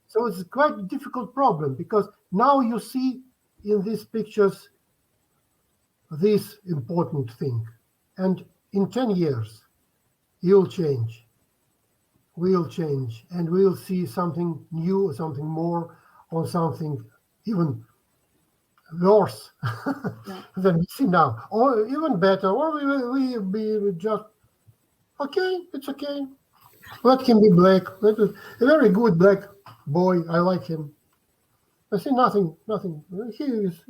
So it's quite a difficult problem, because now you see in these pictures this important thing. And in 10 years, you'll change. We'll change, and we'll see something new, something more, or something even worse than we see now, or even better, or we be just, okay, it's okay. Let him be black. A very good black boy. I like him. I see nothing. He is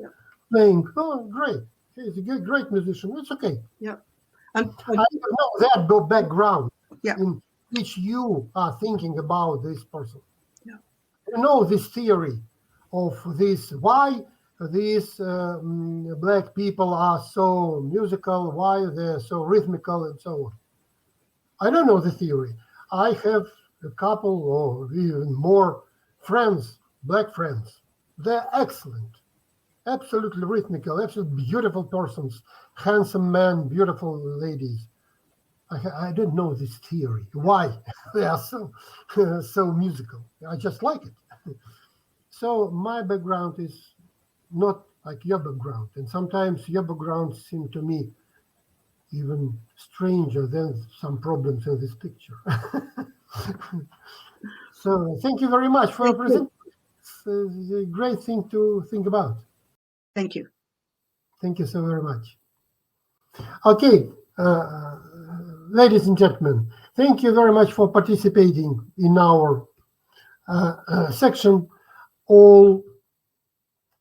playing. Oh, great. He's a great musician. It's okay. Yeah. I don't know that background in which you are thinking about this person. Yeah. You know this theory of this, why these black people are so musical, why they're so rhythmical, and so on. I don't know the theory. I have a couple or even more friends, black friends. They're excellent, absolutely rhythmical, absolutely beautiful persons, handsome men, beautiful ladies. I don't know this theory, why they are so musical. I just like it. So my background is not like your background, and sometimes your background seems to me even stranger than some problems in this picture. So thank you very much for your presentation. It's a great thing to think about. Thank you. Thank you so very much. Okay, ladies and gentlemen, thank you very much for participating in our section. All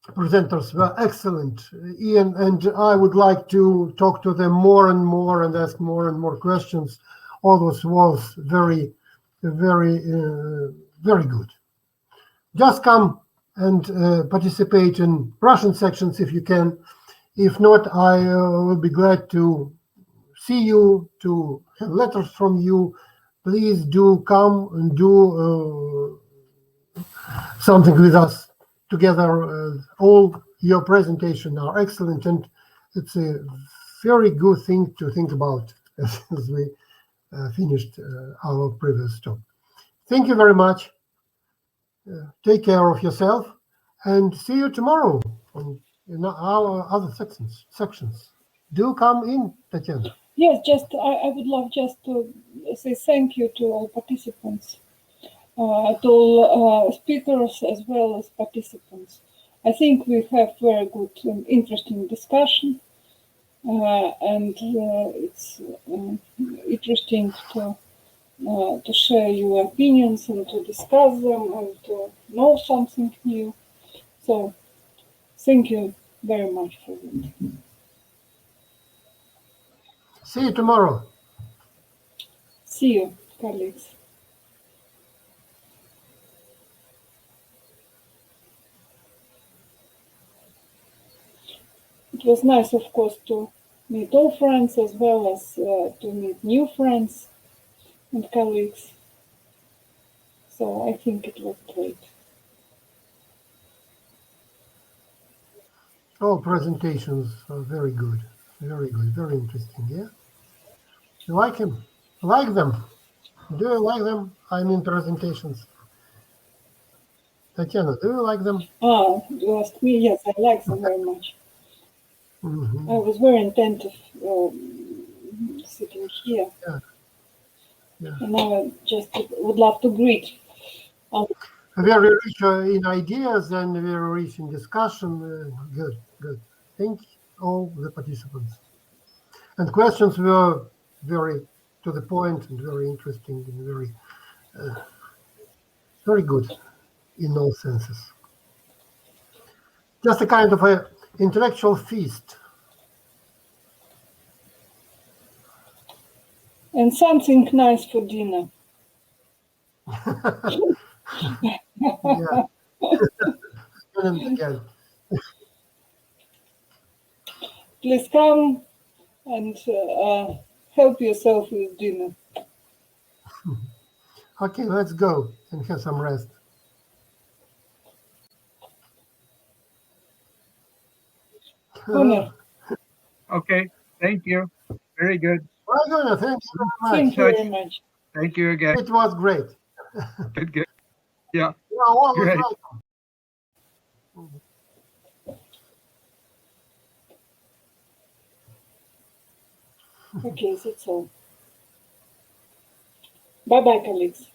presenters were excellent, Ian, and I would like to talk to them more and more and ask more and more questions. All this was very, very, very good. Just come and participate in Russian sections if you can. If not, I will be glad to see you, to have letters from you. Please do come and do something with us together. All your presentation are excellent, and it's a very good thing to think about as we finished our previous talk. Thank you very much. Take care of yourself, and see you tomorrow on our other sections. Do come in, Tatiana. Yes, just I would love just to say thank you to all participants, to all speakers as well as participants. I think we have very good and interesting discussion, and it's interesting to share your opinions and to discuss them and to know something new. So thank you very much for that. See you tomorrow. See you, colleagues. It was nice, of course, to meet all friends as well as to meet new friends and colleagues. So I think it was great. All presentations are very good, very interesting. Yeah, you like him? Like them? Do you like them? I mean presentations. Tatiana, do you like them? You asked me. Yes, I like them very much. I was very attentive sitting here. Yeah. And I just would love to greet. Very rich in ideas and very rich in discussion. Good. Thank all the participants. And questions were very to the point and very interesting and very good in all senses. Just a kind of a intellectual feast. And something nice for dinner. Yeah. And again. Please come and help yourself with dinner. Okay, let's go and have some rest. Gunnar. Okay, thank you. Very good. Well, Gunnar, thank you very much. Thank you very much. Thank you again. It was great. Good. Yeah. You are always Great. welcome. Okay, that's all. Bye-bye, colleagues.